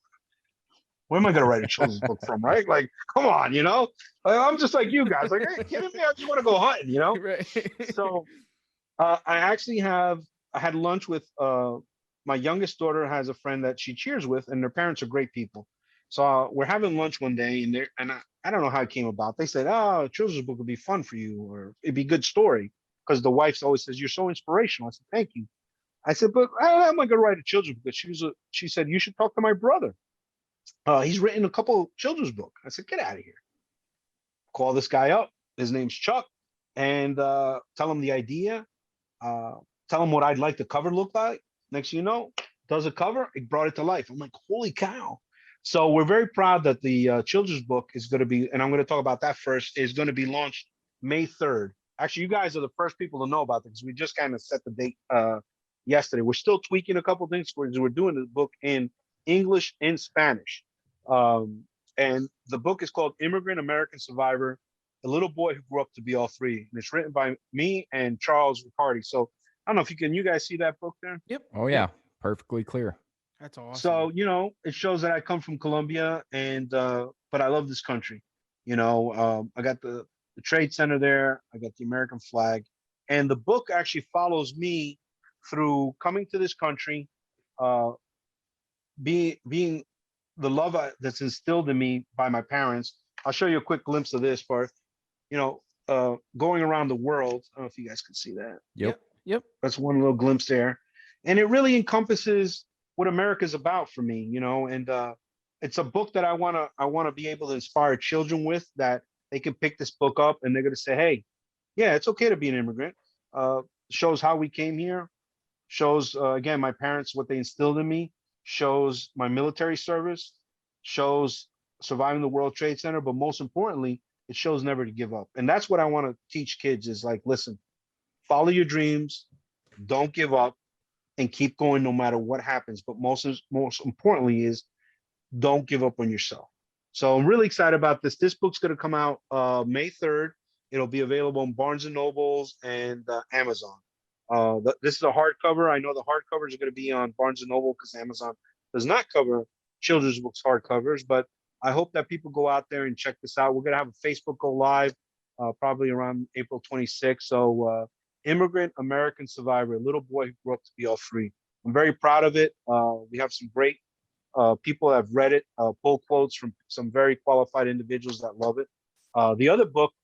where am I going to write a children's book from, right? Like, come on, I'm just like you guys. Like, are you kidding me? I just want to go hunting, Right. So I had lunch with my youngest daughter has a friend that she cheers with, and their parents are great people. So we're having lunch one day, and I don't know how it came about. They said, "Oh, a children's book would be fun for you, or it'd be a good story," because the wife always says, "You're so inspirational." I said, "Thank you." I said, "But how am I going to write a children's book?" She said, "You should talk to my brother. He's written a couple children's book." I said, "Get out of here." Call this guy up. His name's Chuck, and tell him the idea. Tell him what I'd like the cover to look like. Next thing you know, does a cover. It brought it to life. I'm like, holy cow. So we're very proud that the children's book is going to be, and I'm going to talk about that first, is going to be launched May 3rd. Actually, you guys are the first people to know about this. We just kind of set the date yesterday. We're still tweaking a couple things. We're doing the book in English and Spanish. And the book is called Immigrant American Survivor, The Little Boy Who Grew Up to Be All Three. And it's written by me and Charles Riccardi. So I don't know if you guys see that book there? Yep. Oh yeah, perfectly clear. That's awesome. So, it shows that I come from Colombia, and but I love this country. I got the Trade Center there. I got the American flag. And the book actually follows me through coming to this country, being the love that's instilled in me by my parents. I'll show you a quick glimpse of this part. Going around the world. I don't know if you guys can see that. Yep. That's one little glimpse there. And it really encompasses what America's about for me, and it's a book that I want to be able to inspire children with, that they can pick this book up and they're going to say, hey, yeah, it's okay to be an immigrant. Shows how we came here, shows, again, my parents, what they instilled in me, shows my military service, shows surviving the World Trade Center, but most importantly, it shows never to give up. And that's what I want to teach kids is like, listen, follow your dreams, don't give up, and keep going no matter what happens. But most importantly is don't give up on yourself. So I'm really excited about this. This book's going to come out May 3rd. It'll be available on Barnes and Nobles and Amazon. This is a hardcover. I know the hardcovers are going to be on Barnes and Noble because Amazon does not cover children's books hardcovers. But I hope that people go out there and check this out. We're going to have a Facebook go live probably around April 26th. So Immigrant American Survivor, a little boy who grew up to be all three. I'm very proud of it. We have some great people that have read it, pull quotes from some very qualified individuals that love it. The other book,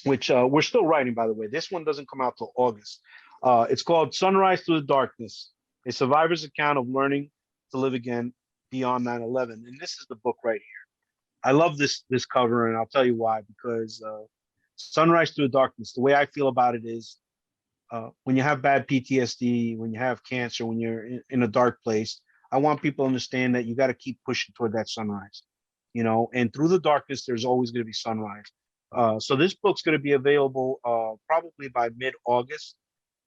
which we're still writing, by the way, this one doesn't come out till August. It's called Sunrise Through the Darkness, a survivor's account of learning to live again beyond 9/11. And this is the book right here. I love this cover, and I'll tell you why. Because Sunrise Through the Darkness, the way I feel about it is, when you have bad PTSD, when you have cancer, when you're in a dark place, I want people to understand that you got to keep pushing toward that sunrise, and through the darkness, there's always going to be sunrise. So this book's going to be available probably by mid-August.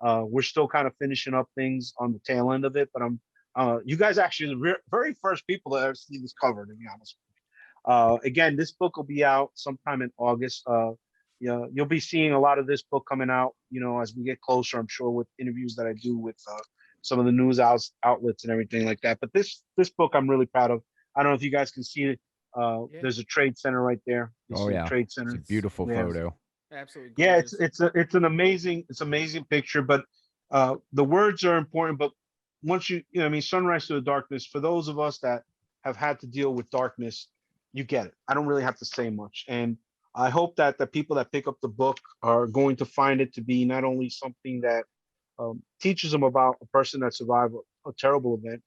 We're still kind of finishing up things on the tail end of it, but I'm You guys actually the very first people to ever see this cover, to be honest. Again, this book will be out sometime in August. Yeah, you'll be seeing a lot of this book coming out, as we get closer, I'm sure, with interviews that I do with some of the news outlets and everything like that. But this book I'm really proud of. I don't know if you guys can see it. Yeah. There's a trade center right there. You Oh see the yeah, trade it's a center. beautiful Yeah. photo. Absolutely Yeah, gorgeous. it's an amazing picture, but the words are important. But once I mean, sunrise to the darkness. For those of us that have had to deal with darkness, you get it. I don't really have to say much, and I hope that the people that pick up the book are going to find it to be not only something that teaches them about a person that survived a terrible event,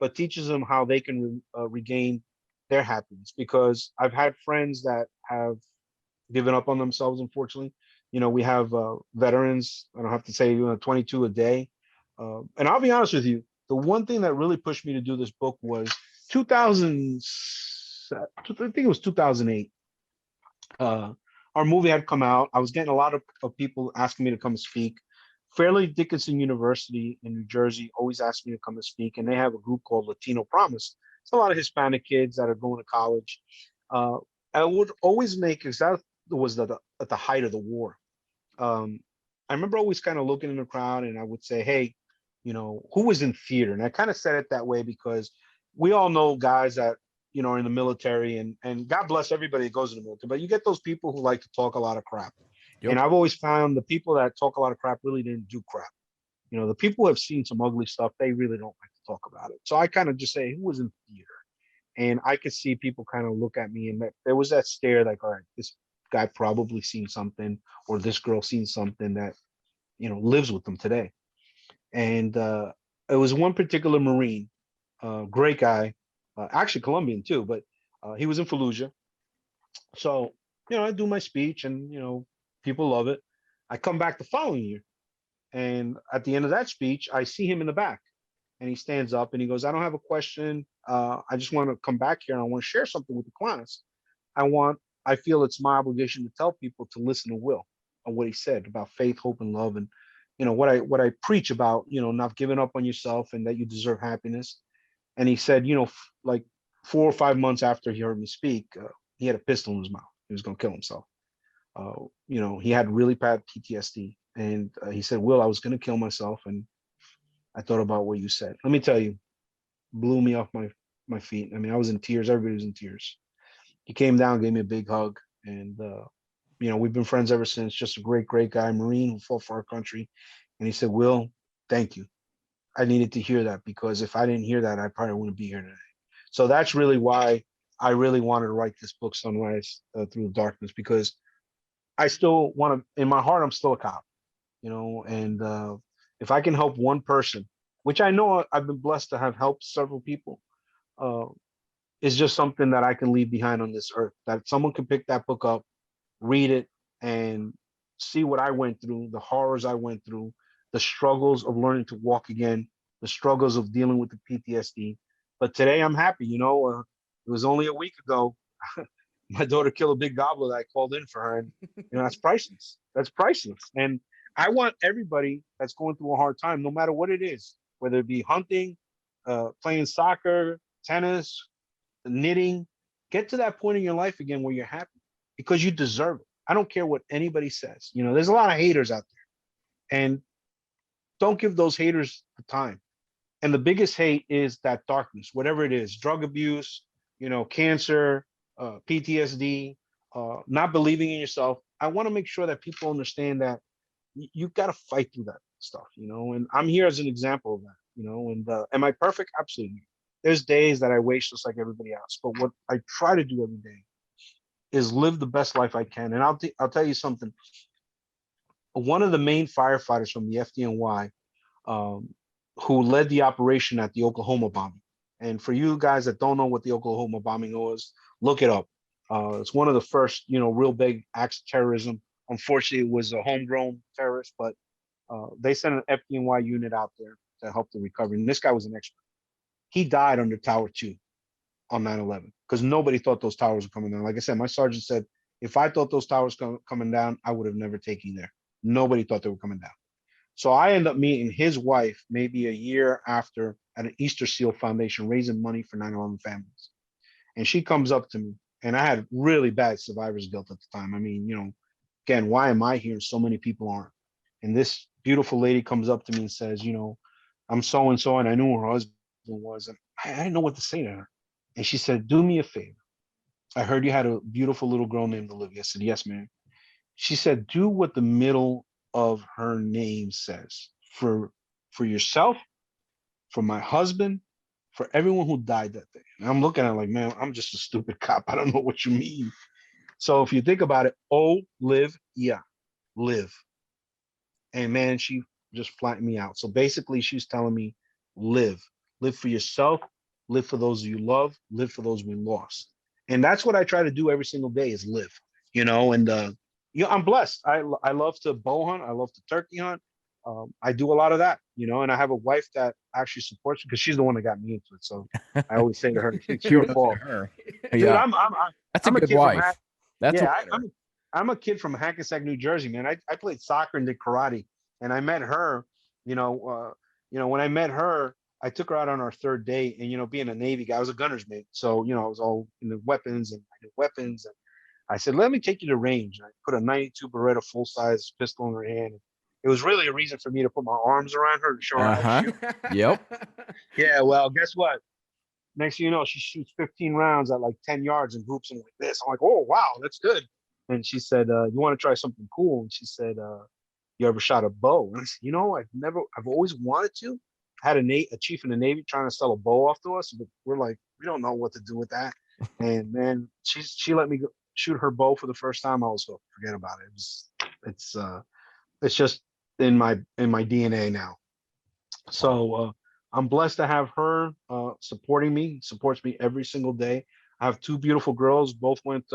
but teaches them how they can regain their happiness. Because I've had friends that have given up on themselves, unfortunately. We have veterans, I don't have to say 22 a day. And I'll be honest with you, the one thing that really pushed me to do this book was 2000, I think it was 2008. Uh, our movie had come out. I was getting a lot of people asking me to come speak. Fairleigh Dickinson University in New Jersey always asked me to come and speak, and they have a group called Latino Promise. It's a lot of Hispanic kids that are going to college. Uh, I would always make, because that was at the height of the war. Um, I remember always kind of looking in the crowd, and I would say, "Hey, who was in theater?" And I kind of said it that way because we all know guys that are in the military, and God bless everybody that goes in the military. But you get those people who like to talk a lot of crap, Yep. and I've always found the people that talk a lot of crap really didn't do crap. The people who have seen some ugly stuff, they really don't like to talk about it. So I kind of just say, "Who was in theater?" And I could see people kind of look at me, and there was that stare, like, all right, this guy probably seen something, or this girl seen something that lives with them today. And it was one particular Marine, great guy, actually Colombian too, but he was in Fallujah. So I do my speech, and people love it. I come back the following year, and at the end of that speech, I see him in the back, and he stands up and he goes, "I don't have a question. I just want to come back here and I want to share something with the class. I feel it's my obligation to tell people to listen to Will and what he said about faith, hope, and love, and what I preach about, not giving up on yourself and that you deserve happiness." And he said, like 4 or 5 months after he heard me speak, he had a pistol in his mouth. He was going to kill himself. He had really bad PTSD, and he said, "Will, I was going to kill myself, and I thought about what you said." Let me tell you, blew me off my feet. I mean, I was in tears. Everybody was in tears. He came down, gave me a big hug, and we've been friends ever since. Just a great guy, Marine who fought for our country. And he said, "Will, thank you. I needed to hear that, because if I didn't hear that, I probably wouldn't be here today." So that's really why I really wanted to write this book, Sunrise Through the Darkness, because I still want to. In my heart, I'm still a cop. And if I can help one person, which I know I've been blessed to have helped several people, uh, is just something that I can leave behind on this earth. That someone can pick that book up, read it, and see what I went through, the horrors I went through, the struggles of learning to walk again, the struggles of dealing with the PTSD. But today I'm happy. It was only a week ago. My daughter killed a big gobbler that I called in for her, and that's priceless. That's priceless. And I want everybody that's going through a hard time, no matter what it is, whether it be hunting, playing soccer, tennis, knitting, get to that point in your life again where you're happy, because you deserve it. I don't care what anybody says. There's a lot of haters out there, and don't give those haters the time. And the biggest hate is that darkness, whatever it is, drug abuse, cancer, PTSD, not believing in yourself. I want to make sure that people understand that you've got to fight through that stuff, and I'm here as an example of that, and am I perfect? Absolutely. There's days that I waste just like everybody else, but what I try to do every day is live the best life I can. And I'll tell you something. One of the main firefighters from the FDNY, um, who led the operation at the Oklahoma bombing. And for you guys that don't know what the Oklahoma bombing was, look it up. It's one of the first, real big acts of terrorism. Unfortunately, it was a homegrown terrorist, but they sent an FDNY unit out there to help the recovery. And this guy was an expert. He died under Tower 2 on 9/11 because nobody thought those towers were coming down. Like I said, my sergeant said, if I thought those towers coming down, I would have never taken you there. Nobody thought they were coming down. So I end up meeting his wife maybe a year after at an Easter Seal Foundation raising money for 9/11 families. And she comes up to me, and I had really bad survivor's guilt at the time. I mean, again, why am I here and so many people aren't? And this beautiful lady comes up to me and says, I'm so and so, and I knew who her husband was, and I didn't know what to say to her. And she said, do me a favor. I heard you had a beautiful little girl named Olivia. I said, yes, ma'am. She said, do what the middle of her name says for yourself, for my husband, for everyone who died that day. And I'm looking at her like, man, I'm just a stupid cop. I don't know what you mean. So if you think about it, live, yeah, live. And man, she just flattened me out. So basically, she's telling me, live for yourself, live for those you love, live for those we lost. And that's what I try to do every single day is live, and I'm blessed. I love to bow hunt. I love to turkey hunt. I do a lot of that, and I have a wife that actually supports me because she's the one that got me into it. So I always say to her, it's your Kudos to fault. her. Dude, Yeah, that's a I'm a good kid from wife. That's a yeah, winner. I'm a kid from Hackensack, New Jersey, man. I played soccer and did karate, and I met her. When I met her, I took her out on our third date, and being a Navy guy, I was a gunner's mate, so I was all in the weapons, and I did weapons, and I said, "Let me take you to range." And I put a 92 Beretta full size pistol in her hand. It was really a reason for me to put my arms around her to show her how to shoot. Yep. Yeah, well, guess what? Next thing you know, she shoots 15 rounds at like 10 yards and groups them like this. I'm like, oh, wow, that's good. And she said, you want to try something cool? And she said, you ever shot a bow? And I said, I've always wanted to. I had a chief in the Navy trying to sell a bow off to us, but we're like, we don't know what to do with that. And then she let me shoot her bow for the first time. I was hooked. Forget about it. It's just in my DNA now. So I'm blessed to have her supporting me, supports me every single day. I have two beautiful girls, both went,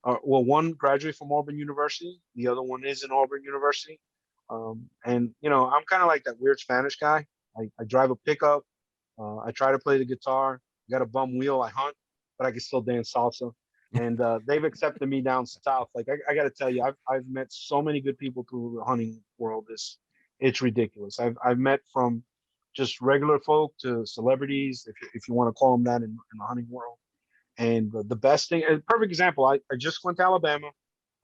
one graduated from Auburn University, the other one is in Auburn University. And, I'm kind of like that weird Spanish guy. I drive a pickup. I try to play the guitar, got a bum wheel, I hunt, but I can still dance salsa. And they've accepted me down south. Like I got to tell you, I've met so many good people through the hunting world. It's ridiculous. I've met from just regular folk to celebrities, if you want to call them that in the hunting world. And the best thing, a perfect example, I just went to Alabama.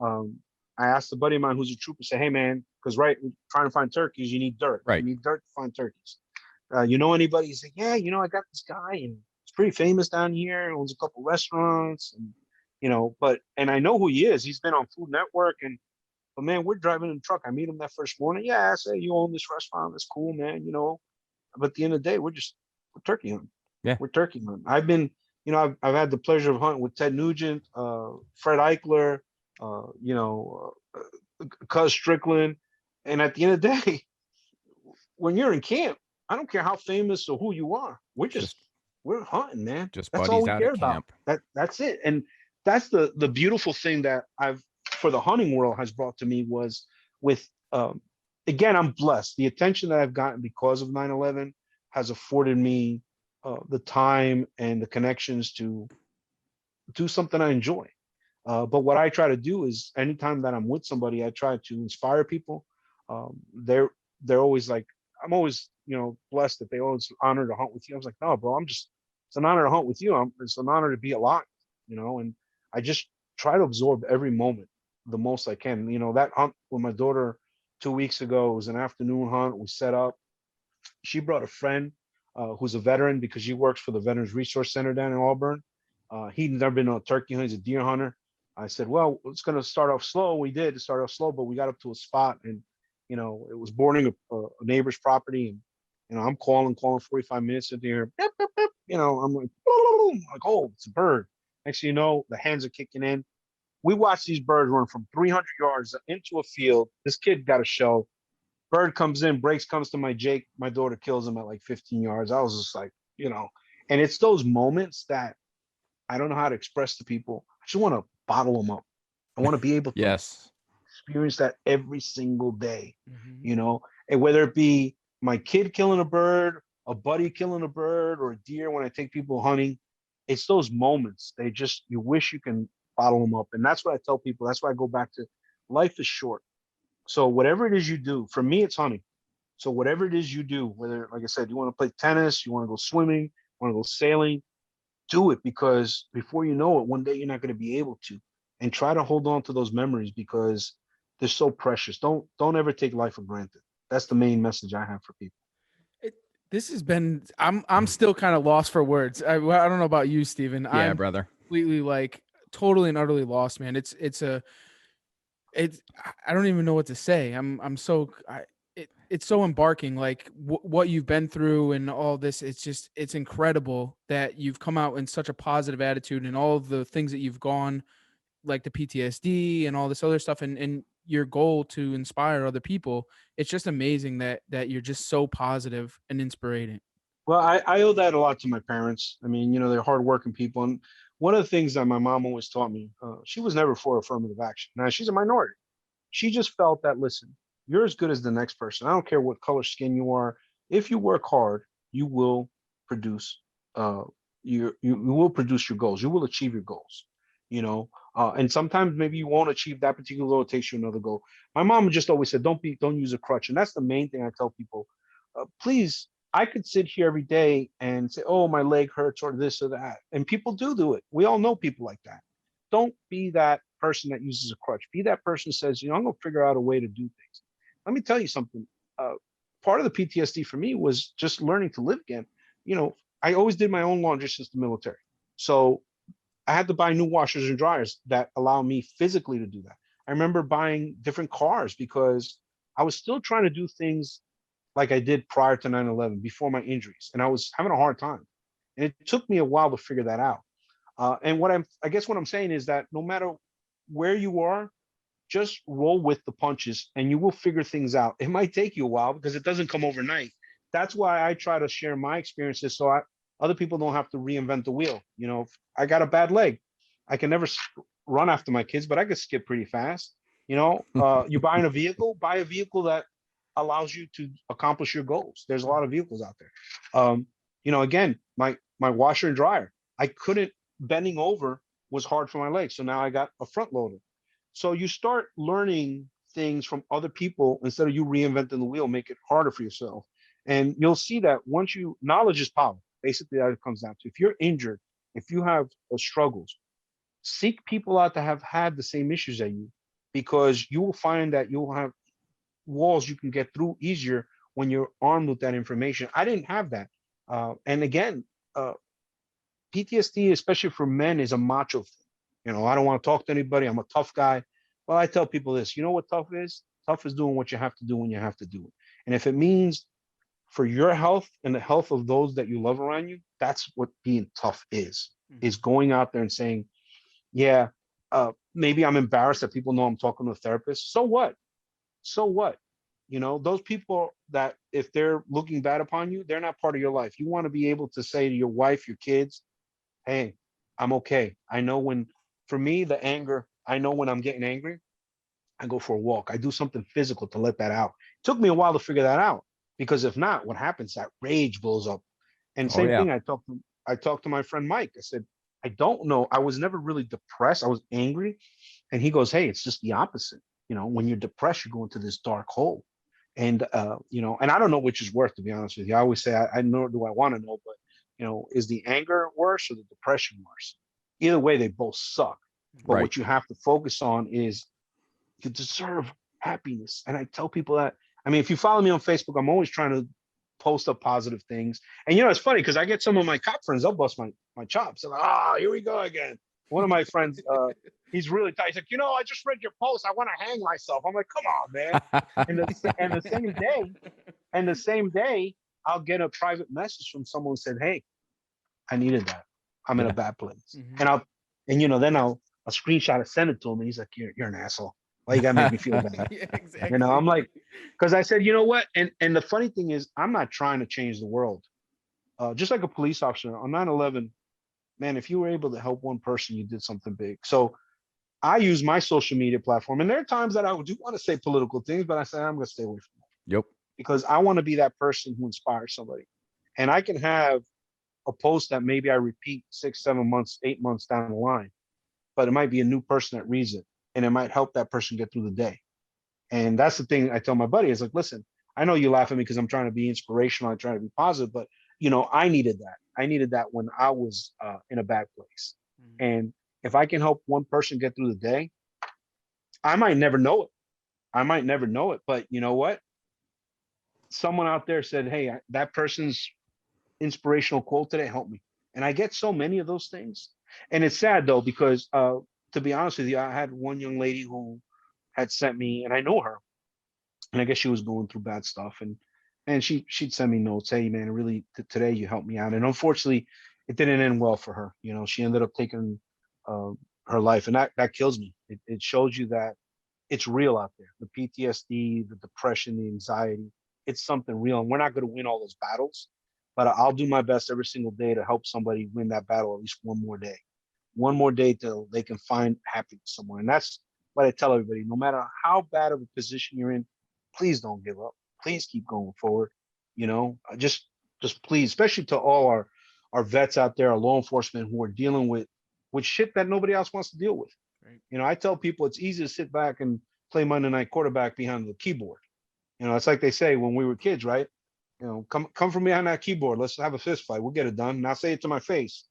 I asked a buddy of mine who's a trooper, say, hey man, because trying to find turkeys, you need dirt. Right. You need dirt to find turkeys. You know anybody? He's like, yeah, I got this guy and he's pretty famous down here, owns a couple restaurants, and and I know who he is. He's been on Food Network, but man, we're driving in the truck. I meet him that first morning. Yeah, I say, you own this restaurant. That's cool, man. But at the end of the day, we're turkey hunting. Yeah. We're turkey hunting. I've been, I've had the pleasure of hunting with Ted Nugent, Fred Eichler, Cuz Strickland. And at the end of the day, when you're in camp, I don't care how famous or who you are. We're hunting, man. Just that's buddies all we out care at about. camp. That's it. And that's the beautiful thing that for the hunting world has brought to me was with, again, I'm blessed. The attention that I've gotten because of 9/11 has afforded me the time and the connections to do something I enjoy. But what I try to do is anytime that I'm with somebody, I try to inspire people. They're always like, I'm always, blessed that they always honor to hunt with you. I was like, no, bro, it's an honor to hunt with you. It's an honor to be alive, and I just try to absorb every moment the most I can. That hunt with my daughter 2 weeks ago was an afternoon hunt. We set up. She brought a friend who's a veteran because she works for the Veterans Resource Center down in Auburn. He'd never been on a turkey hunt. He's a deer hunter. I said, well, it's going to start off slow. We did start off slow, but we got up to a spot and, it was bordering a neighbor's property. And, I'm calling 45 minutes into here. Beep, beep, beep. I'm like, oh, it's a bird. Next thing you know, the hands are kicking in. We watched these birds run from 300 yards into a field. This kid got a show. Bird comes in, comes to my Jake. My daughter kills him at like 15 yards. I was just like, and it's those moments that I don't know how to express to people. I just want to bottle them up. I want to be able to Yes. experience that every single day, and whether it be my kid killing a bird, a buddy killing a bird, or a deer when I take people hunting, it's those moments. You wish you can bottle them up. And that's what I tell people. That's why I go back to life is short. So whatever it is you do, for me, it's hunting. So whatever it is you do, whether, like I said, you want to play tennis, you want to go swimming, want to go sailing, do it, because before you know it, one day you're not going to be able to. And try to hold on to those memories because they're so precious. Don't ever take life for granted. That's the main message I have for people. This has been. I'm still kind of lost for words. I don't know about you, Steven. Yeah, I'm brother. completely like totally and utterly lost, man. I don't even know what to say. It's so embarking, like what you've been through and all this. It's incredible that you've come out in such a positive attitude and all of the things that you've gone, like the PTSD and all this other stuff, and your goal to inspire other people. It's just amazing that you're just so positive and inspiring. Well, I owe that a lot to my parents. I mean, they're hardworking people. And one of the things that my mom always taught me, she was never for affirmative action. Now, she's a minority. She just felt that, listen, you're as good as the next person. I don't care what color skin you are. If you work hard, you will produce you will produce your goals. You will achieve your goals. And sometimes maybe you won't achieve that particular goal. It takes you another goal. My mom just always said, don't use a crutch. And that's the main thing I tell people. Please, I could sit here every day and say, oh, my leg hurts or this or that. And people do it. We all know people like that. Don't be that person that uses a crutch. Be that person who says, I'm going to figure out a way to do things. Let me tell you something. Part of the PTSD for me was just learning to live again. I always did my own laundry since the military. So I had to buy new washers and dryers that allow me physically to do that. I remember buying different cars because I was still trying to do things like I did prior to 9/11, before my injuries. And I was having a hard time. And it took me a while to figure that out. And I guess what I'm saying is that no matter where you are, just roll with the punches and you will figure things out. It might take you a while because it doesn't come overnight. That's why I try to share my experiences so other people don't have to reinvent the wheel. If I got a bad leg, I can never run after my kids, but I could skip pretty fast. You're buying a vehicle, buy a vehicle that allows you to accomplish your goals. There's a lot of vehicles out there. Again, my washer and dryer, I couldn't, bending over was hard for my legs. So now I got a front loader. So you start learning things from other people instead of you reinventing the wheel, make it harder for yourself. And you'll see that knowledge is power. Basically, that it comes down to. If you're injured, if you have struggles, seek people out that have had the same issues as you, because you will find that you'll have walls you can get through easier when you're armed with that information. I didn't have that. And again, PTSD, especially for men, is a macho thing. I don't want to talk to anybody. I'm a tough guy. Well, I tell people this, you know what tough is? Tough is doing what you have to do when you have to do it. And if it means for your health and the health of those that you love around you, that's what being tough is going out there and saying, yeah, maybe I'm embarrassed that people know I'm talking to a therapist. So what? Those people that, if they're looking bad upon you, they're not part of your life. You want to be able to say to your wife, your kids, hey, I'm okay. For me, the anger, I know when I'm getting angry, I go for a walk. I do something physical to let that out. It took me a while to figure that out, because if not, what happens? That rage blows up. And Oh, same yeah. thing, I talked to my friend Mike. I said, I don't know. I was never really depressed. I was angry. And he goes, hey, it's just the opposite. When you're depressed, you go into this dark hole. And, and I don't know which is worse, to be honest with you. I always say, I nor do I want to know, but, is the anger worse or the depression worse? Either way, they both suck. But Right. what you have to focus on is you deserve happiness. And I tell people that. I mean, if you follow me on Facebook, I'm always trying to post up positive things. And it's funny because I get some of my cop friends, they'll bust my chops. They're like, here we go again. One of my friends, he's really tight. He's like, I just read your post. I want to hang myself. I'm like, come on, man. And the same day, I'll get a private message from someone who said, hey, I needed that. I'm in a Yeah. bad place. Mhm. Then I'll screenshot and send it to him. And he's like, you're an asshole. Why you gotta make me feel bad? Yeah, exactly. I'm like, because I said, you know what? And the funny thing is, I'm not trying to change the world. Just like a police officer on 9/11, man, if you were able to help one person, you did something big. So I use my social media platform. And there are times that I do want to say political things, but I say, I'm going to stay away from that Yep. because I want to be that person who inspires somebody. And I can have a post that maybe I repeat 6, 7 months, 8 months down the line, but it might be a new person that reads it and it might help that person get through the day. And that's the thing I tell my buddy is like, listen, I know you laugh at me because I'm trying to be inspirational. I'm trying to be positive, but I needed that. I needed that when I was in a bad place. And if I can help one person get through the day, I might never know it. I might never know it, but you know what? Someone out there said, "Hey, that person's inspirational quote today helped me." And I get so many of those things. And it's sad though, because to be honest with you, I had one young lady who had sent me, and I know her, and I guess she was going through bad stuff, and she'd send me notes, "Hey man, really today you helped me out." And unfortunately, it didn't end well for her. She ended up taking uh, her life, and that kills me. It shows you that it's real out there. The PTSD, the depression, the anxiety, it's something real. And we're not going to win all those battles, but I'll do my best every single day to help somebody win that battle at least one more day till they can find happiness somewhere. And that's what I tell everybody, no matter how bad of a position you're in, please don't give up. Please keep going forward. Just please, especially to all our vets out there, our law enforcement who are dealing with shit that nobody else wants to deal with. Right. I tell people it's easy to sit back and play Monday night quarterback behind the keyboard. It's like they say when we were kids, right? Come from behind that keyboard. Let's have a fist fight. We'll get it done. Not say it to my face.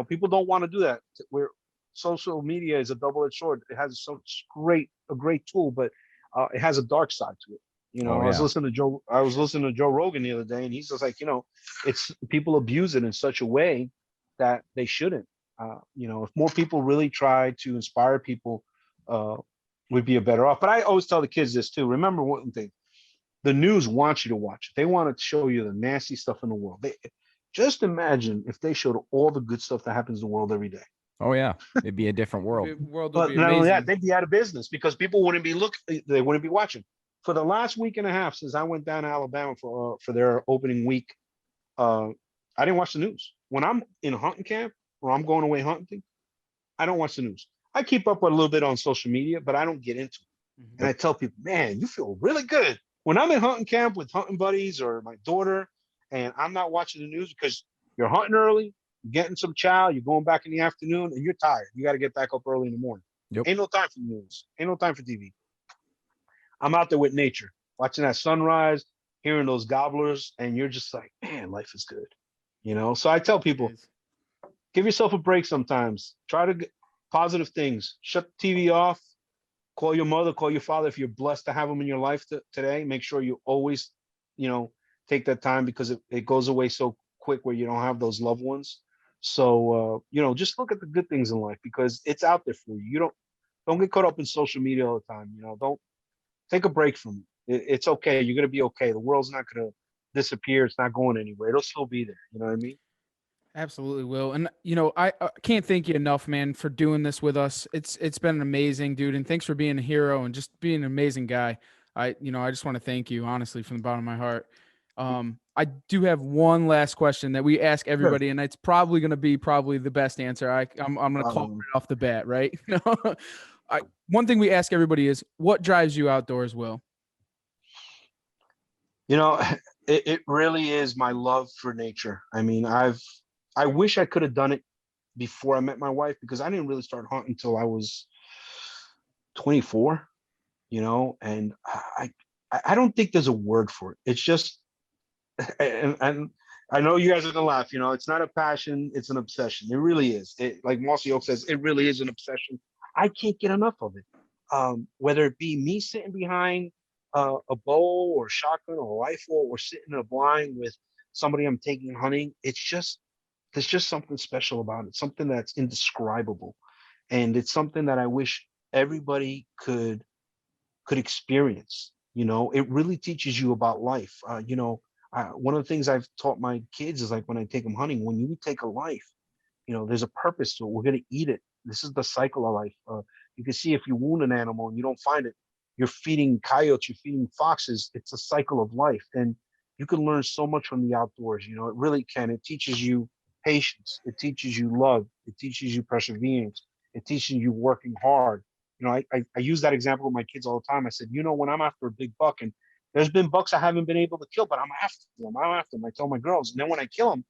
People don't want to do that. Where social media is a double-edged sword. It has a great tool, but it has a dark side to it. Oh, I was yeah. listening to Joe Rogan the other day, and he's just like, it's people abuse it in such a way that they shouldn't. If more people really try to inspire people, we'd be a better off. But I always tell the kids this too. Remember one thing: the news wants you to watch it. They want to show you the nasty stuff in the world. Just imagine if they showed all the good stuff that happens in the world every day. Oh, yeah. It'd be a different world. The world would But be not only that, amazing. they'd be out of business because people wouldn't be they wouldn't be watching. For the last week and a half since I went down to Alabama for their opening week, I didn't watch the news. When I'm in a hunting camp or I'm going away hunting, I don't watch the news. I keep up with a little bit on social media, but I don't get into it. And I tell people, man, you feel really good when I'm in hunting camp with hunting buddies or my daughter, and I'm not watching the news because you're hunting early, you're getting some chow, you're going back in the afternoon, and you're tired. You got to get back up early in the morning. Yep. Ain't no time for the news. Ain't no time for TV. I'm out there with nature, watching that sunrise, hearing those gobblers, and you're just like, man, life is good. So I tell people, give yourself a break sometimes. Try to get positive things. Shut the TV off. Call your mother, call your father. If you're blessed to have them in your life today, make sure you always, take that time because it goes away so quick where you don't have those loved ones. So, just look at the good things in life because it's out there for you. You don't get caught up in social media all the time. Don't take a break from it. It's okay. You're going to be okay. The world's not going to disappear. It's not going anywhere. It'll still be there. You know what I mean? Absolutely, Will. And I can't thank you enough, man, for doing this with us. It's been amazing, dude. And thanks for being a hero and just being an amazing guy. I just want to thank you honestly from the bottom of my heart. I do have one last question that we ask Sure. everybody, and it's probably going to be the best answer. I'm going to call it right off the bat, right? One thing we ask everybody is, what drives you outdoors, Will? It really is my love for nature. I mean, I wish I could have done it before I met my wife because I didn't really start hunting until I was 24, and I don't think there's a word for it. It's just, and I know you guys are gonna laugh, it's not a passion, it's an obsession. It really is. Like Mossy Oak says, it really is an obsession. I can't get enough of it. Whether it be me sitting behind a bow or shotgun or rifle or sitting in a blind with somebody I'm taking hunting, there's just something special about it, something that's indescribable. And it's something that I wish everybody could experience. It really teaches you about life. One of the things I've taught my kids is like when I take them hunting, when you take a life, there's a purpose to it. We're going to eat it. This is the cycle of life. You can see if you wound an animal and you don't find it, you're feeding coyotes, you're feeding foxes. It's a cycle of life. And you can learn so much from the outdoors. It really can. It teaches you patience. It teaches you love. It teaches you perseverance. It teaches you working hard. I use that example with my kids all the time. I said, when I'm after a big buck, and there's been bucks I haven't been able to kill, but I'm after them. I'm after them. I tell my girls, and then when I kill them,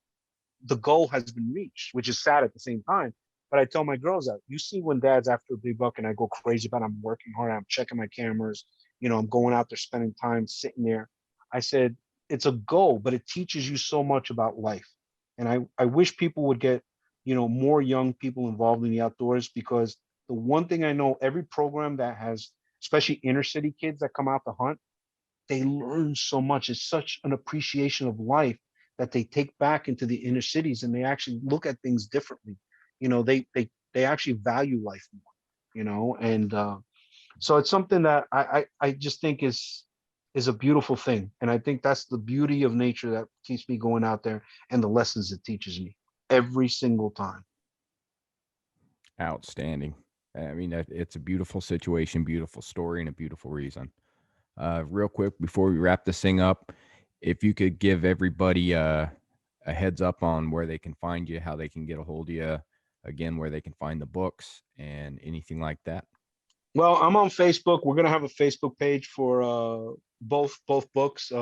the goal has been reached, which is sad at the same time. But I tell my girls that you see when dad's after a big buck and I go crazy about it, I'm working hard, I'm checking my cameras, I'm going out there spending time sitting there. I said, it's a goal, but it teaches you so much about life. And I wish people would get, more young people involved in the outdoors, because the one thing I know, every program that has, especially inner city kids that come out to hunt, they learn so much. It's such an appreciation of life that they take back into the inner cities, and they actually look at things differently. They actually value life more, and so it's something that I just think is a beautiful thing. And I think that's the beauty of nature that keeps me going out there, and the lessons it teaches me every single time. Outstanding. I mean, it's a beautiful situation, beautiful story, and a beautiful reason. Real quick, before we wrap this thing up, if you could give everybody a heads up on where they can find you, how they can get a hold of you, again, where they can find the books and anything like that. Well, I'm on Facebook. We're gonna have a Facebook page for both books.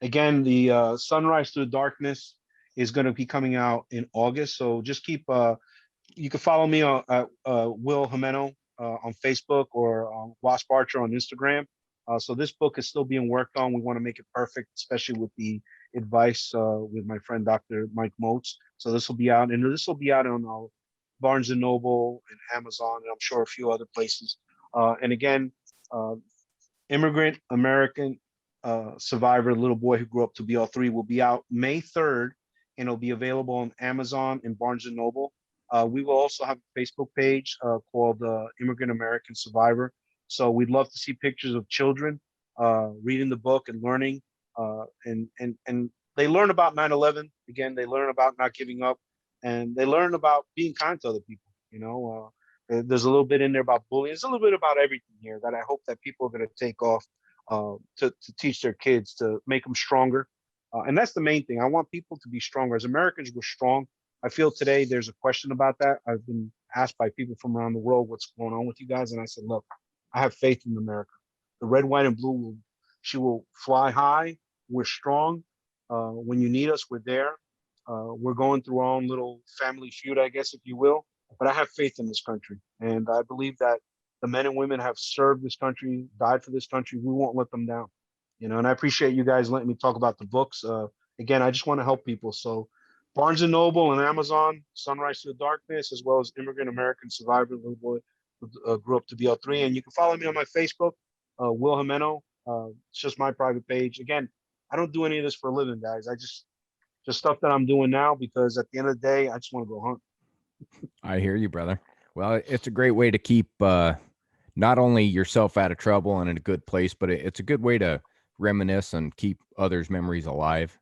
Again, the Sunrise Through the Darkness is going to be coming out in August. So just keep. You can follow me on Will Jimeno on Facebook, or Wasp Archer on Instagram. So this book is still being worked on. We want to make it perfect, especially with the advice with my friend Dr. Mike Moats. So this will be out, and this will be out on Barnes and Noble and Amazon, and I'm sure a few other places. And again, uh, Immigrant American Survivor, Little Boy Who Grew Up to Be All Three, will be out May 3rd, and it'll be available on Amazon and Barnes and Noble. We will also have a Facebook page called Immigrant American Survivor. So we'd love to see pictures of children reading the book and learning. And they learn about 9/11. Again, they learn about not giving up, and they learn about being kind to other people. There's a little bit in there about bullying. There's a little bit about everything here that I hope that people are going to take off to teach their kids, to make them stronger. And that's the main thing. I want people to be stronger. As Americans, we're strong. I feel today there's a question about that. I've been asked by people from around the world, what's going on with you guys? And I said, look, I have faith in America. The red, white, and blue, she will fly high. We're strong. When you need us, we're there. We're going through our own little family feud, I guess, if you will. But I have faith in this country. And I believe that the men and women have served this country, died for this country. We won't let them down. And I appreciate you guys letting me talk about the books. Again, I just want to help people. So Barnes and Noble and Amazon, Sunrise to the Darkness, as well as Immigrant American Survivor, Little Boy Who Grew Up to Be L3. And you can follow me on my Facebook, Will Jimeno. It's just my private page. Again, I don't do any of this for a living, guys. I just stuff that I'm doing now, because at the end of the day, I just want to go hunt. I hear you, brother. Well, it's a great way to keep not only yourself out of trouble and in a good place, but it's a good way to reminisce and keep others' memories alive.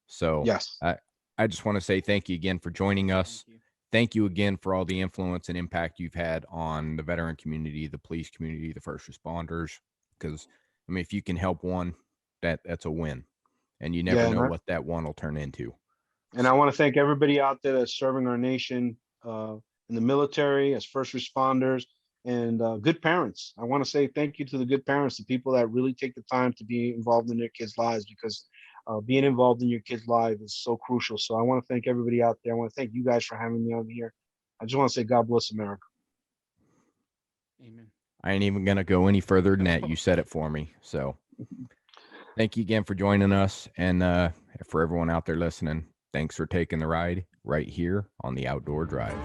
So Yes. I just want to say thank you again for joining us. Thank you again for all the influence and impact you've had on the veteran community, the police community, the first responders. Because, I mean, if you can help one, that's a win. And you never know what that one will turn into. And I want to thank everybody out there that's serving our nation in the military, as first responders, and good parents. I want to say thank you to the good parents, the people that really take the time to be involved in their kids' lives, because being involved in your kids' life is so crucial. So I want to thank everybody out there. I want to thank you guys for having me on here. I just want to say God bless America. Amen. I ain't even going to go any further than that. You said it for me. So thank you again for joining us. And for everyone out there listening, thanks for taking the ride right here on the Outdoor Drive.